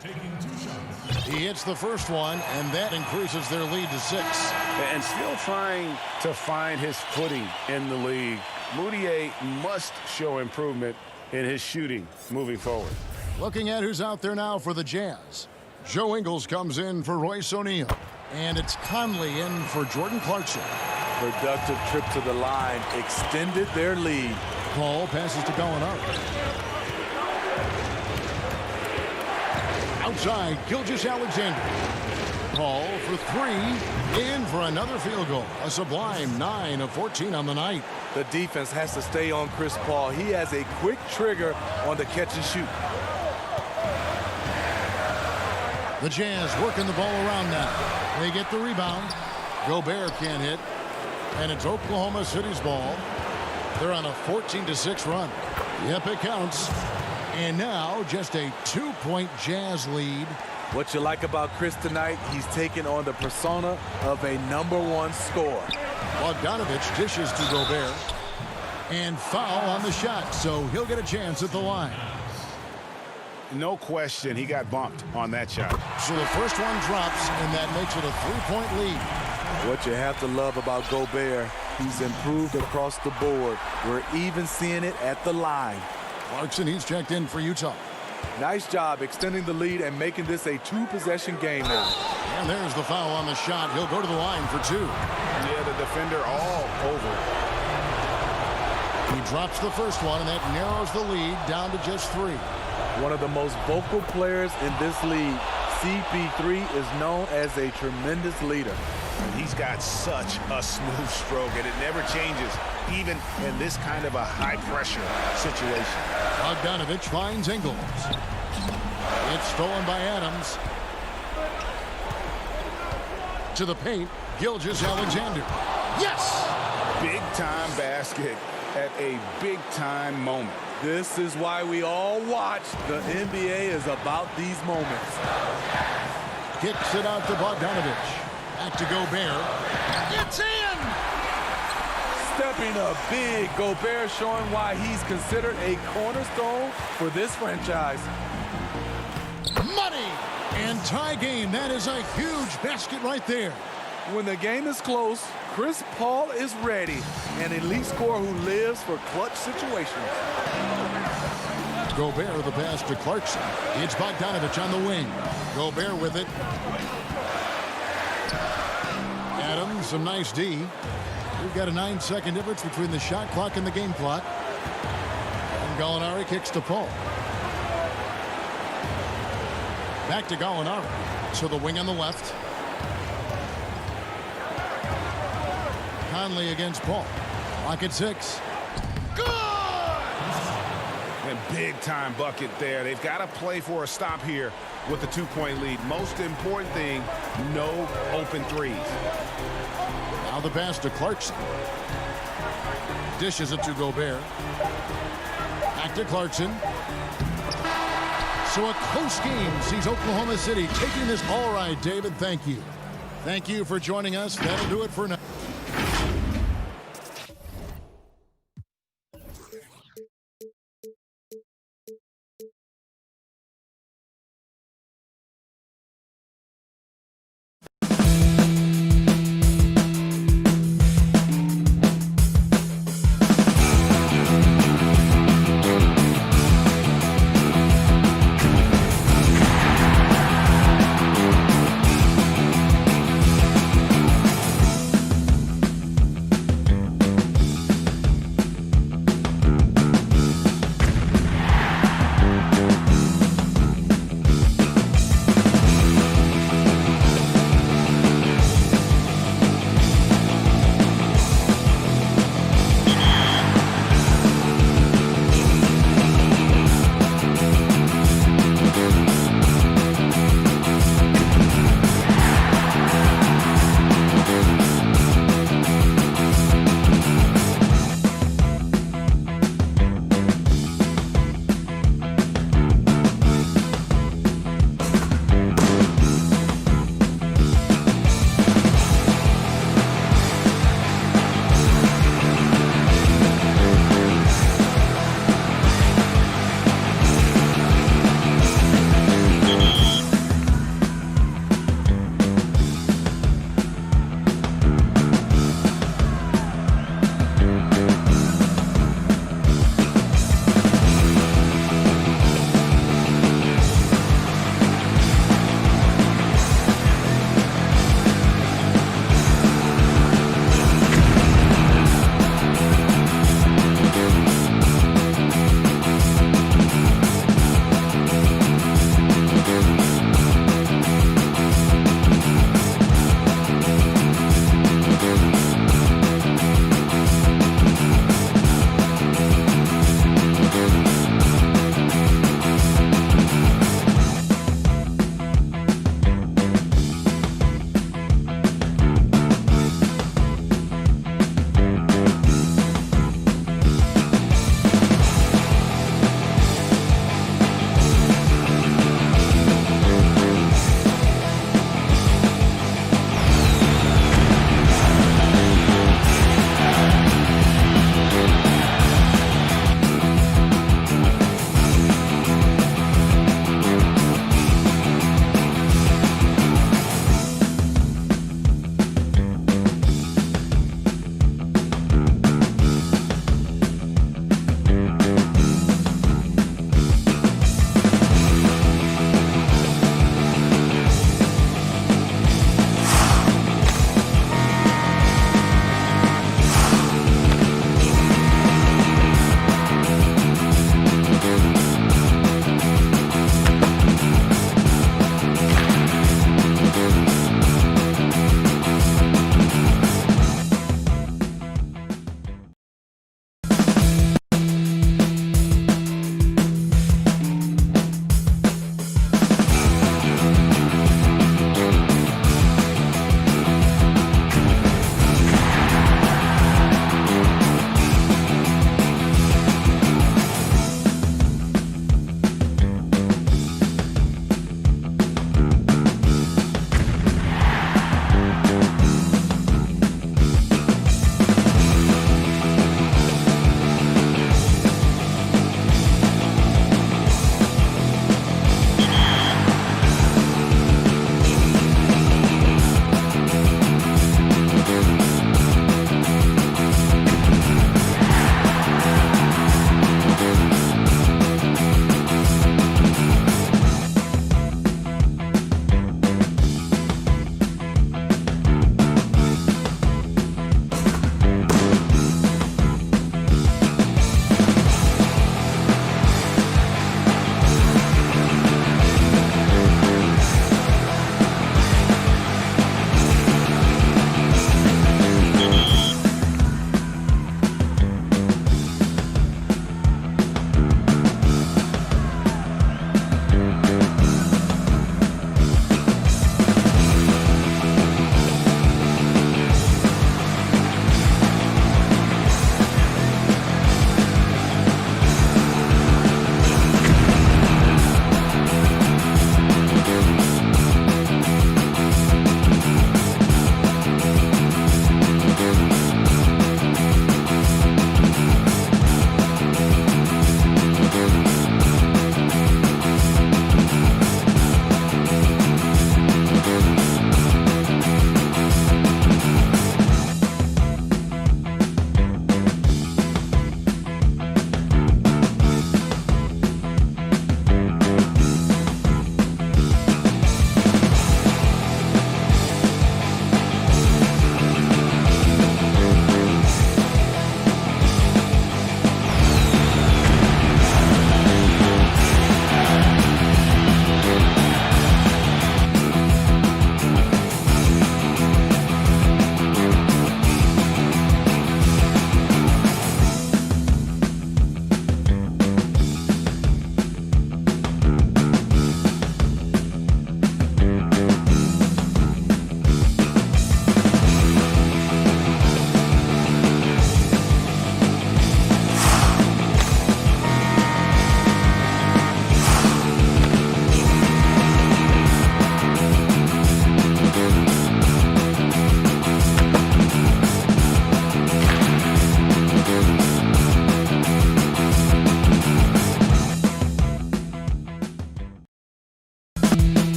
Taking 2 shots. He hits the first one, and that increases their lead to 6. And still trying to find his footing in the league. Mudiay must show improvement in his shooting moving forward. Looking at who's out there now for the Jazz. Joe Ingles comes in for Royce O'Neal. And it's Conley in for Jordan Clarkson. Productive trip to the line extended their lead. Paul passes to Gallinari. Outside, Gilgeous-Alexander. Paul for 3, in for another field goal. A sublime 9 of 14 on the night. The defense has to stay on Chris Paul. He has a quick trigger on the catch and shoot. The Jazz working the ball around now. They get the rebound. Gobert can't hit. And it's Oklahoma City's ball. They're on a 14-6 run. Yep, it counts. And now just a 2-point Jazz lead. What you like about Chris tonight, he's taking on the persona of a #1 scorer. Bogdanovic dishes to Gobert. And foul on the shot, so he'll get a chance at the line. No question, he got bumped on that shot. So the first one drops, and that makes it a 3-point lead. What you have to love about Gobert, he's improved across the board. We're even seeing it at the line. Clarkson, he's checked in for Utah. Nice job extending the lead and making this a 2-possession game now. And there's the foul on the shot. He'll go to the line for 2. Yeah, the defender all over. He drops the first one, and that narrows the lead down to just 3. One of the most vocal players in this league, CP3 is known as a tremendous leader. And he's got such a smooth stroke, and it never changes, even in this kind of a high-pressure situation. Bogdanovic finds Ingles. It's stolen by Adams. To the paint, Gilgeous-Alexander. Yes! Big-time basket at a big-time moment. This is why we all watch. The NBA is about these moments. Kicks it out to Bogdanovic. Back to Gobert. It's in! Stepping up big, Gobert showing why he's considered a cornerstone for this franchise. Money! And tie game. That is a huge basket right there. When the game is close, Chris Paul is ready. An elite scorer who lives for clutch situations. Gobert the pass to Clarkson. It's Bogdanovic on the wing. Gobert with it. Adams, some nice D. We've got a 9-second difference between the shot clock and the game clock. And Gallinari kicks to Paul. Back to Gallinari. To the wing on the left. Conley against Paul. Clock at 6. Good! And big-time bucket there. They've got to play for a stop here with the 2-point lead. Most important thing, no open threes. Now the pass to Clarkson. Dishes it to Gobert. Back to Clarkson. So a close game sees Oklahoma City taking this. All right, David, thank you. Thank you for joining us. That'll do it for now.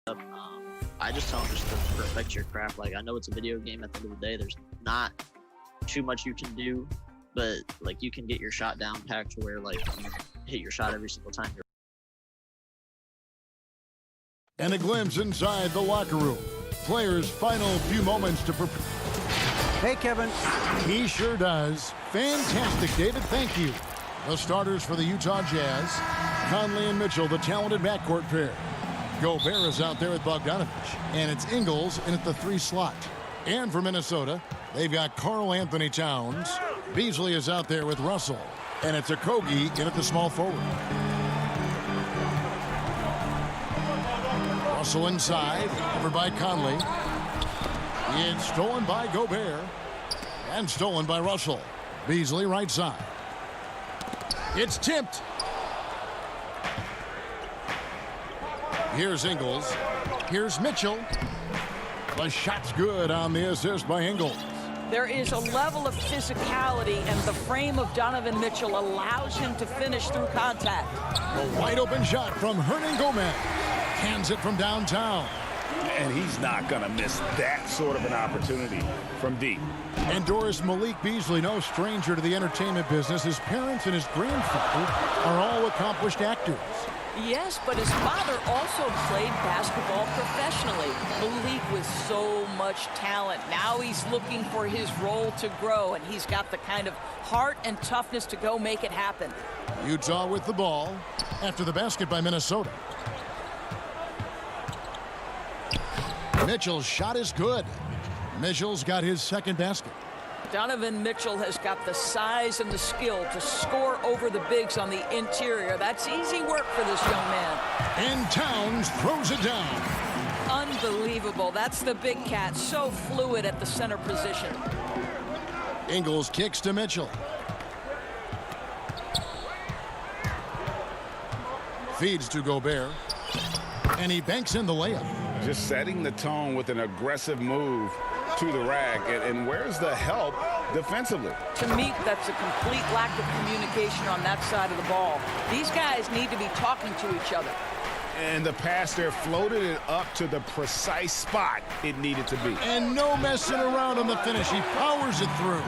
I just tell them just to perfect your craft. Like, I know it's a video game. At the end of the day, there's not too much you can do, but like you can get your shot down packed to where like you hit your shot every single time. And a glimpse inside the locker room. Players' final few moments to prepare. Hey, Kevin. He sure does. Fantastic, David. Thank you. The starters for the Utah Jazz, Conley and Mitchell, the talented backcourt pair. Gobert is out there with Bogdanovich, and it's Ingles in at the 3 slot. And for Minnesota, they've got Karl Anthony Towns. Beasley is out there with Russell, and it's Okogie in at the small forward. Russell inside, over by Conley. It's stolen by Gobert, and stolen by Russell. Beasley right side. It's tipped. Here's Ingles. Here's Mitchell. The shot's good on the assist by Ingles. There is a level of physicality, and the frame of Donovan Mitchell allows him to finish through contact. A wide open shot from Hernan Gomez. Hands it from downtown. And he's not going to miss that sort of an opportunity from deep. And Doris Malik Beasley, no stranger to the entertainment business. His parents and his grandfather are all accomplished actors. Yes, but his father also played basketball professionally. Malik with so much talent. Now he's looking for his role to grow, and he's got the kind of heart and toughness to go make it happen. Utah with the ball after the basket by Minnesota. Mitchell's shot is good. Mitchell's got his second basket. Donovan Mitchell has got the size and the skill to score over the bigs on the interior. That's easy work for this young man. And Towns throws it down. Unbelievable. That's the big cat. So fluid at the center position. Ingles kicks to Mitchell. Feeds to Gobert. And he banks in the layup. Just setting the tone with an aggressive move to the rack. And where's the help defensively? To me, that's a complete lack of communication on that side of the ball. These guys need to be talking to each other. And the pass there floated it up to the precise spot it needed to be. And no messing around on the finish. He powers it through.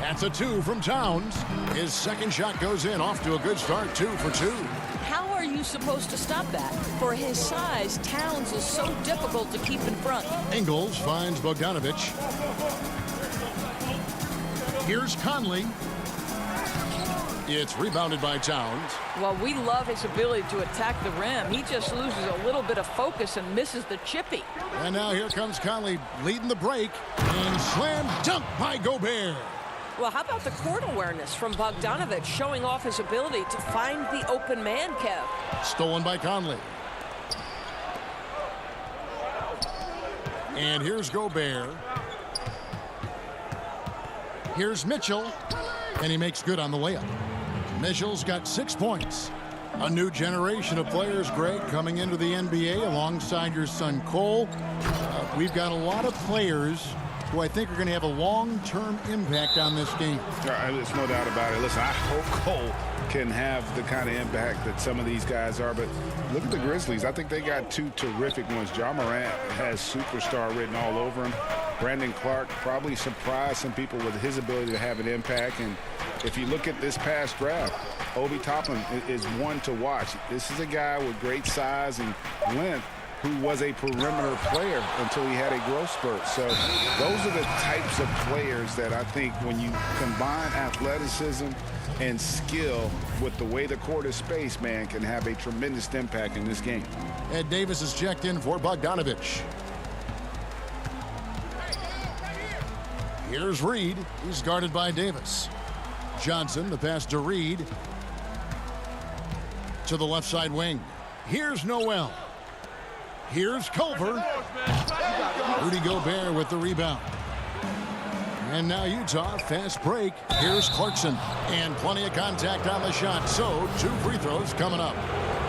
That's a 2 from Towns. His second shot goes in, off to a good start, 2 for 2. How are you supposed to stop that? For his size, Towns is so difficult to keep in front. Ingles finds Bogdanovich. Here's Conley. It's rebounded by Towns. Well, we love his ability to attack the rim. He just loses a little bit of focus and misses the chippy. And now here comes Conley leading the break. And slam dunk by Gobert. Well, how about the court awareness from Bogdanovich, showing off his ability to find the open man, Kev? Stolen by Conley. And here's Gobert. Here's Mitchell. And he makes good on the layup. Mitchell's got 6 points. A new generation of players, Greg, coming into the NBA alongside your son Cole. We've got a lot of players who I think are going to have a long-term impact on this game. There's no doubt about it. Listen, I hope Cole can have the kind of impact that some of these guys are, but look at the Grizzlies. I think they got 2 terrific ones. Ja Morant has superstar written all over him. Brandon Clark probably surprised some people with his ability to have an impact. And if you look at this past draft, Obi Toppin is one to watch. This is a guy with great size and length who was a perimeter player until he had a growth spurt. So those are the types of players that I think when you combine athleticism and skill with the way the court is spaced, man, can have a tremendous impact in this game. Ed Davis is checked in for Bogdanovich. Here's Reed. He's guarded by Davis. Johnson, the pass to Reed. To the left side wing. Here's Noel. Here's Culver. Rudy Gobert with the rebound. And now Utah, fast break. Here's Clarkson. And plenty of contact on the shot. So 2 free throws coming up.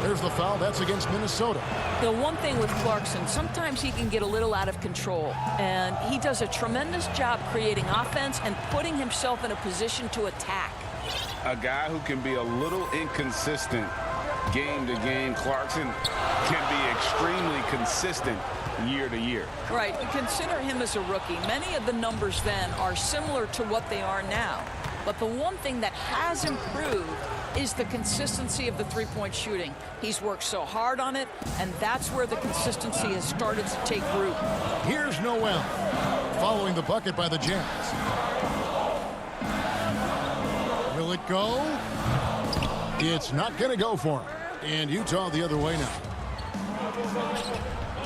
There's the foul. That's against Minnesota. The one thing with Clarkson, sometimes he can get a little out of control. And he does a tremendous job creating offense and putting himself in a position to attack. A guy who can be a little inconsistent game to game. Clarkson can be extremely consistent year to year. Right. Consider him as a rookie. Many of the numbers then are similar to what they are now. But the one thing that has improved is the consistency of the three-point shooting. He's worked so hard on it, and that's where the consistency has started to take root. Here's Noel following the bucket by the Jazz. Will it go? It's not going to go for him. And Utah the other way now.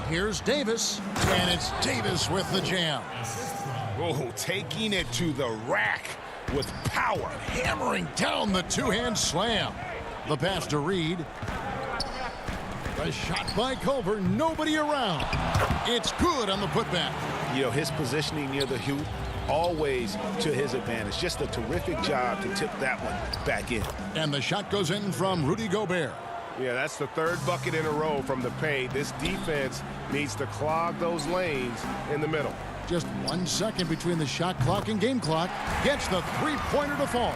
Here's Davis, and it's Davis with the jam. Oh, taking it to the rack with power. Hammering down the two-hand slam. The pass to Reed. The shot by Culver, nobody around. It's good on the putback. You know, his positioning near the hoop, always to his advantage. Just a terrific job to tip that one back in. And the shot goes in from Rudy Gobert. Yeah, that's the third bucket in a row from the paint. This defense needs to clog those lanes in the middle. Just 1 second between the shot clock and game clock. Gets the three-pointer to fall.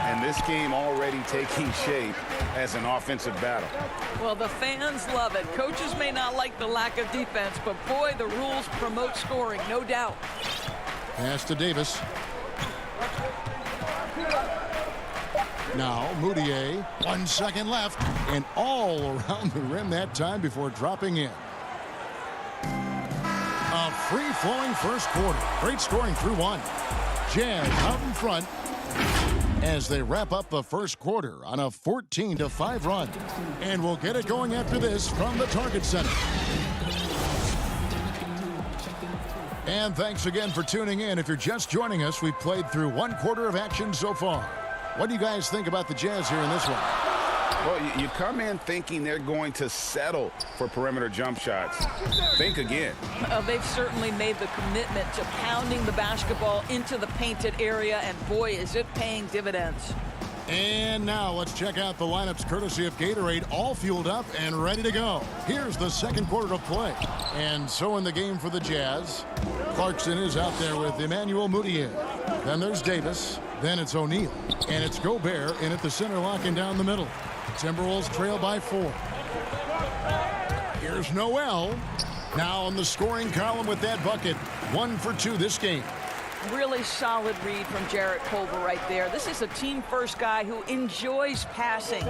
And this game already taking shape as an offensive battle. Well, the fans love it. Coaches may not like the lack of defense, but boy, the rules promote scoring, no doubt. Pass to Davis. Now, Moutier, 1 second left, and all around the rim that time before dropping in. A free-flowing first quarter. Great scoring through one. Jazz out in front as they wrap up the first quarter on a 14-5 run. And we'll get it going after this from the Target Center. And thanks again for tuning in. If you're just joining us, we've played through 1 quarter of action so far. What do you guys think about the Jazz here in this one? Well, you come in thinking they're going to settle for perimeter jump shots. Think again. They've certainly made the commitment to pounding the basketball into the painted area, and boy, is it paying dividends. And now let's check out the lineups courtesy of Gatorade, all fueled up and ready to go. Here's the second quarter of play. And so in the game for the Jazz, Clarkson is out there with Emmanuel Moutier. Then there's Davis. Then it's O'Neal. And it's Gobert in at the center, locking down the middle. Timberwolves trail by 4. Here's Noel. Now on the scoring column with that bucket. 1 for 2 this game. Really solid read from Jarrett Culver right there. This is a team-first guy who enjoys passing.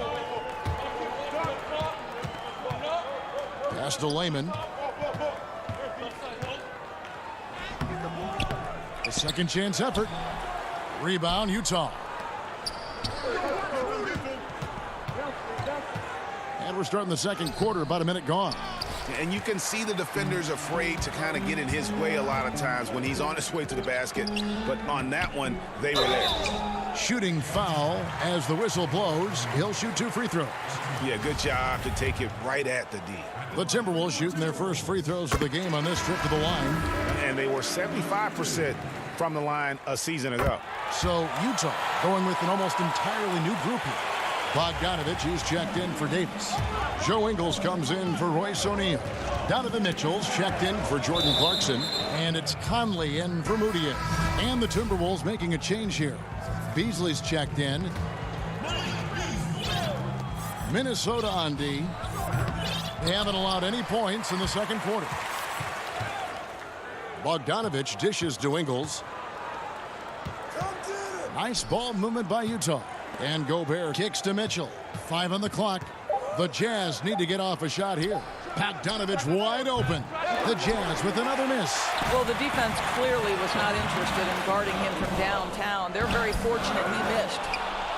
Pass to Layman. A second chance effort. Rebound, Utah. And we're starting the second quarter, about a minute gone. And you can see the defenders afraid to kind of get in his way a lot of times when he's on his way to the basket. But on that one, they were there. Shooting foul as the whistle blows. He'll shoot 2 free throws. Yeah, good job to take it right at the D. The Timberwolves shooting their first free throws of the game on this trip to the line. And they were 75% from the line a season ago. So Utah going with an almost entirely new group here. Bogdanovich is checked in for Davis. Joe Ingles comes in for Royce O'Neal. Donovan Mitchell's checked in for Jordan Clarkson. And it's Conley in for Moutier. And the Timberwolves making a change here. Beasley's checked in. Minnesota on D. They haven't allowed any points in the second quarter. Bogdanovich dishes to Ingles. Nice ball movement by Utah. And Gobert kicks to Mitchell. 5 on the clock. The Jazz need to get off a shot here. Bogdanovich wide open. The Jazz with another miss. Well, the defense clearly was not interested in guarding him from downtown. They're very fortunate he missed.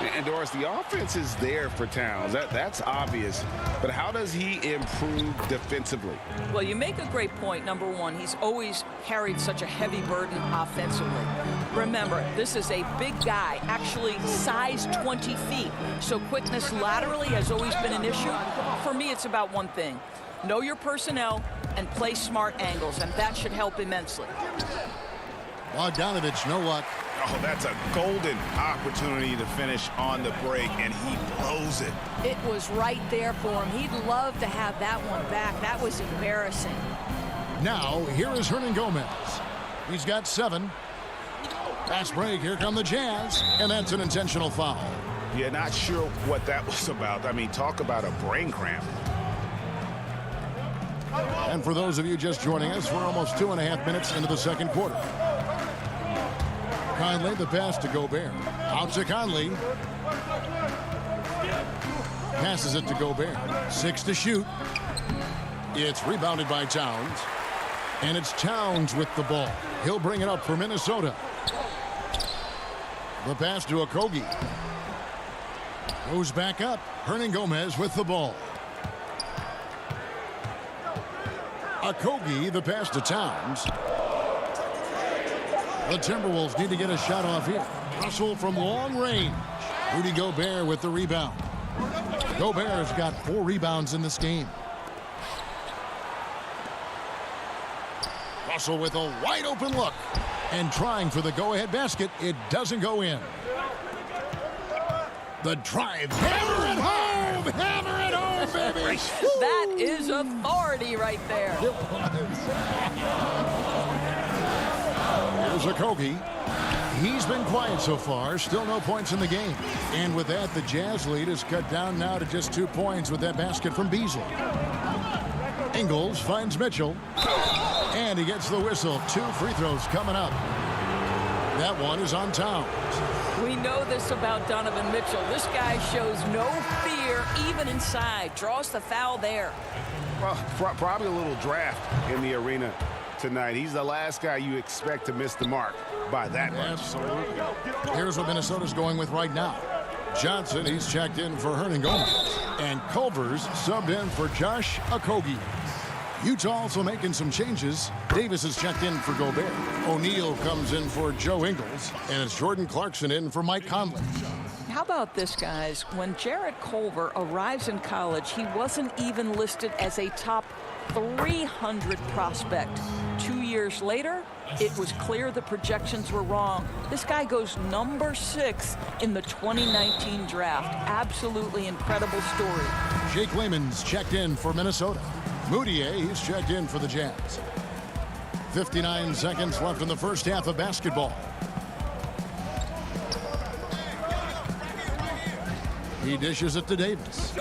And Doris, the offense is there for Towns. That's obvious. But how does he improve defensively? Well, you make a great point. Number one, he's always carried such a heavy burden offensively. Remember, this is a big guy, actually size 20 feet. So quickness laterally has always been an issue. For me, it's about one thing. Know your personnel and play smart angles, and that should help immensely. Bogdanovich, no luck. Oh, that's a golden opportunity to finish on the break, and he blows it. It was right there for him. He'd love to have that one back. That was embarrassing. Now, here is Hernan Gomez. He's got 7. Fast break. Here come the Jazz. And that's an intentional foul. Yeah, not sure what that was about. I mean, talk about a brain cramp. And for those of you just joining us, we're almost 2.5 minutes into the second quarter. Conley, the pass to Gobert. Out to Conley. Passes it to Gobert. 6 to shoot. It's rebounded by Towns. And it's Towns with the ball. He'll bring it up for Minnesota. The pass to Okogie. Goes back up. Hernangomez with the ball. Okogie, the pass to Towns. The Timberwolves need to get a shot off here. Russell from long range. Rudy Gobert with the rebound. Gobert has got 4 rebounds in this game. Russell with a wide open look. And trying for the go-ahead basket. It doesn't go in. The drive. Hammer it home! Hammer it home, baby! That is authority right there. It was. Here's Okogie. He's been quiet so far. Still no points in the game. And with that, the Jazz lead is cut down now to just 2 points with that basket from Beasley. Ingles finds Mitchell. And he gets the whistle. 2 free throws coming up. That one is on Towns. We know this about Donovan Mitchell. This guy shows no fear, even inside. Draws the foul there. Well, probably a little draft in the arena tonight. He's the last guy you expect to miss the mark by that much. Absolutely. Here's what Minnesota's going with right now. Johnson, he's checked in for Hernangomez. And Culver's subbed in for Josh Okogie. Utah also making some changes. Davis is checked in for Gobert. O'Neal comes in for Joe Ingles. And it's Jordan Clarkson in for Mike Conley. How about this, guys? When Jarrett Culver arrives in college, he wasn't even listed as a top 300 prospect. 2 years later, it was clear the projections were wrong. This guy goes number 6 in the 2019 draft. Absolutely incredible story. Jake Layman's checked in for Minnesota. Moutier, he's checked in for the Jazz. 59 seconds left in the first half of basketball. He dishes it to Davis.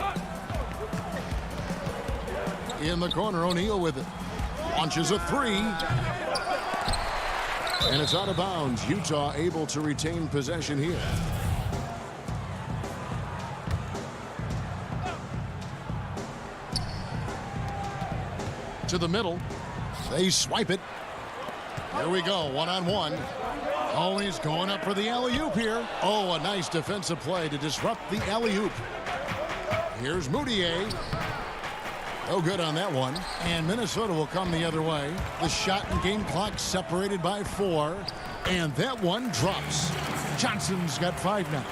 In the corner, O'Neal with it. Launches a 3. And it's out of bounds. Utah able to retain possession here. To the middle. They swipe it. Here we go, one-on-one. Oh, he's going up for the alley-oop here. Oh, a nice defensive play to disrupt the alley-oop. Here's Moutier. No good on that one. And Minnesota will come the other way. The shot and game clock separated by 4. And that one drops. Johnson's got 5 now.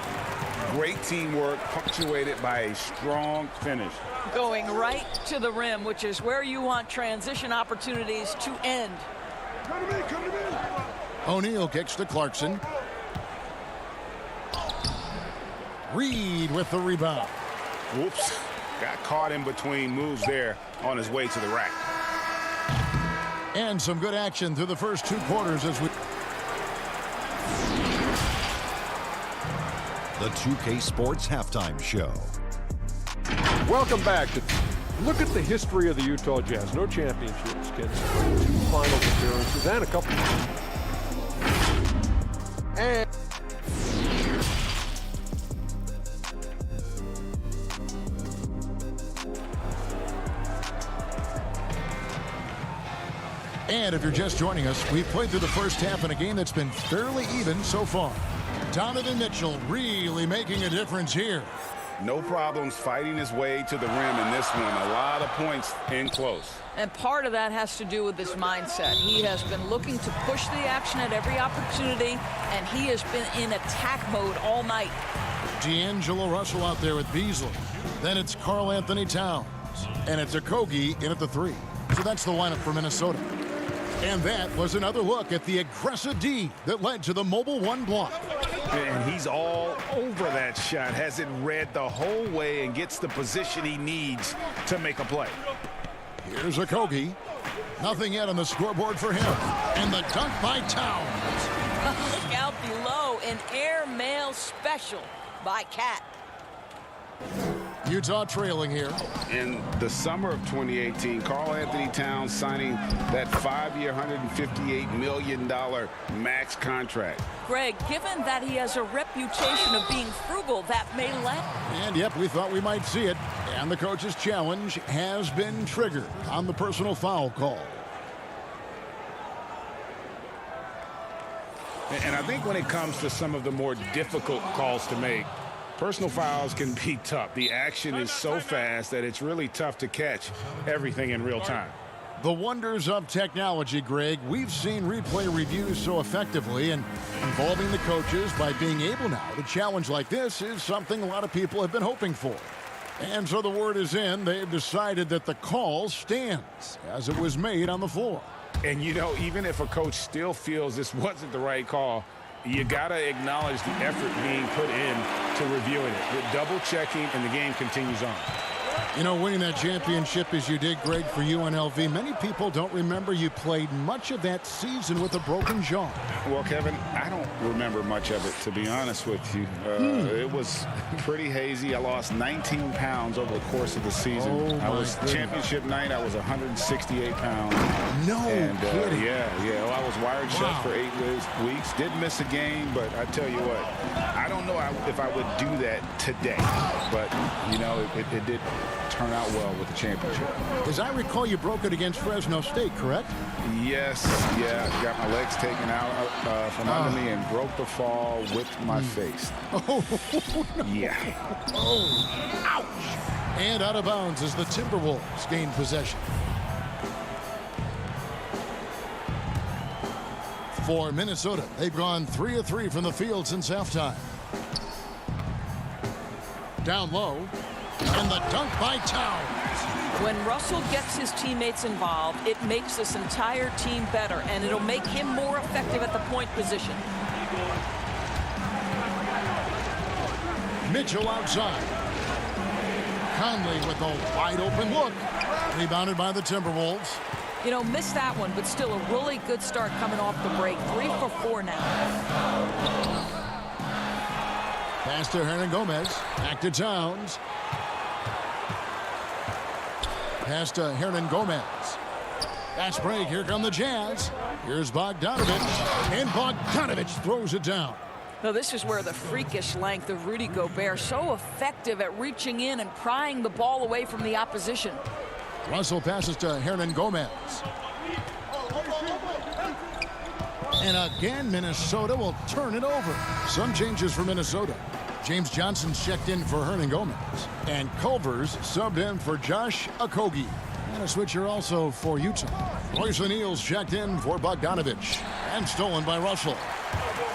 Great teamwork, punctuated by a strong finish. Going right to the rim, which is where you want transition opportunities to end. Come to me, come to me. O'Neal kicks to Clarkson. Reed with the rebound. Whoops. Got caught in between moves there on his way to the rack. And some good action through the first 2 quarters as we... The 2K Sports Halftime Show. Welcome back to look at the history of the Utah Jazz. No championships, kids. 2 finals appearances and a couple. And if you're just joining us, we've played through the first half in a game that's been fairly even so far. Donovan Mitchell really making a difference here. No problems fighting his way to the rim in this one. A lot of points in close. And part of that has to do with his mindset. He has been looking to push the action at every opportunity, and he has been in attack mode all night. D'Angelo Russell out there with Beasley. Then it's Karl Anthony Towns. And it's Okogie in at the 3. So that's the lineup for Minnesota. And that was another look at the aggressive D that led to the Mobile 1 block. And he's all over that shot. Has it read the whole way and gets the position he needs to make a play. Here's Okogie. Nothing yet on the scoreboard for him. And the dunk by Towns. Look out below, an airmail special. by Cat. Utah trailing here. In the summer of 2018, Karl Anthony Towns signing that 5-year, $158 million max contract. Greg, given that he has a reputation of being frugal, that may land. And yep, we thought we might see it. And the coach's challenge has been triggered on the personal foul call. And I think when it comes to some of the more difficult calls to make, personal fouls can be tough. The action is so fast that it's really tough to catch everything in real time. The wonders of technology, Greg. We've seen replay reviews so effectively, and involving the coaches by being able now to challenge like this is something a lot of people have been hoping for. And so the word is in. They've decided that the call stands as it was made on the floor. And, you know, even if a coach still feels this wasn't the right call, you got to acknowledge the effort being put in to reviewing it. With double-checking, and the game continues on. You know, winning that championship as you did, Greg, for UNLV, many people don't remember you played much of that season with a broken jaw. Well, Kevin, I don't remember much of it, to be honest with you. It was pretty hazy. I lost 19 pounds over the course of the season. Championship night, I was 168 pounds. No kidding. Yeah. Well, I was wired shut for 8 weeks. Did miss a game, but I tell you what, I don't know if I would do that today. But, you know, it did turn out well with the championship. As I recall, you broke it against Fresno State, correct? Yes, got my legs taken out from under me and broke the fall with my face. Oh, no. Yeah. Oh, ouch. And out of bounds as the Timberwolves gain possession. For Minnesota, they've gone 3 of 3 from the field since halftime. Down low. And the dunk by Towns. When Russell gets his teammates involved, it makes this entire team better, and it'll make him more effective at the point position. Mitchell outside. Conley with a wide open look. Rebounded by the Timberwolves. You know, missed that one, but still a really good start coming off the break. 3 for 4 now. Pass to Hernangomez. Back to Towns. Pass to Hernangomez. Fast break. Here come the Jazz. Here's Bogdanovich. And Bogdanovich throws it down. Now, this is where the freakish length of Rudy Gobert, so effective at reaching in and prying the ball away from the opposition. Russell passes to Hernangomez. And again, Minnesota will turn it over. Some changes for Minnesota. James Johnson's checked in for Hernangomez. And Culver's subbed in for Josh Okogie. And a switcher also for Utah. Royce O'Neal's checked in for Bogdanovich. And stolen by Russell.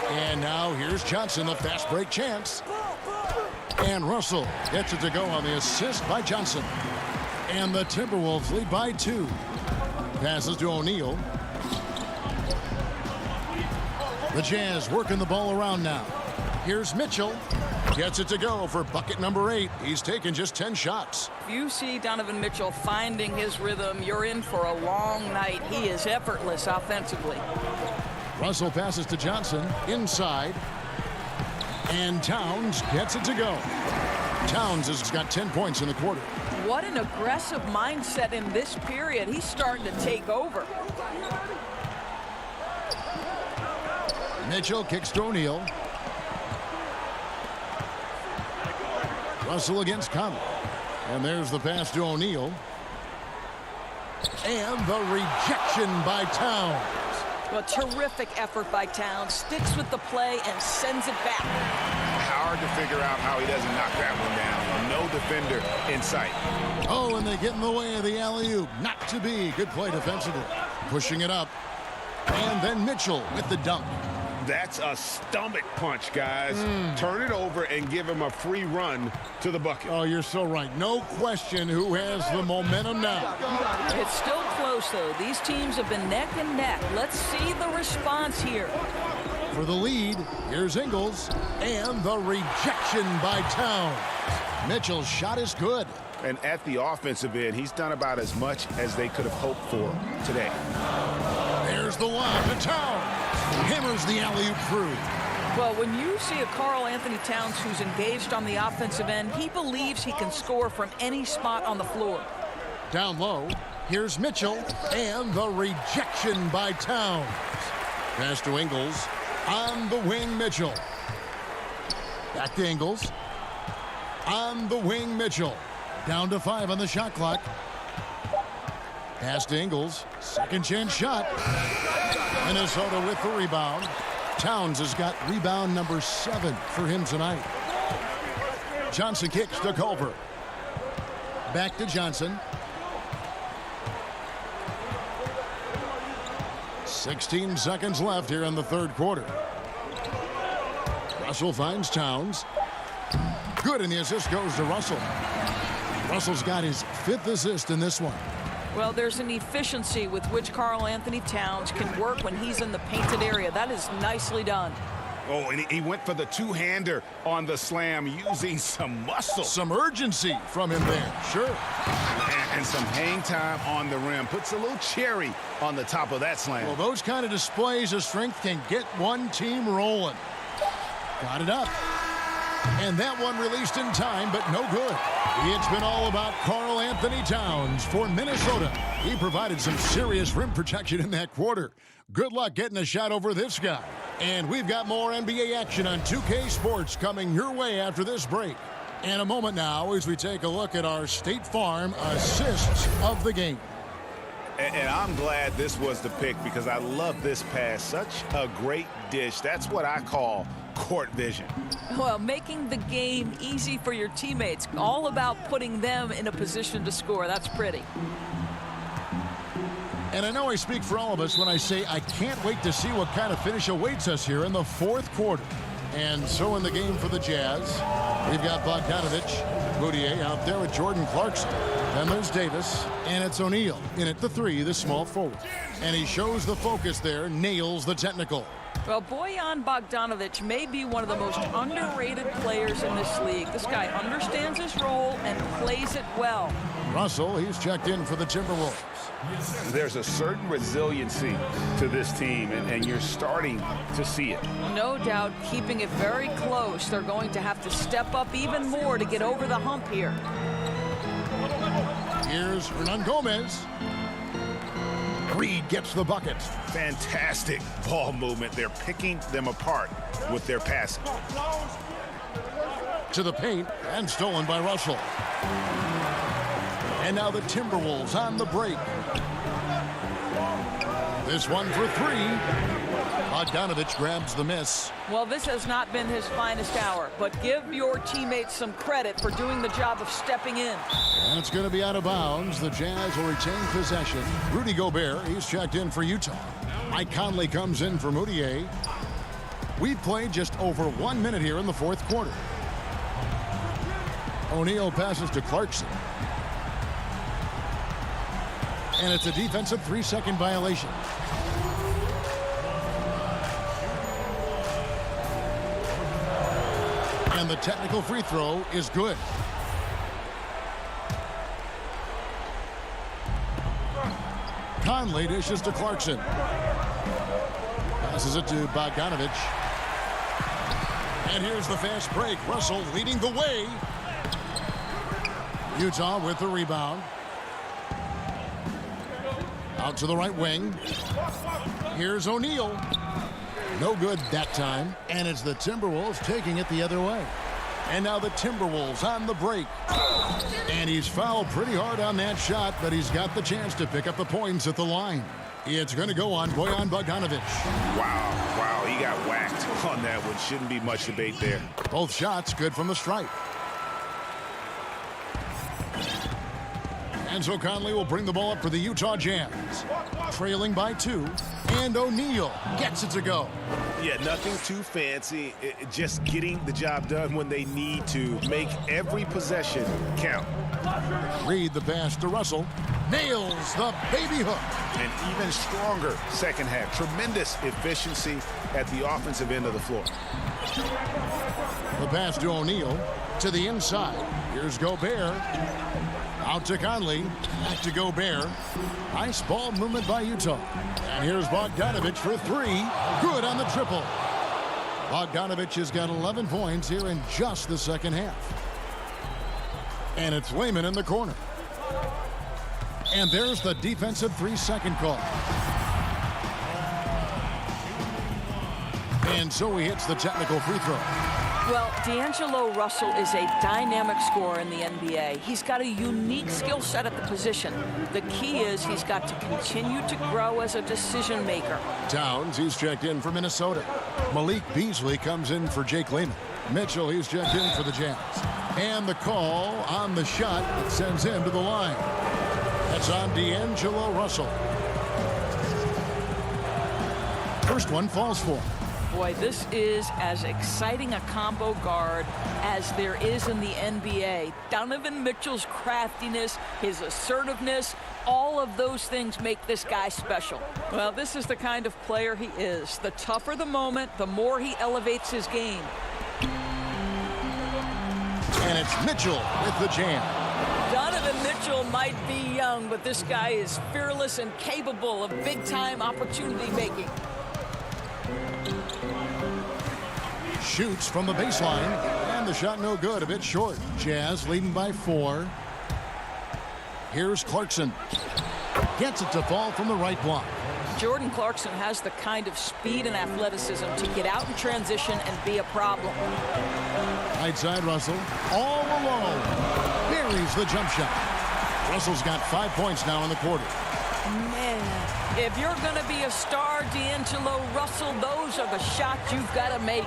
And now here's Johnson, the fast break chance. And Russell gets it to go on the assist by Johnson. And the Timberwolves lead by 2. Passes to O'Neal. The Jazz working the ball around now. Here's Mitchell. Gets it to go for bucket number 8. He's taken just 10 shots. If you see Donovan Mitchell finding his rhythm, you're in for a long night. He is effortless offensively. Russell passes to Johnson inside. And Towns gets it to go. Towns has got 10 points in the quarter. What an aggressive mindset in this period. He's starting to take over. Mitchell kicks to O'Neal. Russell against Conley. And there's the pass to O'Neal. And the rejection by Towns. A terrific effort by Towns. Sticks with the play and sends it back. Hard to figure out how he doesn't knock that one down. No defender in sight. Oh, and they get in the way of the alley-oop. Not to be. Good play defensively. Pushing it up. And then Mitchell with the dunk. That's a stomach punch, guys. Turn it over and give him a free run to the bucket. Oh, you're so right. No question who has the momentum now. It's still close, though. These teams have been neck and neck. Let's see the response here. For the lead, here's Ingles. And the rejection by Towns. Mitchell's shot is good. And at the offensive end, he's done about as much as they could have hoped for today. There's the lob to Towns. Hammers the alley-oop through. Well, when you see a Karl Anthony Towns who's engaged on the offensive end, he believes he can score from any spot on the floor. Down low, here's Mitchell, and the rejection by Towns. Pass to Ingles. On the wing, Mitchell. Back to Ingles. On the wing, Mitchell. Down to 5 on the shot clock. Pass to Ingles. Second chance shot. Minnesota with the rebound. Towns has got rebound number 7 for him tonight. Johnson kicks to Culver. Back to Johnson. 16 seconds left here in the third quarter. Russell finds Towns. Good, and the assist goes to Russell. Russell's got his 5th assist in this one. Well, there's an efficiency with which Karl Anthony Towns can work when he's in the painted area. That is nicely done. Oh, and he went for the two-hander on the slam using some muscle. Some urgency from him there, sure. And some hang time on the rim. Puts a little cherry on the top of that slam. Well, those kind of displays of strength can get one team rolling. Got it up. And that one released in time, but no good. It's been all about Karl Anthony Towns for Minnesota. He provided some serious rim protection in that quarter. Good luck getting a shot over this guy. And we've got more NBA action on 2K Sports coming your way after this break. In a moment now as we take a look at our State Farm assists of the game. And I'm glad this was the pick because I love this pass. Such a great dish. That's what I call court vision. Well, making the game easy for your teammates. All about putting them in a position to score. That's pretty. And I know I speak for all of us when I say I can't wait to see what kind of finish awaits us here in the fourth quarter. And so in the game for the Jazz, we've got Bogdanovich, Moutier out there with Jordan Clarkson. Then there's Davis, and it's O'Neal in at the 3, the small forward. And he shows the focus there, nails the technical. Well, Bojan Bogdanovic may be one of the most underrated players in this league. This guy understands his role and plays it well. Russell, he's checked in for the Timberwolves. There's a certain resiliency to this team, and you're starting to see it. No doubt, keeping it very close. They're going to have to step up even more to get over the hump here. Here's Hernan Gomez. Reed gets the bucket. Fantastic ball movement. They're picking them apart with their passing. To the paint, and stolen by Russell. And now the Timberwolves on the break. This one for 3. Bogdanovich grabs the miss. Well, this has not been his finest hour, but give your teammates some credit for doing the job of stepping in. And it's going to be out of bounds. The Jazz will retain possession. Rudy Gobert, he's checked in for Utah. Mike Conley comes in for Moutier. We've played just over 1 minute here in the fourth quarter. O'Neal passes to Clarkson. And it's a defensive 3-second violation. And the technical free throw is good. Conley dishes to Clarkson. Passes it to Bogdanovich. And here's the fast break. Russell leading the way. Utah with the rebound. Out to the right wing. Here's O'Neal. No good that time. And it's the Timberwolves taking it the other way. And now the Timberwolves on the break. And he's fouled pretty hard on that shot, but he's got the chance to pick up the points at the line. It's going to go on Bojan Bogdanovich. Wow, he got whacked on that one. Shouldn't be much debate there. Both shots good from the stripe. And so Conley will bring the ball up for the Utah Jazz. Trailing by 2. And O'Neal gets it to go. Yeah, nothing too fancy. Just getting the job done when they need to. Make every possession count. Reed the pass to Russell. Nails the baby hook. An even stronger second half. Tremendous efficiency at the offensive end of the floor. The pass to O'Neal. To the inside. Here's Gobert. Out to Conley. Back to Gobert. Nice ball movement by Utah. And here's Bogdanovich for 3. Good on the triple. Bogdanovich has got 11 points here in just the second half. And it's Wayman in the corner. And there's the defensive 3-second call. And so he hits the technical free throw. Well, D'Angelo Russell is a dynamic scorer in the NBA. He's got a unique skill set at the position. The key is he's got to continue to grow as a decision maker. Towns, he's checked in for Minnesota. Malik Beasley comes in for Jake Lehman. Mitchell, he's checked in for the Jazz. And the call on the shot that sends him to the line. That's on D'Angelo Russell. First one falls for him. Boy, this is as exciting a combo guard as there is in the NBA. Donovan Mitchell's craftiness, his assertiveness, all of those things make this guy special. Well, this is the kind of player he is. The tougher the moment, the more he elevates his game. And it's Mitchell with the jam. Donovan Mitchell might be young, but this guy is fearless and capable of big-time opportunity making. Shoots from the baseline, and the shot no good, a bit short. Jazz leading by 4. Here's Clarkson. Gets it to fall from the right block. Jordan Clarkson has the kind of speed and athleticism to get out in transition and be a problem. Right side Russell, all alone. Buries the jump shot. Russell's got 5 points now in the quarter. Man, if you're going to be a star, D'Angelo Russell, those are the shots you've got to make.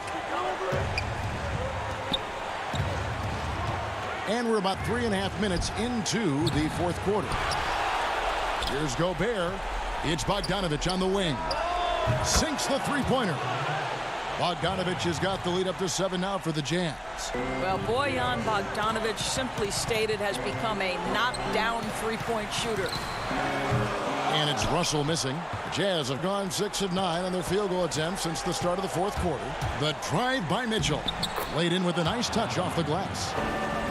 And we're about 3.5 minutes into the fourth quarter. Here's Gobert. It's Bogdanovich on the wing. Sinks the three-pointer. Bogdanovich has got the lead up to 7 now for the Jazz. Well, Bojan Bogdanovich, simply stated, has become a knockdown three-point shooter. And it's Russell missing. The Jazz have gone 6 of 9 on their field goal attempts since the start of the fourth quarter. The drive by Mitchell. Laid in with a nice touch off the glass.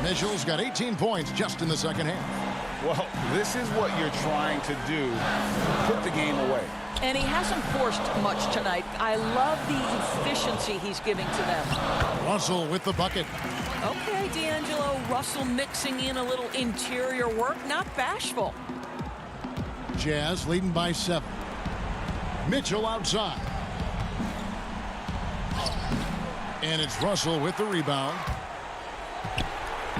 Mitchell's got 18 points just in the second half. Well, this is what you're trying to do. Put the game away. And he hasn't forced much tonight. I love the efficiency he's giving to them. Russell with the bucket. Okay, D'Angelo Russell mixing in a little interior work, not bashful. Jazz leading by 7. Mitchell outside. And it's Russell with the rebound.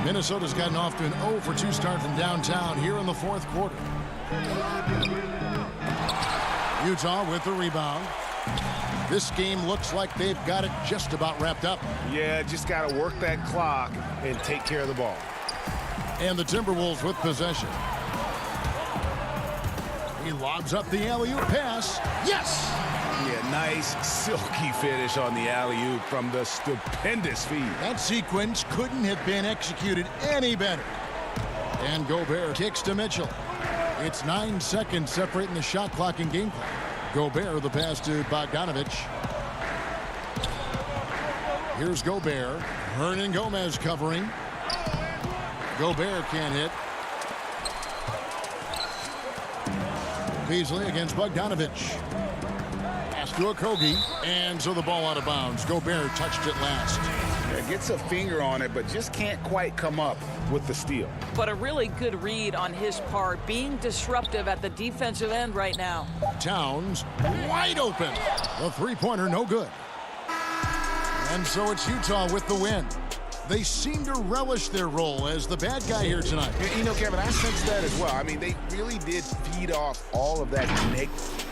Minnesota's gotten off to an 0-for-2 start from downtown here in the fourth quarter. Utah with the rebound. This game looks like they've got it just about wrapped up. Yeah, just got to work that clock and take care of the ball. And the Timberwolves with possession. He lobs up the alley-oop pass. Yes! Yeah, nice silky finish on the alley-oop from the stupendous feed. That sequence couldn't have been executed any better. And Gobert kicks to Mitchell. It's 9 seconds separating the shot clock and game clock. Gobert, the pass to Bogdanovich. Here's Gobert. Hernan Gomez covering. Gobert can't hit. Beasley against Bogdanovich. Pass to Okogie. And so the ball out of bounds. Gobert touched it last. Yeah, gets a finger on it, but just can't quite come up with the steal. But a really good read on his part, being disruptive at the defensive end right now. Towns wide open. The three-pointer no good. And so it's Utah with the win. They seem to relish their role as the bad guy here tonight. You know, Kevin, I sense that as well. I mean, they really did feed off all of that negative.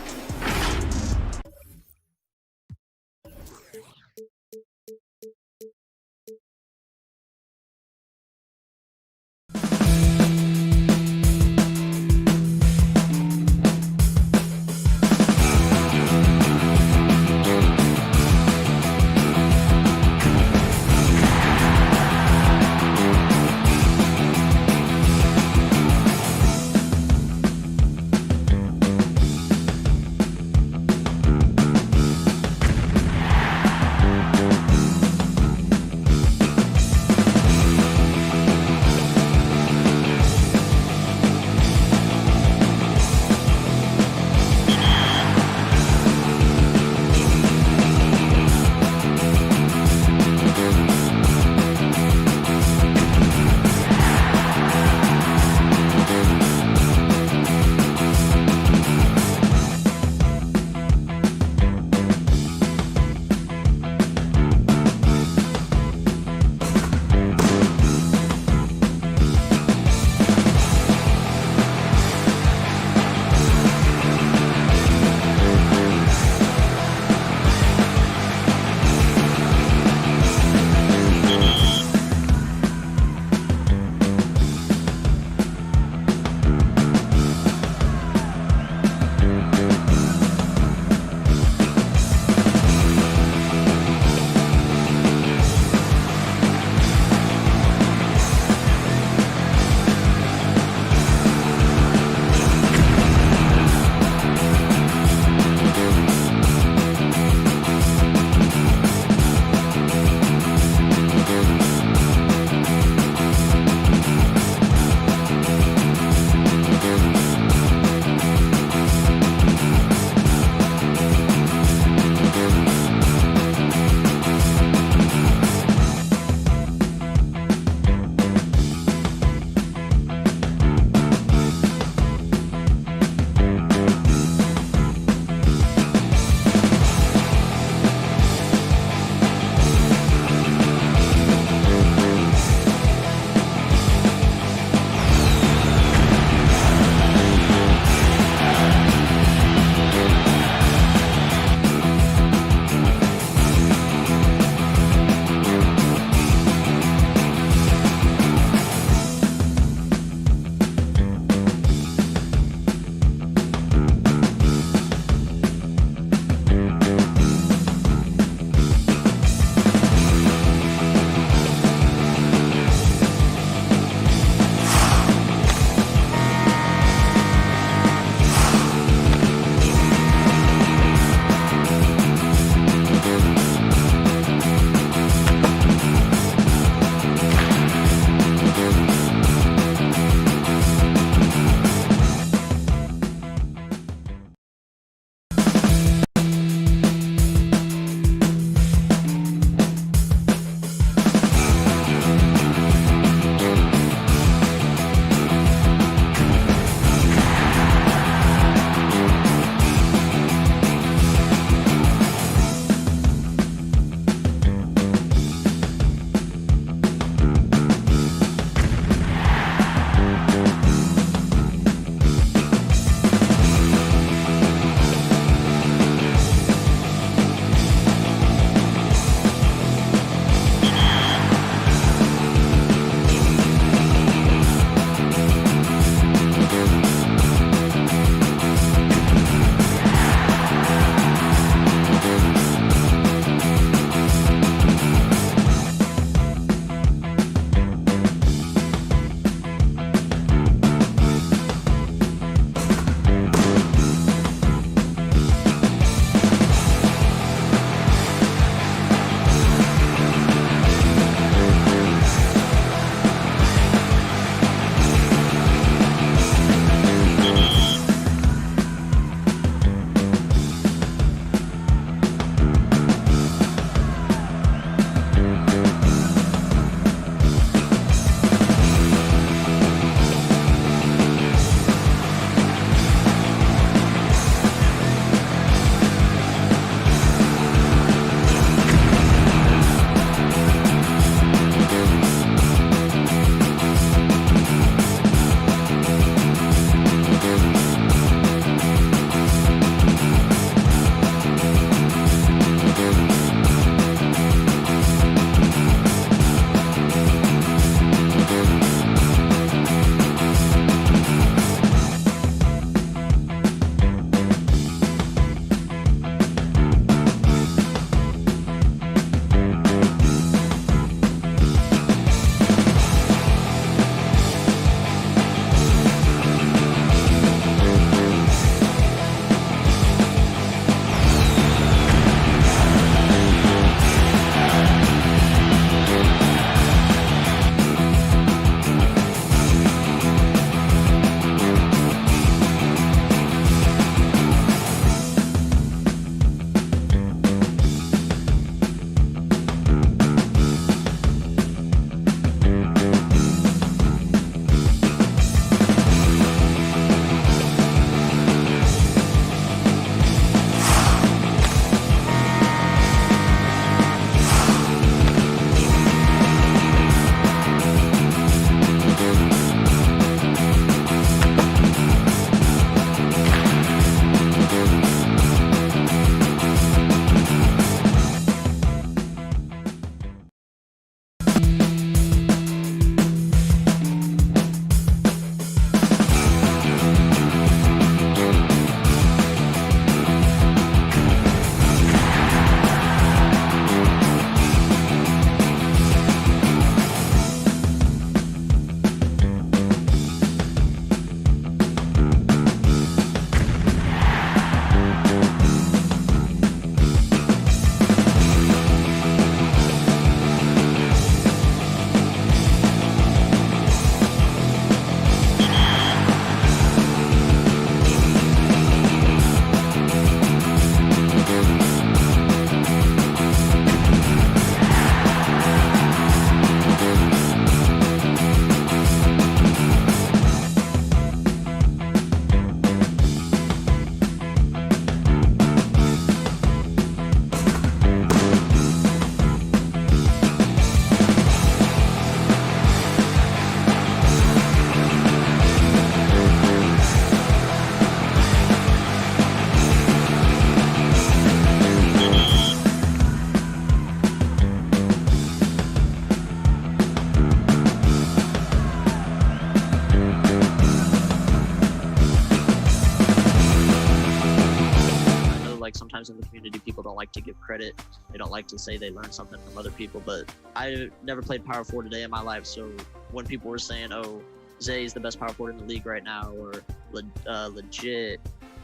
sometimes in the community, people don't like to give credit. They don't like to say they learned something from other people, but I never played power forward a day in my life. So when people were saying, oh, Zay is the best power forward in the league right now, or legit,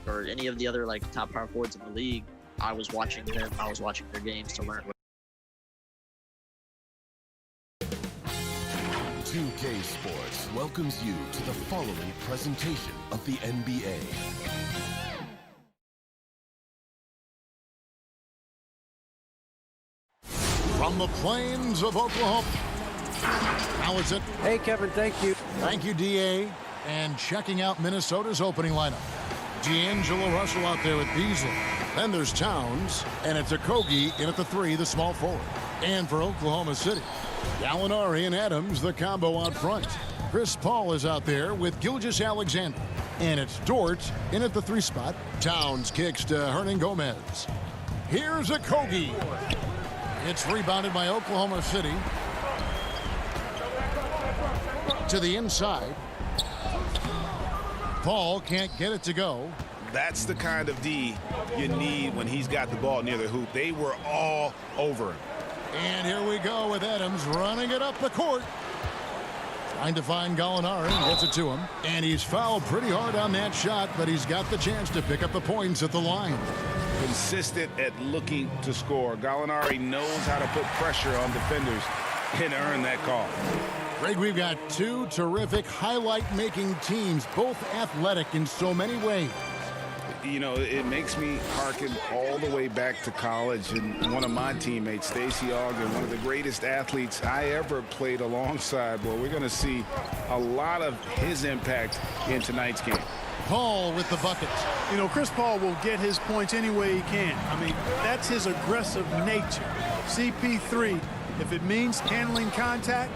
or any of the other like top power forwards in the league, I was watching them. I was watching their games to learn. 2K Sports welcomes you to the following presentation of the NBA. From the plains of Oklahoma. How is it? Hey, Kevin, thank you. Thank you, D.A. And checking out Minnesota's opening lineup. D'Angelo Russell out there with Beasley. Then there's Towns, and it's Okogie in at the 3, the small forward. And for Oklahoma City, Gallinari and Adams, the combo out front. Chris Paul is out there with Gilgeous-Alexander. And it's Dort in at the 3 spot. Towns kicks to Hernan Gomez. Here's Okogie. It's rebounded by Oklahoma City. To the inside. Paul can't get it to go. That's the kind of D you need when he's got the ball near the hoop. They were all over him. And here we go with Adams running it up the court. Trying to find Gallinari and gets it to him. And he's fouled pretty hard on that shot, but he's got the chance to pick up the points at the line. Consistent at looking to score. Gallinari knows how to put pressure on defenders and earn that call. Greg, we've got 2 terrific highlight-making teams, both athletic in so many ways. You know, it makes me hearken all the way back to college, and one of my teammates, Stacey Ogden, one of the greatest athletes I ever played alongside. Well, we're going to see a lot of his impact in tonight's game. Paul with the bucket. You know, Chris Paul will get his points any way he can. I mean, that's his aggressive nature. CP3, if it means handling contact,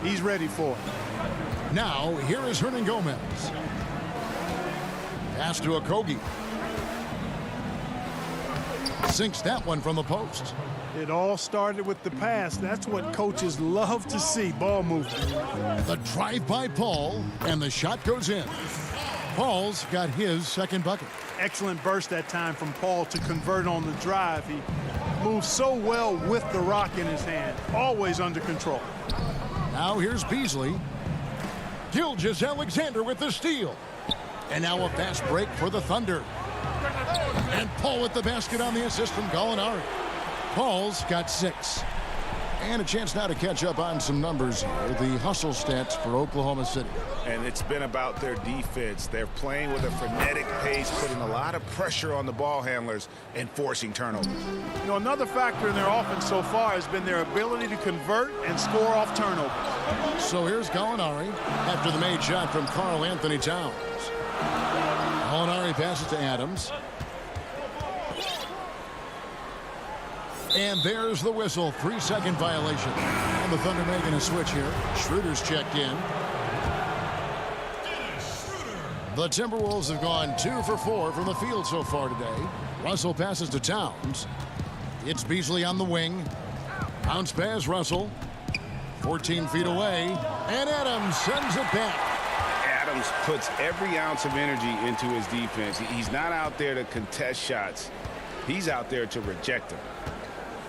he's ready for it. Now, here is Hernan Gomez. Pass to Okogie. Sinks that one from the post. It all started with the pass. That's what coaches love to see, ball movement. The drive by Paul, and the shot goes in. Paul's got his second bucket. Excellent burst that time from Paul to convert on the drive. He moves so well with the rock in his hand, always under control. Now here's Beasley. Gilgeous-Alexander with the steal. And now a fast break for the Thunder. And Paul with the basket on the assist from Gallinari. Paul's got 6. And a chance now to catch up on some numbers here. The hustle stats for Oklahoma City. And it's been about their defense. They're playing with a frenetic pace, putting a lot of pressure on the ball handlers and forcing turnovers. You know, another factor in their offense so far has been their ability to convert and score off turnovers. So here's Gallinari after the made shot from Karl Anthony Towns. Gallinari passes to Adams. And there's the whistle. 3-second violation. And the Thunder making a switch here. Schroeder's checked in. The Timberwolves have gone 2 for 4 from the field so far today. Russell passes to Towns. It's Beasley on the wing. Bounce pass, Russell. 14 feet away. And Adams sends it back. Adams puts every ounce of energy into his defense. He's not out there to contest shots. He's out there to reject them.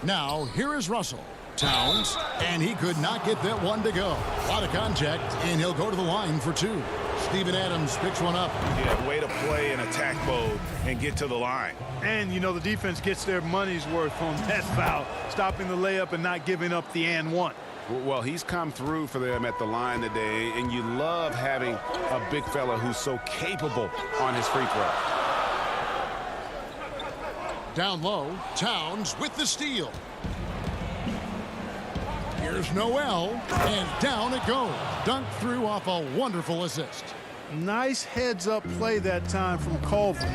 Now, here is Russell. Towns, and he could not get that one to go. A lot of contact, and he'll go to the line for 2. Steven Adams picks one up. Yeah, way to play in attack mode and get to the line. And, you know, the defense gets their money's worth on that foul, stopping the layup and not giving up the and one. Well, he's come through for them at the line today, and you love having a big fella who's so capable on his free throw. Down low, Towns with the steal. Here's Noel, and down it goes. Dunked through off a wonderful assist. Nice heads-up play that time from Culver.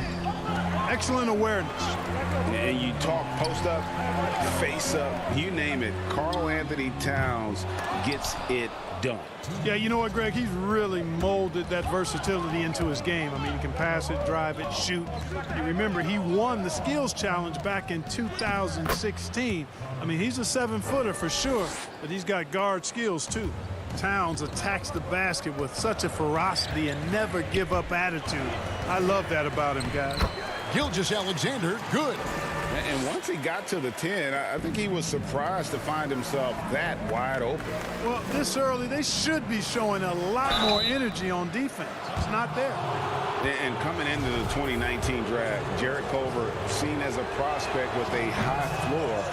Excellent awareness. And you talk post-up, face-up, you name it. Karl Anthony Towns gets it done. Yeah, you know what, Greg? He's really molded that versatility into his game. I mean, he can pass it, drive it, shoot. You remember, he won the skills challenge back in 2016. I mean, he's a 7-footer for sure, but he's got guard skills, too. Towns attacks the basket with such a ferocity and never give up attitude. I love that about him, guys. Gilgeous-Alexander, good. And once he got to the 10, I think he was surprised to find himself that wide open. Well, this early, they should be showing a lot more energy on defense. It's not there. And coming into the 2019 draft, Jarrett Culver seen as a prospect with a high floor,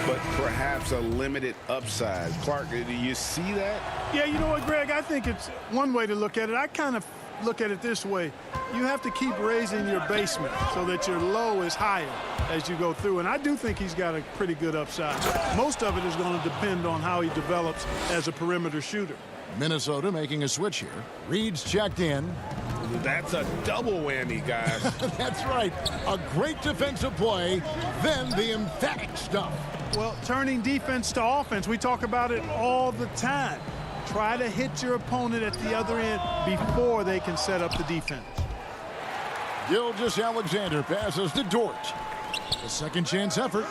but perhaps a limited upside. Clark, do you see that? Yeah, you know what, Greg? I think it's one way to look at it. I kind of look at it this way. You have to keep raising your basement so that your low is higher as you go through. And I do think he's got a pretty good upside. Most of it is going to depend on how he develops as a perimeter shooter. Minnesota making a switch here. Reed's checked in. That's a double whammy, guys. That's right. A great defensive play, then the emphatic stuff. Well, turning defense to offense, we talk about it all the time. Try to hit your opponent at the other end before they can set up the defense. Gilgeous-Alexander passes to Dort. A second chance effort.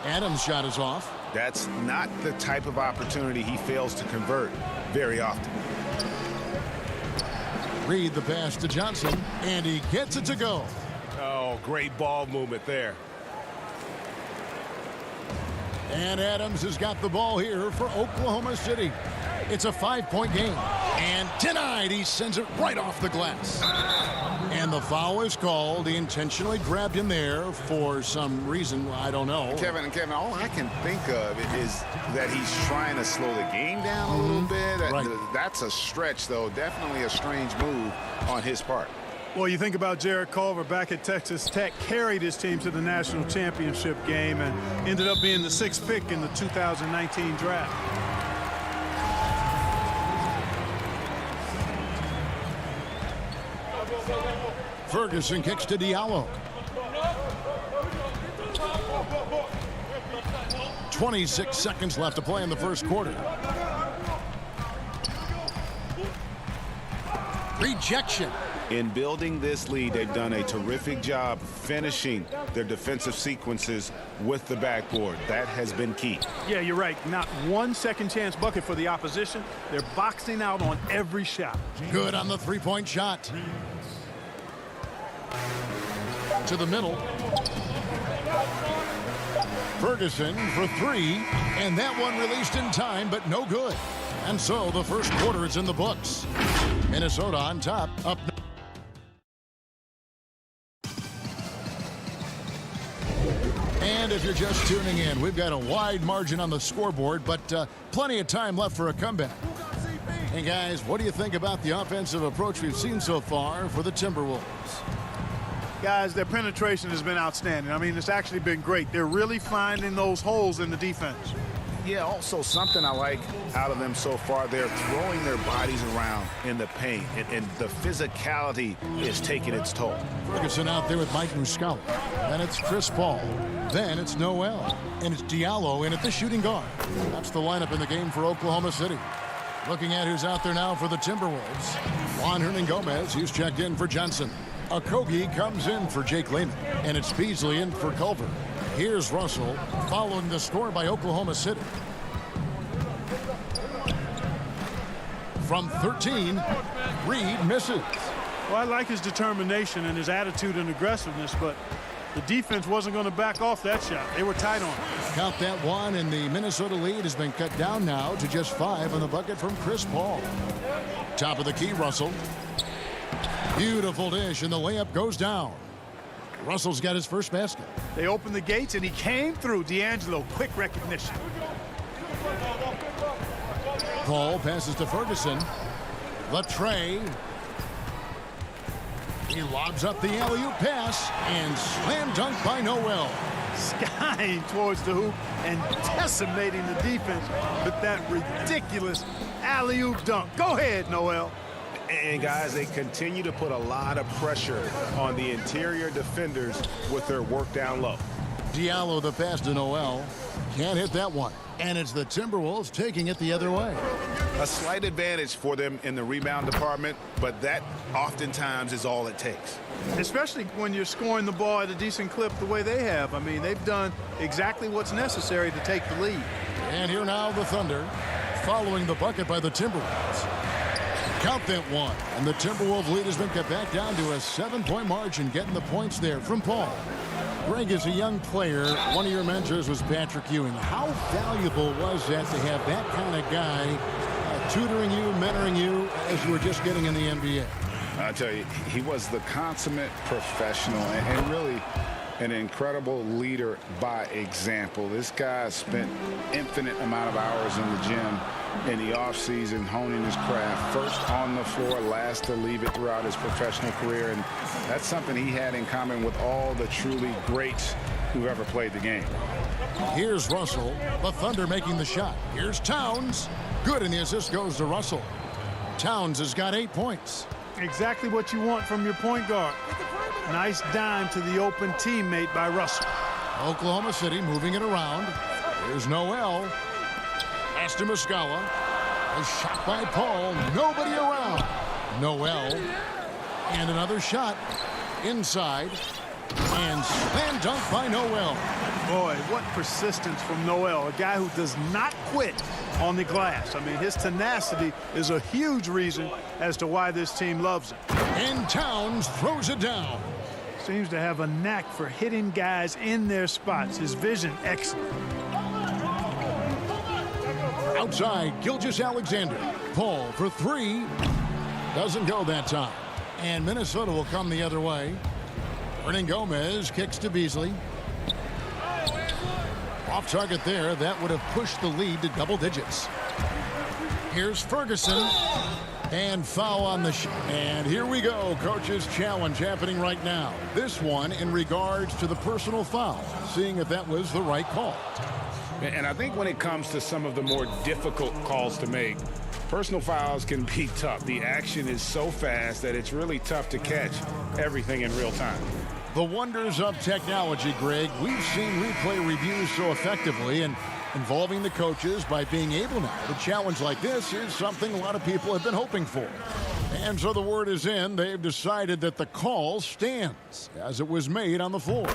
Adams' shot is off. That's not the type of opportunity he fails to convert very often. Reed the pass to Johnson, and he gets it to go. Oh, great ball movement there. And Adams has got the ball here for Oklahoma City. It's a 5-point game. And denied. He sends it right off the glass. And the foul is called. He intentionally grabbed him there for some reason. I don't know. Kevin, all I can think of is that he's trying to slow the game down a little bit. Right. That's a stretch, though. Definitely a strange move on his part. Well, you think about Jarrett Culver back at Texas Tech, carried his team to the national championship game and ended up being the 6th pick in the 2019 draft. Ferguson kicks to Diallo. 26 seconds left to play in the first quarter. Rejection. In building this lead, they've done a terrific job finishing their defensive sequences with the backboard. That has been key. Yeah, you're right. Not one second chance bucket for the opposition. They're boxing out on every shot. Good on the three-point shot. To the middle. Ferguson for three, and that one released in time, but no good. And so the first quarter is in the books. Minnesota on top, up. And if you're just tuning in, we've got a wide margin on the scoreboard, but plenty of time left for a comeback. Hey guys, what do you think about the offensive approach we've seen so far for the Timberwolves? Guys, their penetration has been outstanding. I mean, it's actually been great. They're really finding those holes in the defense. Yeah, also something I like out of them so far, they're throwing their bodies around in the paint, and the physicality is taking its toll. Ferguson out there with Mike Muscala. Then it's Chris Paul. Then it's Noel. And it's Diallo in at the shooting guard. That's the lineup in the game for Oklahoma City. Looking at who's out there now for the Timberwolves. Juan Hernan-Gomez, who's checked in for Johnson. Okogie comes in for Jake Layman. And it's Beasley in for Culver. Here's Russell following the score by Oklahoma City. From 13, Reed misses. Well, I like his determination and his attitude and aggressiveness, but the defense wasn't going to back off that shot. They were tight on it. Count that one, and the Minnesota lead has been cut down now to just 5 on the bucket from Chris Paul. Top of the key, Russell. Beautiful dish, and the layup goes down. Russell's got his first basket. They opened the gates, and he came through. D'Angelo, quick recognition. Paul passes to Ferguson. The tray. He lobs up the alley-oop pass, and slam dunk by Noel. Skying towards the hoop and decimating the defense with that ridiculous alley-oop dunk. Go ahead, Noel. And guys, they continue to put a lot of pressure on the interior defenders with their work down low. Diallo the pass to Noel. Can't hit that one. And it's the Timberwolves taking it the other way. A slight advantage for them in the rebound department, but that oftentimes is all it takes. Especially when you're scoring the ball at a decent clip the way they have. I mean, they've done exactly what's necessary to take the lead. And here now the Thunder following the bucket by the Timberwolves. Count that one. And the Timberwolves lead has been cut back down to a 7-point margin, getting the points there from Paul. Greg, as a young player, one of your mentors was Patrick Ewing. How valuable was that to have that kind of guy tutoring you, mentoring you as you were just getting in the NBA? I tell you, he was the consummate professional and really an incredible leader by example. This guy spent infinite amount of hours in the gym in the offseason honing his craft, first on the floor, last to leave it throughout his professional career, and that's something he had in common with all the truly greats who ever played the game. Here's Russell, the Thunder making the shot. Here's Towns. Good, and the assist goes to Russell. Towns has got 8 points. Exactly what you want from your point guard. Nice dime to the open teammate by Russell. Oklahoma City moving it around. Here's Noel. Estimaskawa. A shot by Paul. Nobody around. Noel. And another shot inside. And slam dunk by Noel. Boy, what persistence from Noel, a guy who does not quit on the glass. I mean, his tenacity is a huge reason as to why this team loves him. And Towns throws it down. Seems to have a knack for hitting guys in their spots. His vision, excellent. Outside, Gilgeous-Alexander. Paul for three. Doesn't go that time. And Minnesota will come the other way. Hernan-Gomez kicks to Beasley. Off target there. That would have pushed the lead to double digits. Here's Ferguson. And foul on the shot. And here we go. Coach's challenge happening right now. This one in regards to the personal foul. Seeing if that was the right call. And I think when it comes to some of the more difficult calls to make, personal fouls can be tough. The action is so fast that it's really tough to catch everything in real time. The wonders of technology, Greg. We've seen replay reviews so effectively, and involving the coaches by being able now. A challenge like this is something a lot of people have been hoping for. And so the word is in. They've decided that the call stands as it was made on the floor.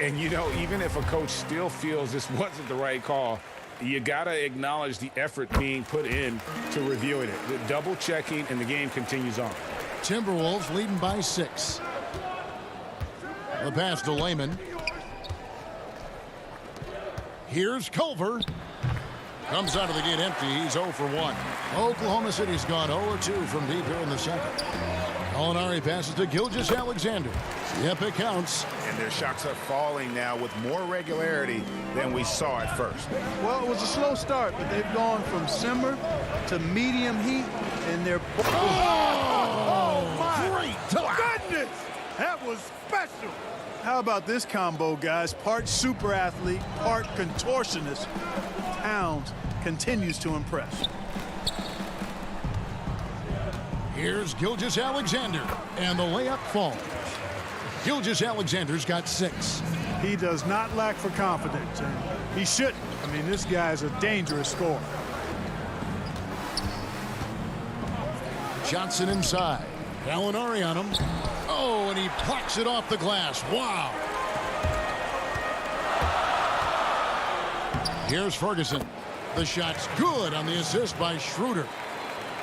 And, you know, even if a coach still feels this wasn't the right call, you got to acknowledge the effort being put in to reviewing it. The double checking, and the game continues on. Timberwolves leading by 6. The pass to Layman. Here's Culver. Comes out of the gate empty. He's 0 for 1. Oklahoma City's gone 0-2 from deep here in the second. Gallinari passes to Gilgeous-Alexander. Yep, it counts. And their shots are falling now with more regularity than we saw at first. Well, it was a slow start, but they've gone from simmer to medium heat, and they're... Oh, my goodness! That was special. How about this combo, guys? Part super athlete, part contortionist. Towns continues to impress. Here's Gilgeous-Alexander, and the layup falls. Gilgeous-Alexander's got 6. He does not lack for confidence, and he shouldn't. I mean, this guy's a dangerous scorer. Johnson inside. Gallinari on him. Oh, and he plucks it off the glass. Wow. Here's Ferguson. The shot's good on the assist by Schroeder.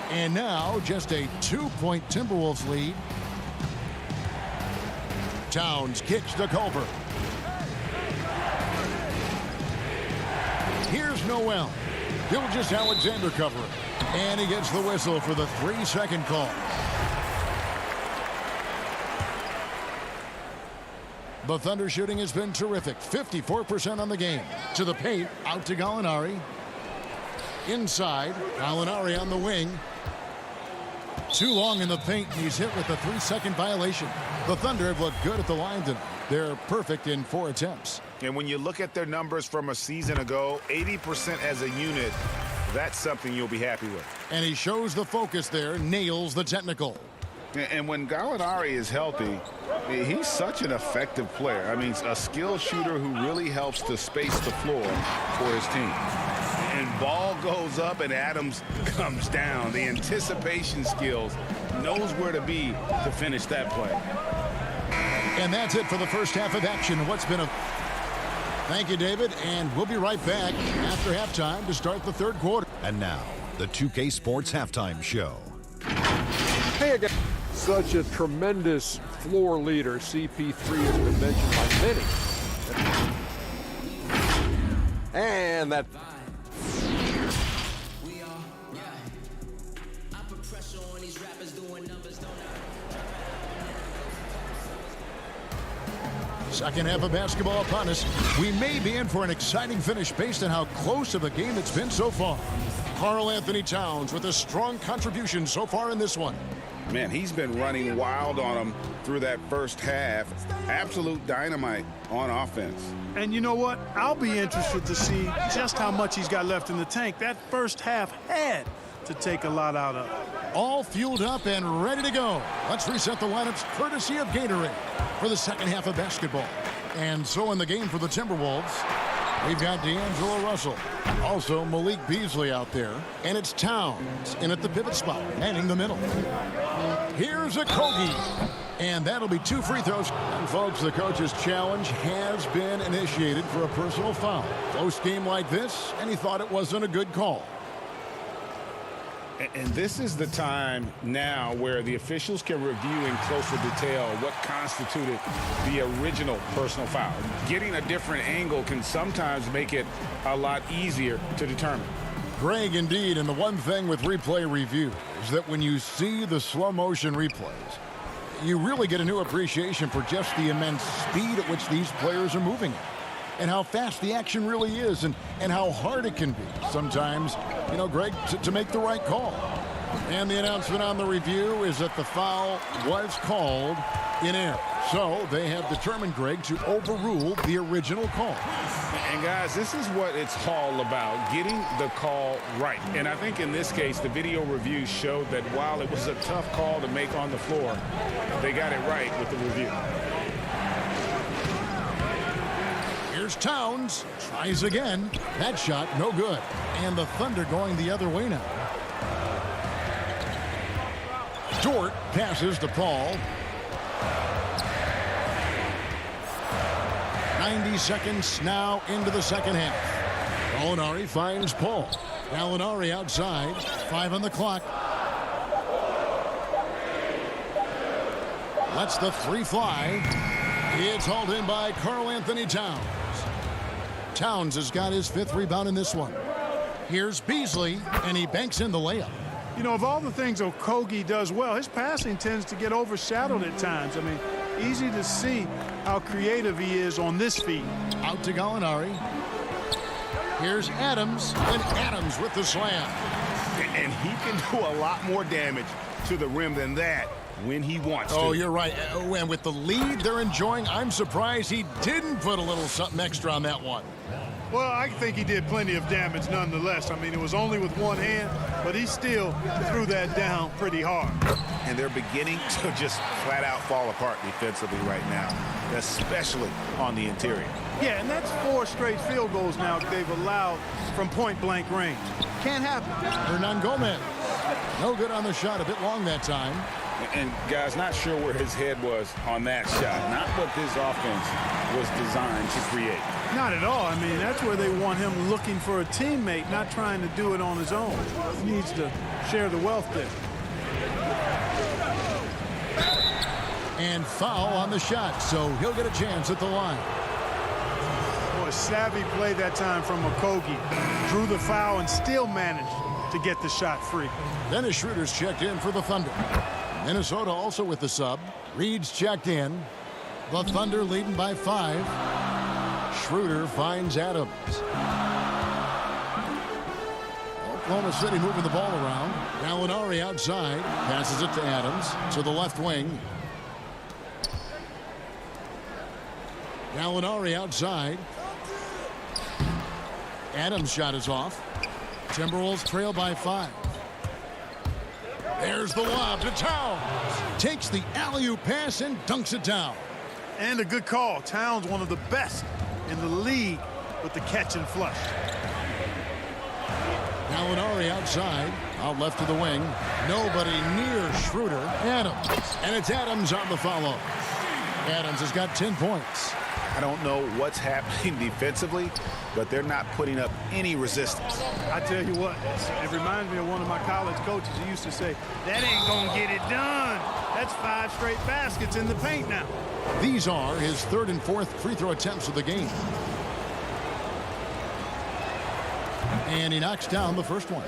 And now just a 2-point Timberwolves lead. Towns kicks to Culver. Here's Noel. Gilgeous-Alexander covering. And he gets the whistle for the 3-second call. The Thunder shooting has been terrific. 54% on the game. To the paint, out to Gallinari. Inside, Gallinari on the wing. Too long in the paint, and he's hit with a 3-second violation. The Thunder have looked good at the line tonight. They're perfect in 4 attempts. And when you look at their numbers from a season ago, 80% as a unit, that's something you'll be happy with. And he shows the focus there, nails the technical. And when Gallinari is healthy, he's such an effective player. I mean, a skilled shooter who really helps to space the floor for his team. And ball goes up and Adams comes down. The anticipation skills, knows where to be to finish that play. And that's it for the first half of action. What's been a... Thank you, David. And we'll be right back after halftime to start the third quarter. And now, the 2K Sports Halftime Show. Hey again. Such a tremendous floor leader. CP3 has been mentioned by many And that. Second half of basketball upon us. We may be in for an exciting finish based on how close of a game it's been so far. Karl Anthony Towns with a strong contribution so far in this one. Man, he's been running wild on him through that first half. Absolute dynamite on offense. And you know what? I'll be interested to see just how much he's got left in the tank. That first half had to take a lot out of it. All fueled up and ready to go. Let's reset the lineups courtesy of Gatorade for the second half of basketball. And so in the game for the Timberwolves, we've got D'Angelo Russell. Also Malik Beasley out there. And it's Towns in at the pivot spot, manning the middle. Here's a Kogi. And that'll be 2 free throws. And folks, the coach's challenge has been initiated for a personal foul. Close game like this, and he thought it wasn't a good call. And this is the time now where the officials can review in closer detail what constituted the original personal foul. Getting a different angle can sometimes make it a lot easier to determine. Greg, indeed, and the one thing with replay review is that when you see the slow motion replays, you really get a new appreciation for just the immense speed at which these players are moving at. And how fast the action really is, and how hard it can be sometimes, you know, Greg, to make the right call. And the announcement on the review is that the foul was called in error. So they have determined, Greg, to overrule the original call. And guys, this is what it's all about, getting the call right. And I think in this case, the video review showed that while it was a tough call to make on the floor, they got it right with the review. Here's Towns, tries again. That shot, no good. And the Thunder going the other way now. Dort passes to Paul. 90 seconds now into the second half. Gallinari finds Paul. Gallinari outside, 5 on the clock. Lets the 3 fly. It's hauled in by Karl Anthony Towns. Towns has got his 5th rebound in this one. Here's Beasley, and he banks in the layup. You know, of all the things Okogie does well, his passing tends to get overshadowed at times. I mean, easy to see how creative he is on this feed. Out to Gallinari. Here's Adams, and Adams with the slam. And he can do a lot more damage to the rim than that when he wants to. Oh, you're right. And with the lead they're enjoying, I'm surprised he didn't put a little something extra on that one. Well, I think he did plenty of damage nonetheless. I mean, it was only with one hand, but he still threw that down pretty hard. And they're beginning to just flat out fall apart defensively right now, especially on the interior. Yeah, and that's 4 straight field goals now they've allowed from point-blank range. Can't happen. Hernan Gomez. No good on the shot. A bit long that time. And, guys, not sure where his head was on that shot. Not what this offense was designed to create. Not at all. I mean, that's where they want him looking for a teammate, not trying to do it on his own. He needs to share the wealth there. And foul on the shot, so he'll get a chance at the line. Boy, savvy play that time from Okogie. Drew the foul and still managed to get the shot free. Dennis Schroeder's checked in for the Thunder. Minnesota also with the sub. Reed's checked in. The Thunder leading by 5. Schroeder finds Adams. Oklahoma City moving the ball around. Gallinari outside. Passes it to Adams to the left wing. Gallinari outside. Adams' shot is off. Timberwolves trail by 5. There's the lob to Towns. Takes the alley-oop pass and dunks it down. And a good call. Towns, one of the best in the league with the catch and flush. Gallinari outside. Out left to the wing. Nobody near Schroeder. Adams. And it's Adams on the follow. Adams has got 10 points. I don't know what's happening defensively, but they're not putting up any resistance. I tell you what, it reminds me of one of my college coaches. He used to say, that ain't gonna get it done. That's 5 straight baskets in the paint now. These are his 3rd and 4th free throw attempts of the game. And he knocks down the first one.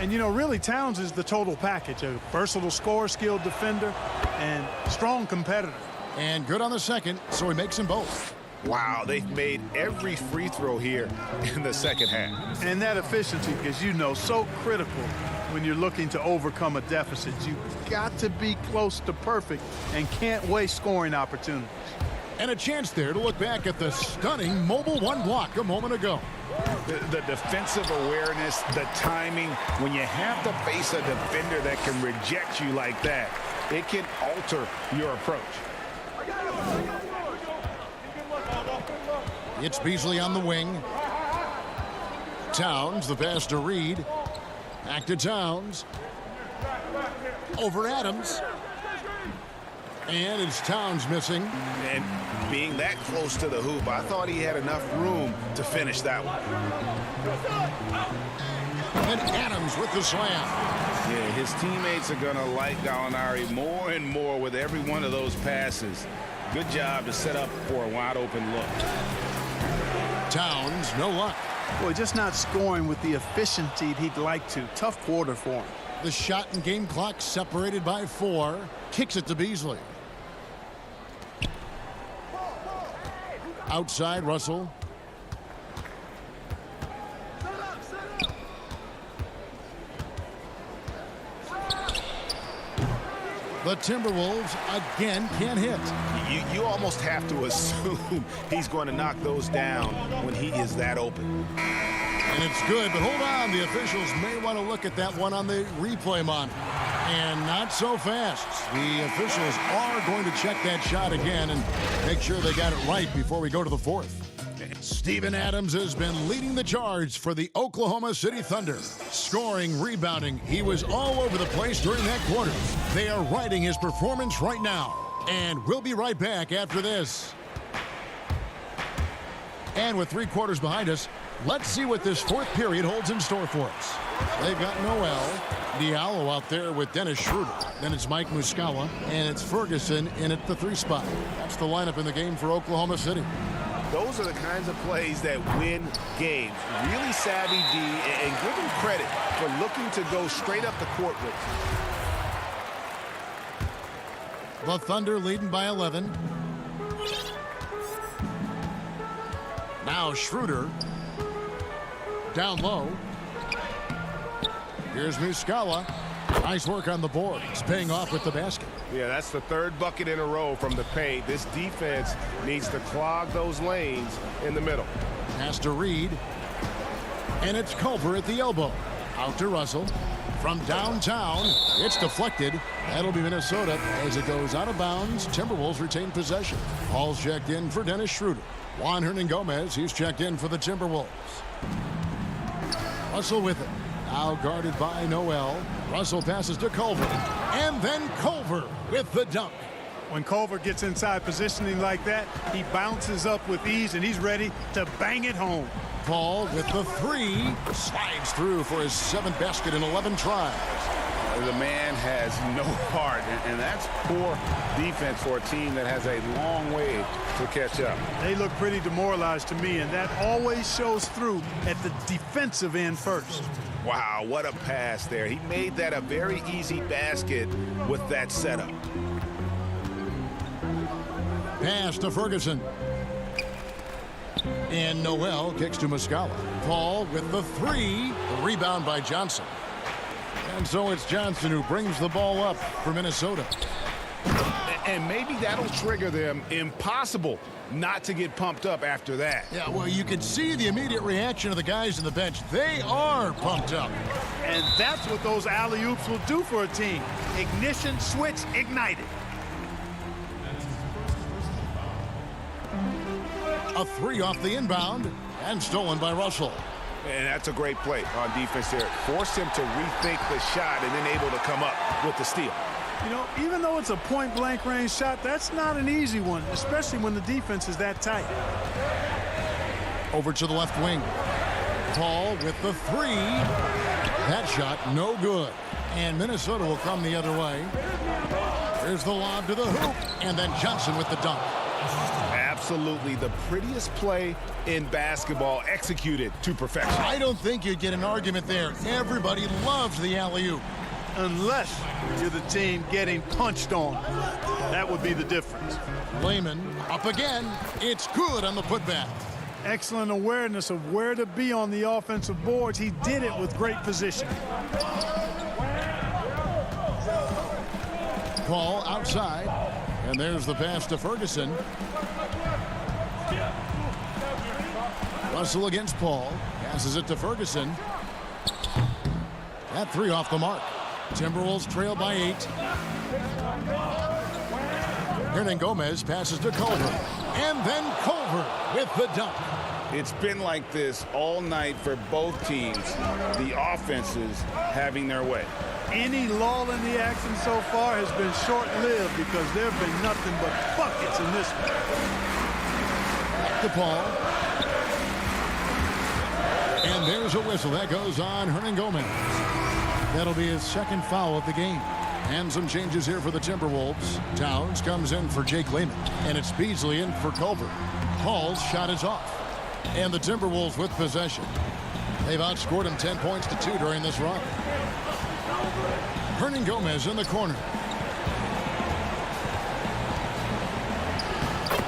And, you know, really, Towns is the total package. A versatile scorer, skilled defender, and strong competitor. And good on the second, so he makes them both. Wow, they've made every free throw here in the second half. And that efficiency, because you know, so critical when you're looking to overcome a deficit. You've got to be close to perfect and can't waste scoring opportunities. And a chance there to look back at the stunning mobile one block a moment ago. The defensive awareness, the timing, when you have to face a defender that can reject you like that, it can alter your approach. It's Beasley on the wing. Towns, the pass to Reed. Back to Towns. Over Adams. And it's Towns missing. And being that close to the hoop, I thought he had enough room to finish that one. And Adams with the slam. Yeah, his teammates are going to like Gallinari more and more with every one of those passes. Good job to set up for a wide open look. Towns, no luck. Boy, just not scoring with the efficiency he'd like to. Tough quarter for him. The shot and game clock separated by 4. Kicks it to Beasley. Outside, Russell. The Timberwolves again can't hit. You almost have to assume he's going to knock those down when he is that open. And it's good, but hold on. The officials may want to look at that one on the replay monitor. And not so fast. The officials are going to check that shot again and make sure they got it right before we go to the fourth. Steven Adams has been leading the charge for the Oklahoma City Thunder. Scoring, rebounding, he was all over the place during that quarter. They are riding his performance right now. And we'll be right back after this. And with 3 quarters behind us, let's see what this fourth period holds in store for us. They've got Noel Diallo out there with Dennis Schroeder. Then it's Mike Muscala, and it's Ferguson in at the 3 spot. That's the lineup in the game for Oklahoma City. Those are the kinds of plays that win games. Really savvy D, and give him credit for looking to go straight up the court with it. The Thunder leading by 11. Now Schroeder. Down low. Here's Muscala. Nice work on the board. He's paying off with the basket. Yeah, that's the 3rd bucket in a row from the paint. This defense needs to clog those lanes in the middle. Pass to Reed. And it's Culver at the elbow. Out to Russell. From downtown, it's deflected. That'll be Minnesota as it goes out of bounds. Timberwolves retain possession. Hall's checked in for Dennis Schroeder. Juan Hernangomez, he's checked in for the Timberwolves. Russell with it. Now guarded by Noel. Russell passes to Culver. And then Culver with the dunk. When Culver gets inside positioning like that, he bounces up with ease, and he's ready to bang it home. Paul with the 3. Slides through for his 7th basket in 11 tries. The man has no heart, and that's poor defense for a team that has a long way to catch up. They look pretty demoralized to me, and that always shows through at the defensive end first. Wow, what a pass there. He made that a very easy basket with that setup. Pass to Ferguson. And Noel kicks to Muscala. Paul with the 3. The rebound by Johnson. And so it's Johnson who brings the ball up for Minnesota. And maybe that'll trigger them. Impossible not to get pumped up after that. Yeah, well, you can see the immediate reaction of the guys on the bench. They are pumped up. And that's what those alley-oops will do for a team. Ignition switch ignited. A 3 off the inbound and stolen by Russell. And that's a great play on defense there. Force him to rethink the shot and then able to come up with the steal. You know, even though it's a point-blank range shot, that's not an easy one, especially when the defense is that tight. Over to the left wing. Paul with the 3. That shot no good. And Minnesota will come the other way. Here's the lob to the hoop. And then Johnson with the dunk. absolutely the prettiest play in basketball, executed to perfection. I don't think you'd get an argument there. Everybody loves the alley-oop. Unless you're the team getting punched on. That would be the difference. Layman up again. It's good on the putback. Excellent awareness of where to be on the offensive boards. He did it with great position. Paul outside. And there's the pass to Ferguson. Russell against Paul. Passes it to Ferguson. That three off the mark. Timberwolves trail by 8. Hernangomez passes to Culver. And then Culver with the dunk. It's been like this all night for both teams. The offenses having their way. Any lull in the action so far has been short-lived because there have been nothing but buckets in this one. To Paul. And there's a whistle. That goes on Hernangomez. That'll be his second foul of the game. And some changes here for the Timberwolves. Towns comes in for Jake Layman. And it's Beasley in for Culver. Paul's shot is off. And the Timberwolves with possession. They've outscored him 10 points to 2 during this run. Hernangomez in the corner.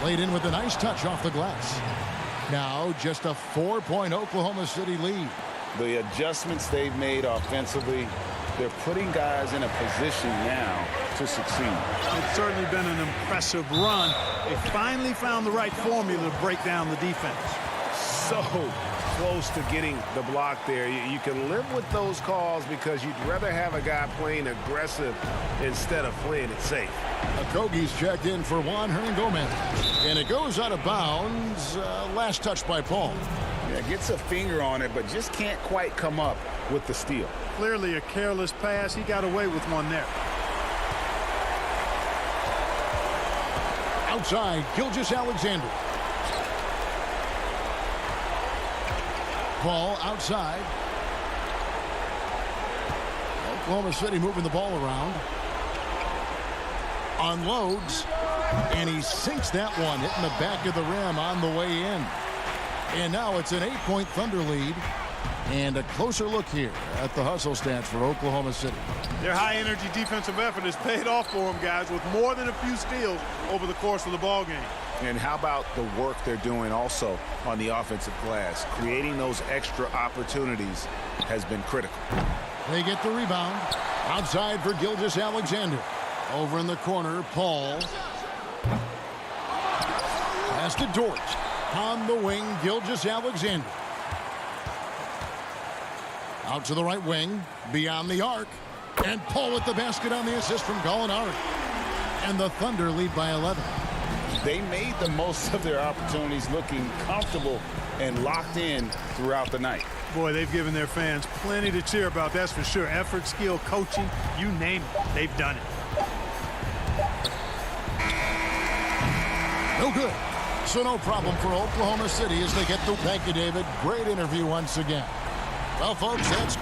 Laid in with a nice touch off the glass. Now just a 4-point Oklahoma City lead. The adjustments they've made offensively, they're putting guys in a position now to succeed. It's certainly been an impressive run. They finally found the right formula to break down the defense. So close to getting the block there. You can live with those calls because you'd rather have a guy playing aggressive instead of playing it safe. Okogie's checked in for Juan Hernangomez. And it goes out of bounds. Last touch by Paul. Yeah, gets a finger on it, but just can't quite come up with the steal. Clearly a careless pass. He got away with one there. Outside, Gilgeous-Alexander. Paul outside. Oklahoma City moving the ball around. Unloads. And he sinks that one, hitting the back of the rim on the way in. And now it's an 8-point Thunder lead. And a closer look here at the hustle stats for Oklahoma City. Their high-energy defensive effort has paid off for them, guys, with more than a few steals over the course of the ball game. And how about the work they're doing also on the offensive glass? Creating those extra opportunities has been critical. They get the rebound. Outside for Gilgeous-Alexander. Over in the corner, Paul. Pass to Dort. On the wing, Gilgeous-Alexander. Out to the right wing, beyond the arc. And Paul with the basket on the assist from Gallinari. And the Thunder lead by 11. They made the most of their opportunities, looking comfortable and locked in throughout the night. Boy, they've given their fans plenty to cheer about, that's for sure. Effort, skill, coaching, you name it, they've done it. No good. So no problem for Oklahoma City as they get the... Thank you, David. Great interview once again. Well, folks, that's